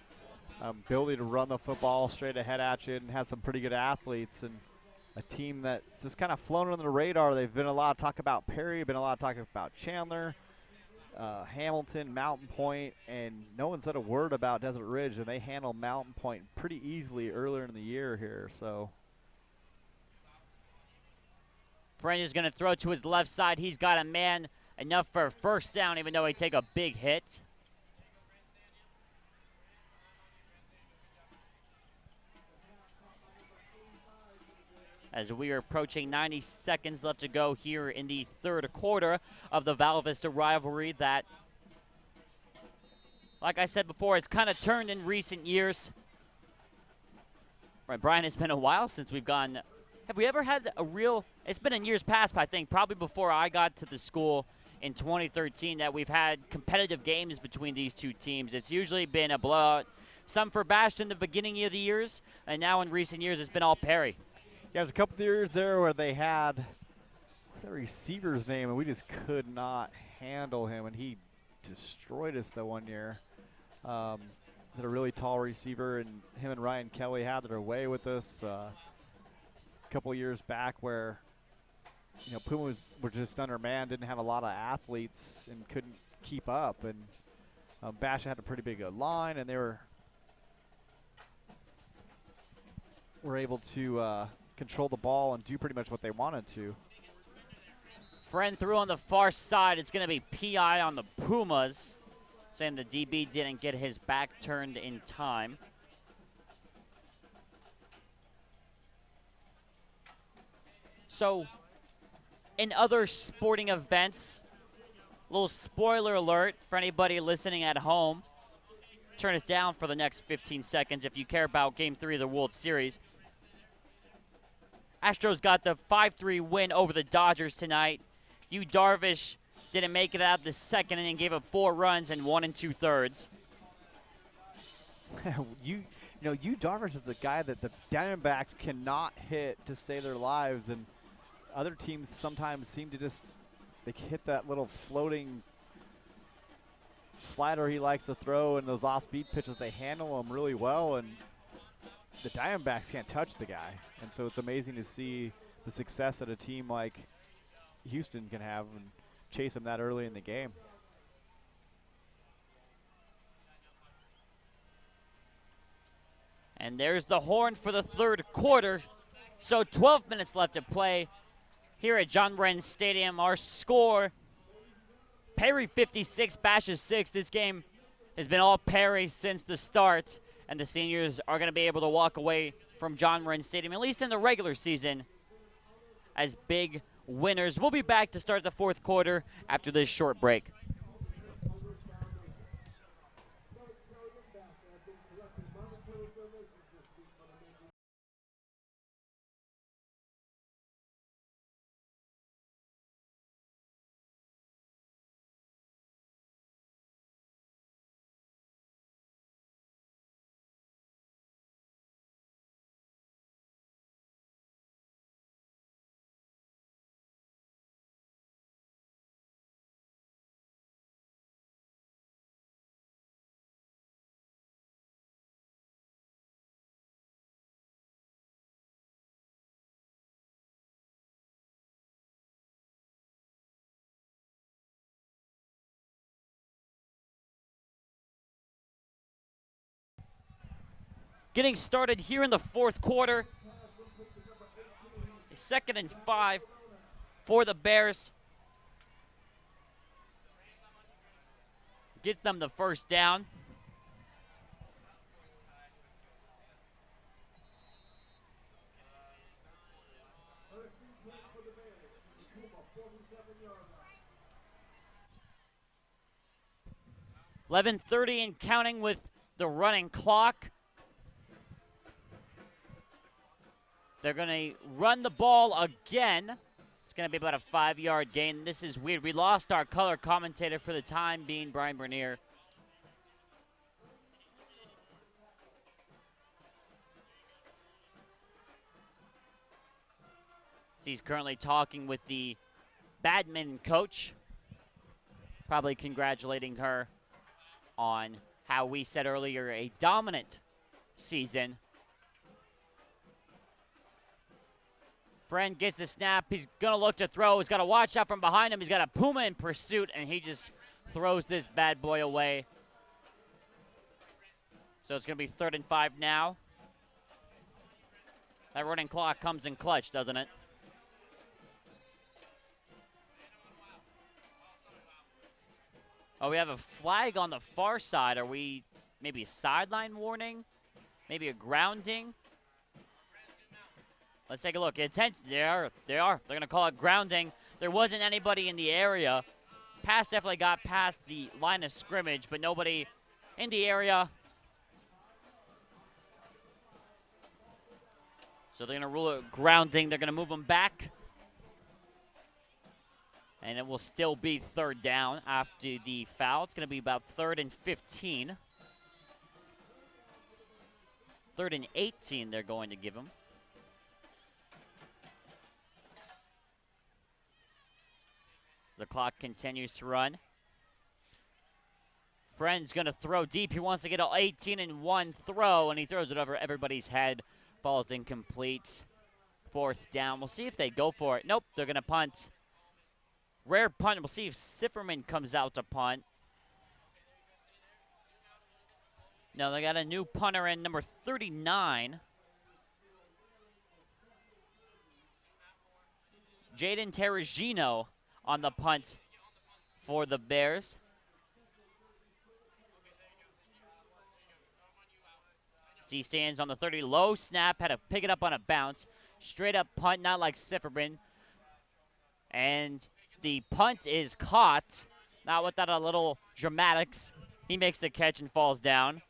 [SPEAKER 2] ability to run the football straight ahead at you and have some pretty good athletes, and a team that's just kind of flown under the radar. They've been a lot of talk about Perry, been a lot of talk about Chandler, Hamilton, Mountain Point, and no one said a word about Desert Ridge, and they handled Mountain Point pretty easily earlier in the year here. So
[SPEAKER 1] Friend is going to throw to his left side. He's got a man enough for a first down, even though he take a big hit. As we are approaching 90 seconds left to go here in the third quarter of the Val Vista rivalry that, like I said before, it's kind of turned in recent years. Right, Brian, it's been a while since we've gone. Have we ever had a real, it's been in years past, I think, probably before I got to the school in 2013, that we've had competitive games between these two teams. It's usually been a blowout. Some for Bastion in the beginning of the years, and now in recent years it's been all Perry.
[SPEAKER 2] yeah, there's a couple of years there where they had, what's that receiver's name, and we just could not handle him, and he destroyed us that one year. Had a really tall receiver, and him and Ryan Kelly had their way with us. A couple of years back where, you know, Pumas were just undermanned, didn't have a lot of athletes, and couldn't keep up. And Basha had a pretty big line, and they were able to control the ball and do pretty much what they wanted to.
[SPEAKER 1] Friend threw on the far side. It's going to be PI on the Pumas, saying the DB didn't get his back turned in time. So, in other sporting events, little spoiler alert for anybody listening at home. Turn us down for the next 15 seconds if you care about Game 3 of the World Series. Astros got the 5-3 win over the Dodgers tonight. Yu Darvish didn't make it out the second inning, gave up 4 runs and 1 2/3.
[SPEAKER 2] You know, Yu Darvish is the guy that the Diamondbacks cannot hit to save their lives, and other teams sometimes seem to just, they hit that little floating slider he likes to throw, and those off-speed pitches, they handle him really well, and the Diamondbacks can't touch the guy. And so it's amazing to see the success that a team like Houston can have and chase him that early in the game.
[SPEAKER 1] And there's the horn for the third quarter. So 12 minutes left to play here at John Wren Stadium. Our score, Perry 56, Basha 6. This game has been all Perry since the start, and the seniors are going to be able to walk away from John Wren Stadium, at least in the regular season, as big winners. We'll be back to start the fourth quarter after this short break. Getting started here in the fourth quarter. 2nd and 5 for the Bears. Gets them the first down. .11:30 and counting with the running clock. They're going to run the ball again. It's going to be about a 5-yard gain. This is weird. We lost our color commentator for the time being, Brian Bernier. He's currently talking with the badminton coach, probably congratulating her on how we said earlier, a dominant season. Friend gets the snap. He's going to look to throw. He's got to watch out from behind him. He's got a Puma in pursuit, and he just throws this bad boy away. So it's going to be 3rd and 5 now. That running clock comes in clutch, doesn't it? Oh, we have a flag on the far side. Are we maybe a sideline warning? Maybe a grounding? Let's take a look. Attention. They are. They're going to call it grounding. There wasn't anybody in the area. Pass definitely got past the line of scrimmage, but nobody in the area. So they're going to rule it grounding. They're going to move them back. And it will still be 3rd down after the foul. It's going to be about 3rd and 15. 3rd and 18 they're going to give him. The clock continues to run. Friend's going to throw deep. He wants to get an 18-1 throw, and he throws it over everybody's head. Falls incomplete. 4th down. We'll see if they go for it. Nope, they're going to punt. Rare punt. We'll see if Sifferman comes out to punt. No, they got a new punter in, number 39. Jaden Terragino on the punt for the Bears. He stands on the 30. Low snap. Had to pick it up on a bounce. Straight up punt, not like Sifferman. And the punt is caught. Not without a little dramatics. He makes the catch and falls down.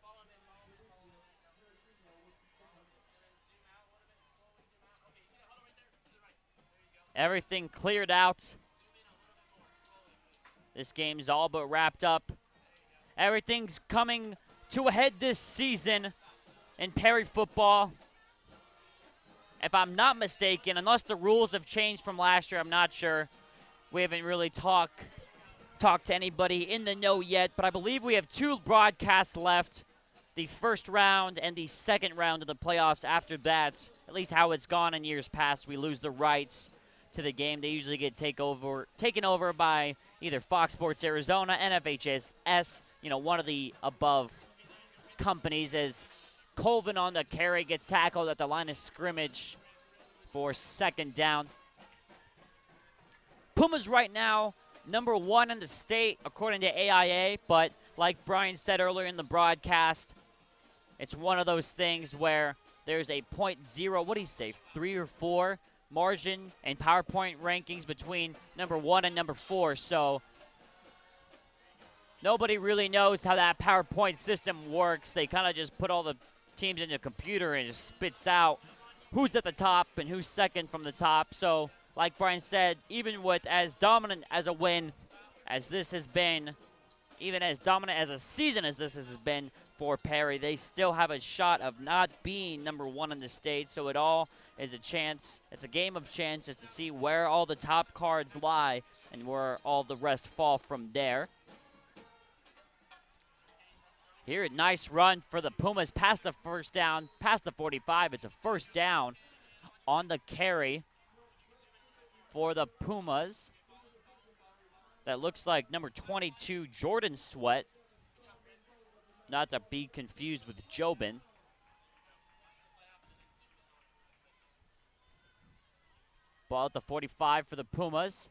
[SPEAKER 1] Everything cleared out. This game's all but wrapped up. Everything's coming to a head this season in Perry football. If I'm not mistaken, unless the rules have changed from last year, I'm not sure. We haven't really talked to anybody in the know yet, but I believe we have 2 broadcasts left. The 1st round and the 2nd round of the playoffs. After that, at least how it's gone in years past, we lose the rights to the game. They usually get taken over by either Fox Sports Arizona, NFHS, one of the above companies, as Colvin on the carry gets tackled at the line of scrimmage for 2nd down. Pumas right now, number 1 in the state, according to AIA, but like Brian said earlier in the broadcast, it's one of those things where there's a 3 or 4 margin and PowerPoint rankings between number 1 and number 4, so nobody really knows how that PowerPoint system works. They kind of just put all the teams in the computer and it just spits out who's at the top and who's second from the top. So like Brian said, even with as dominant as a win as this has been, even as dominant as a season as this has been for Perry, they still have a shot of not being number 1 in the state. So it all is a chance. It's a game of chances to see where all the top cards lie and where all the rest fall from there. Here, nice run for the Pumas past the 1st down, past the 45. It's a 1st down on the carry for the Pumas. That looks like number 22, Jordan Sweat. Not to be confused with Jobin. Ball at the 45 for the Pumas.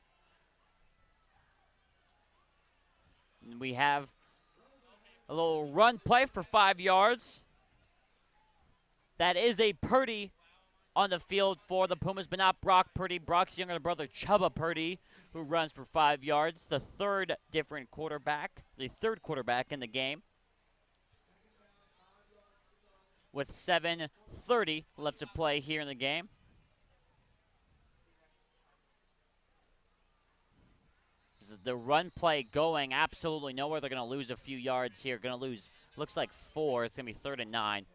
[SPEAKER 1] And we have a little run play for 5 yards. That is a Purdy on the field for the Pumas, but not Brock Purdy. Brock's younger brother, Chubba Purdy, who runs for 5 yards. The third quarterback in the game. With 7:30 left to play here in the game. The run play going absolutely nowhere. They're going to lose a few yards here. Going to lose, looks like 4. It's going to be 3rd and 9.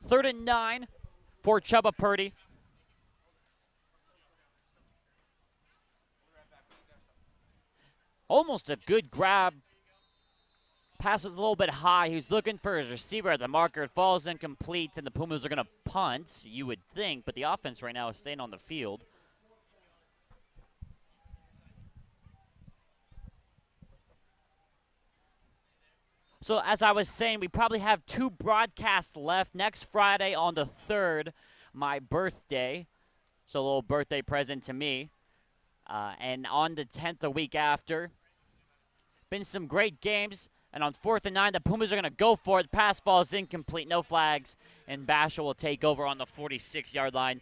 [SPEAKER 1] Third and 9 for Chubba Purdy. Almost a good grab. Pass was a little bit high. He was looking for his receiver at the marker. It falls incomplete, and the Pumas are going to punt, you would think, but the offense right now is staying on the field. So as I was saying, we probably have 2 broadcasts left. Next Friday on the 3rd, my birthday. So a little birthday present to me. And on the 10th, the week after. Been some great games. And on 4th and 9, the Pumas are going to go for it. Pass falls incomplete, no flags. And Basha will take over on the 46-yard line.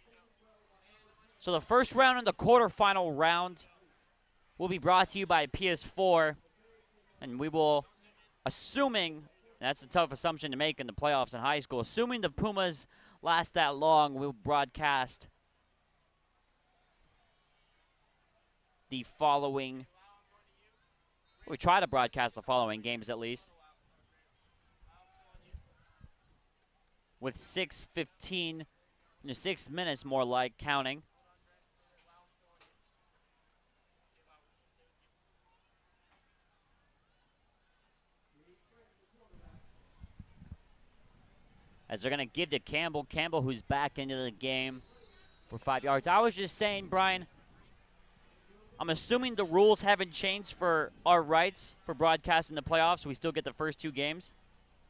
[SPEAKER 1] So the first round and the quarterfinal round will be brought to you by PS4. And we will, assuming, that's a tough assumption to make in the playoffs in high school, assuming the Pumas last that long, we'll broadcast the following. We try to broadcast the following games at least. With 6:15, 6 minutes more like counting. As they're going to give to Campbell. Campbell, who's back into the game for 5 yards. I was just saying, Brian, I'm assuming the rules haven't changed for our rights for broadcasting the playoffs. We still get the first 2 games?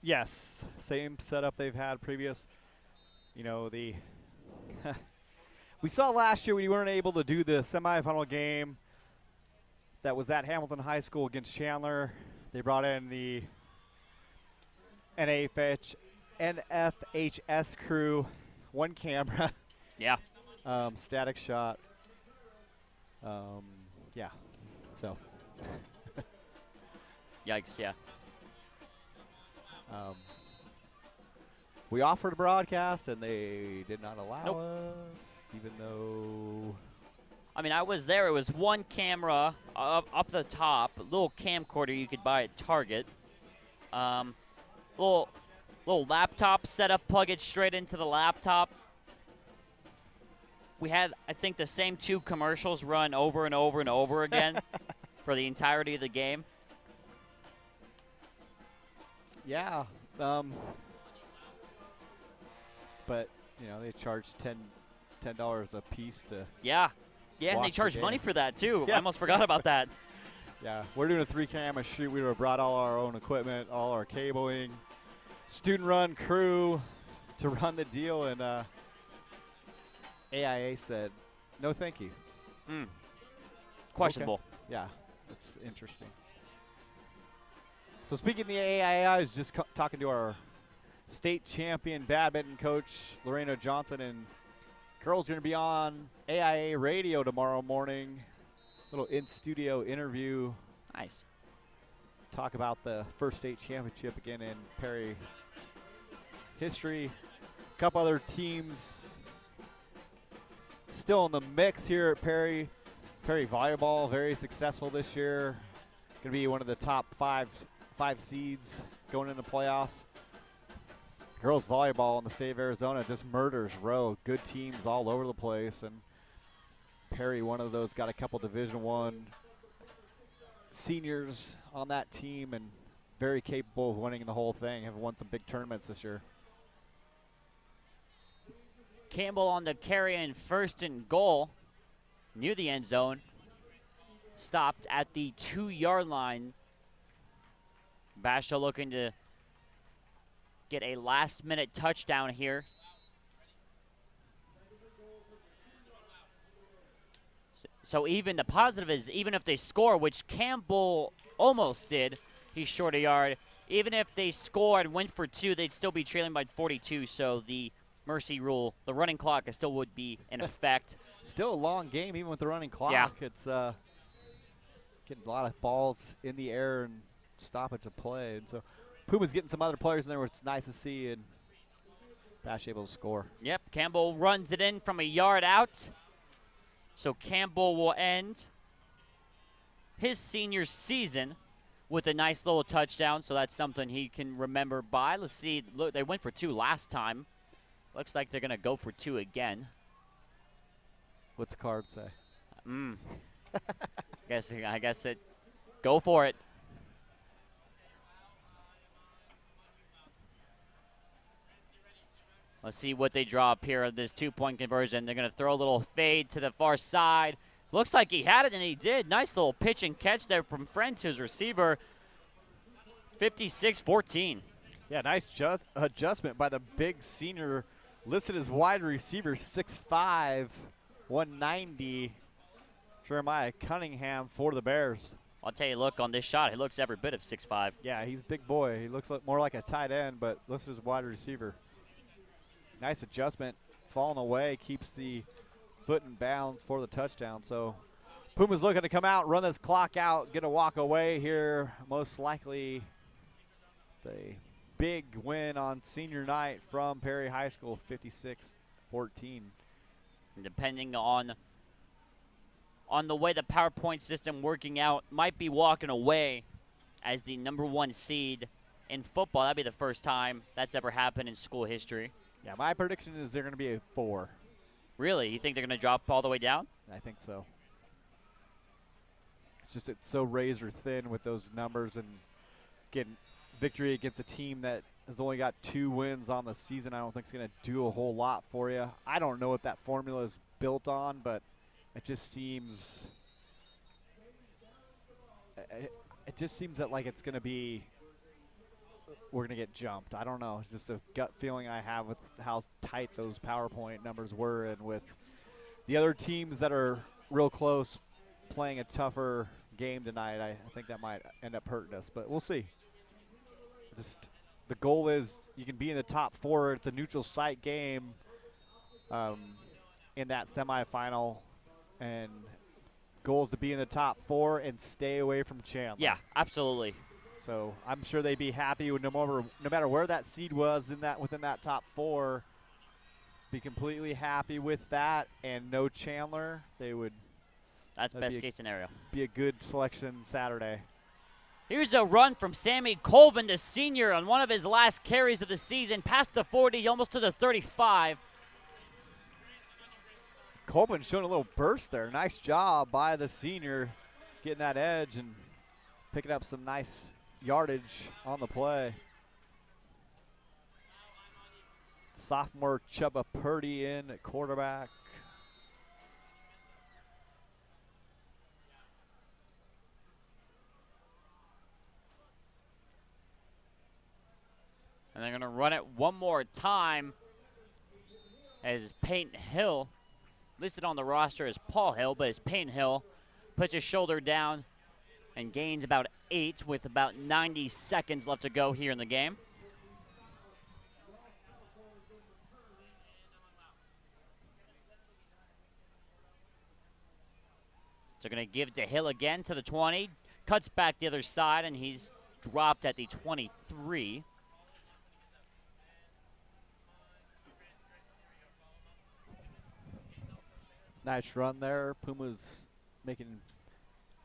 [SPEAKER 2] Yes, same setup they've had previous. You know, we saw last year we weren't able to do the semifinal game that was at Hamilton High School against Chandler. They brought in the NFHS crew, 1 camera.
[SPEAKER 1] Yeah.
[SPEAKER 2] Static shot. Yeah, so.
[SPEAKER 1] Yikes, yeah.
[SPEAKER 2] We offered a broadcast, and they did not allow
[SPEAKER 1] Nope.
[SPEAKER 2] us, even though.
[SPEAKER 1] I mean, I was there. It was 1 camera up the top, a little camcorder you could buy at Target. Little laptop setup, plug it straight into the laptop. We had, I think, the same 2 commercials run over and over and over again for the entirety of the game.
[SPEAKER 2] Yeah. But, you know, they charged $10 a piece to.
[SPEAKER 1] Yeah. Yeah, and they
[SPEAKER 2] watch the
[SPEAKER 1] charge money
[SPEAKER 2] game.
[SPEAKER 1] for that, too.
[SPEAKER 2] Yeah.
[SPEAKER 1] I almost forgot about that.
[SPEAKER 2] Yeah, we're doing a 3-camera shoot. We would have brought all our own equipment, all our cabling, student-run crew to run the deal, and AIA said, no thank you.
[SPEAKER 1] Questionable.
[SPEAKER 2] Okay. Yeah, that's interesting. So speaking of the AIA, I was just talking to our state champion badminton coach, Lorena Johnson, and girls going to be on AIA radio tomorrow morning. Little in-studio interview.
[SPEAKER 1] Nice.
[SPEAKER 2] Talk about the first state championship again in Perry history. A couple other teams still in the mix here at Perry. Perry volleyball, very successful this year. Going to be one of the top five seeds going into playoffs. Girls volleyball in the state of Arizona just murders row. Good teams all over the place, and Perry, one of those, got a couple Division I seniors on that team and very capable of winning the whole thing. Have won some big tournaments this year.
[SPEAKER 1] Campbell on the carry and 1st and goal near the end zone. Stopped at the 2-yard line. Basha looking to get a last-minute touchdown here. So even the positive is, even if they score, which Campbell almost did, he's short a yard. Even if they scored and went for 2, they'd still be trailing by 42. So the mercy rule, the running clock still would be in effect.
[SPEAKER 2] Still a long game, even with the running clock.
[SPEAKER 1] Yeah.
[SPEAKER 2] It's getting a lot of balls in the air and stoppage of play. And so Puma's getting some other players in there, which it's nice to see, and Bash able to score.
[SPEAKER 1] Yep, Campbell runs it in from a yard out. So Campbell will end his senior season with a nice little touchdown, so that's something he can remember by. Let's see. Look, they went for 2 last time. Looks like they're going to go for 2 again.
[SPEAKER 2] What's the card say?
[SPEAKER 1] I guess it. Go for it. Let's see what they draw up here of this 2-point conversion. They're going to throw a little fade to the far side. Looks like he had it, and he did. Nice little pitch and catch there from Friend to his receiver. 56-14.
[SPEAKER 2] Yeah, nice adjustment by the big senior, listed as wide receiver, 6'5", 190, Jeremiah Cunningham for the Bears.
[SPEAKER 1] I'll tell you, look, on this shot, he looks every bit of 6'5".
[SPEAKER 2] Yeah, he's a big boy. He looks more like a tight end, but listed as wide receiver. Nice adjustment, falling away, keeps the foot in bounds for the touchdown. So Puma's looking to come out, run this clock out, get a walk away here. Most likely the big win on senior night from Perry High School, 56-14.
[SPEAKER 1] Depending on the way the PowerPoint system working out, might be walking away as the #1 seed in football. That'd be the first time that's ever happened in school history.
[SPEAKER 2] Yeah, my prediction is they're going to be a 4.
[SPEAKER 1] Really? You think they're going to drop all the way down?
[SPEAKER 2] I think so. It's so razor thin with those numbers, and getting victory against a team that has only got 2 wins on the season, I don't think it's going to do a whole lot for you. I don't know what that formula is built on, but it just seems that like it's going to be, we're going to get jumped. I don't know. It's just a gut feeling I have with how tight those PowerPoint numbers were, and with the other teams that are real close playing a tougher game tonight. I think that might end up hurting us, but we'll see. Just the goal is you can be in the top 4. It's a neutral site game in that semifinal, and goal is to be in the top 4 and stay away from Chandler.
[SPEAKER 1] Yeah, absolutely.
[SPEAKER 2] So I'm sure they'd be happy with no matter where that seed was within that top 4. Be completely happy with that, and no Chandler.
[SPEAKER 1] That's best case scenario.
[SPEAKER 2] Be a good selection Saturday.
[SPEAKER 1] Here's a run from Sammy Colvin, the senior, on one of his last carries of the season, past the 40, almost to the 35.
[SPEAKER 2] Colvin showing a little burst there. Nice job by the senior getting that edge and picking up some nice yardage on the play. Sophomore Chubba Purdy in at quarterback.
[SPEAKER 1] And they're going to run it one more time as Peyton Hill, listed on the roster as Paul Hill, but as Peyton Hill puts his shoulder down and gains about 8 with about 90 seconds left to go here in the game. So going to give it to Hill again to the 20. Cuts back the other side, and he's dropped at the 23.
[SPEAKER 2] Nice run there. Puma's making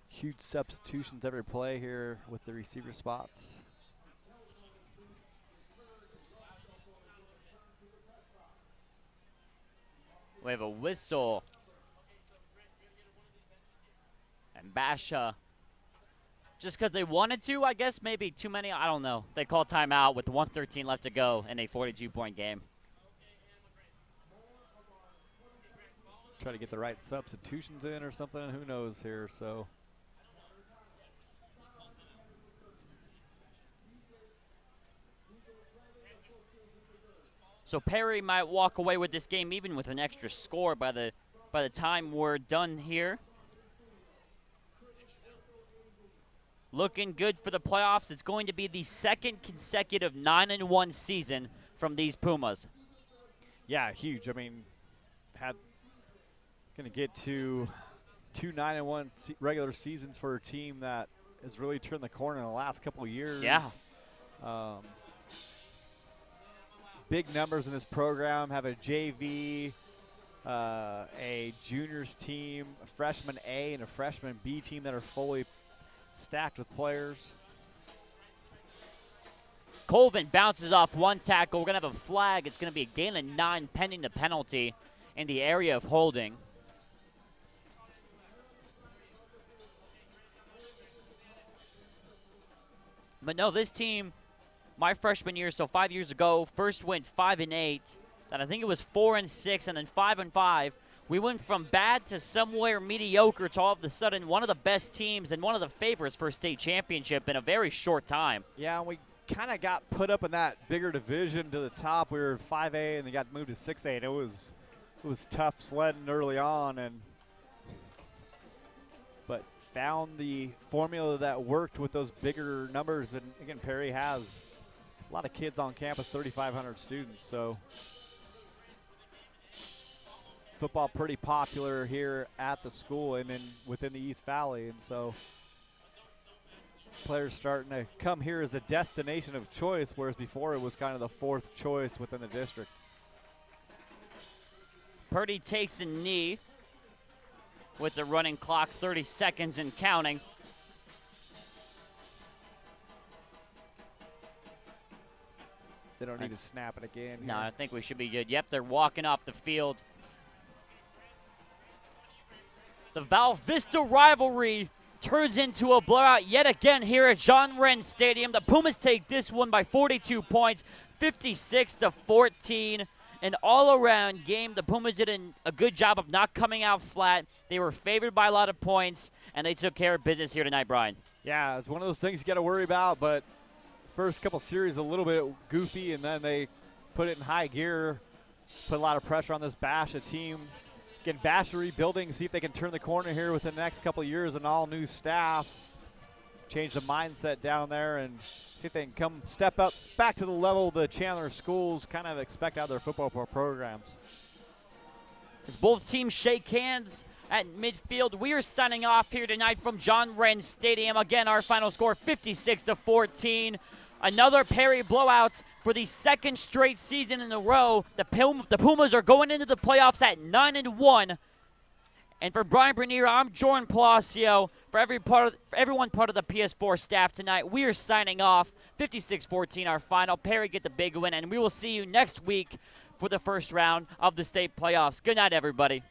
[SPEAKER 2] huge substitutions every play here with the receiver spots.
[SPEAKER 1] We have a whistle. And Basha, just because they wanted to, I guess maybe too many, I don't know. They call timeout with 1:13 left to go in a 42-point game.
[SPEAKER 2] Try to get the right substitutions in or something, who knows here, so.
[SPEAKER 1] So Perry might walk away with this game even with an extra score by the time we're done here. Looking good for the playoffs. It's going to be the second consecutive 9-1 season from these Pumas.
[SPEAKER 2] Yeah, huge. I mean, going to get to 2 9-1 regular seasons for a team that has really turned the corner in the last couple of years.
[SPEAKER 1] Yeah.
[SPEAKER 2] Big numbers in this program. Have a JV, a juniors team, a freshman A and a freshman B team that are fully stacked with players.
[SPEAKER 1] Colvin bounces off one tackle. We're going to have a flag. It's going to be a gain of 9 pending the penalty in the area of holding. But no, this team, my freshman year, so 5 years ago, first went 5-8. Then I think it was 4-6, and then 5-5. We went from bad to somewhere mediocre to all of a sudden one of the best teams and one of the favorites for a state championship in a very short time.
[SPEAKER 2] Yeah, and we kind of got put up in that bigger division to the top. We were 5A and they got moved to 6A. And it was tough sledding early on, but found the formula that worked with those bigger numbers. And again, Perry has a lot of kids on campus, 3,500 students. So football pretty popular here at the school and then within the East Valley. And so players starting to come here as a destination of choice, whereas before it was kind of the fourth choice within the district.
[SPEAKER 1] Purdy takes a knee with the running clock, 30 seconds and counting.
[SPEAKER 2] They don't need to snap it again.
[SPEAKER 1] No,
[SPEAKER 2] here.
[SPEAKER 1] I think we should be good. Yep, they're walking off the field. The Val Vista rivalry turns into a blowout yet again here at John Wren Stadium. The Pumas take this one by 42 points, 56-14. An all-around game. The Pumas did a good job of not coming out flat. They were favored by a lot of points, and they took care of business here tonight, Brian.
[SPEAKER 2] Yeah, it's one of those things you got to worry about, but first couple series a little bit goofy, and then they put it in high gear, put a lot of pressure on this Basha team. Again, Basha rebuilding, see if they can turn the corner here within the next couple of years, and all new staff. Change the mindset down there and see if they can come step up back to the level the Chandler schools kind of expect out of their football programs.
[SPEAKER 1] As both teams shake hands at midfield, we are signing off here tonight from John Wren Stadium. Again, our final score 56-14. Another Perry blowout for the second straight season in a row. The Pumas are going into the playoffs at 9-1. And for Brian Bernier, I'm Jordan Palacio. For everyone part of the PS4 staff tonight, we are signing off. 56-14, our final. Perry get the big win, and we will see you next week for the first round of the state playoffs. Good night, everybody.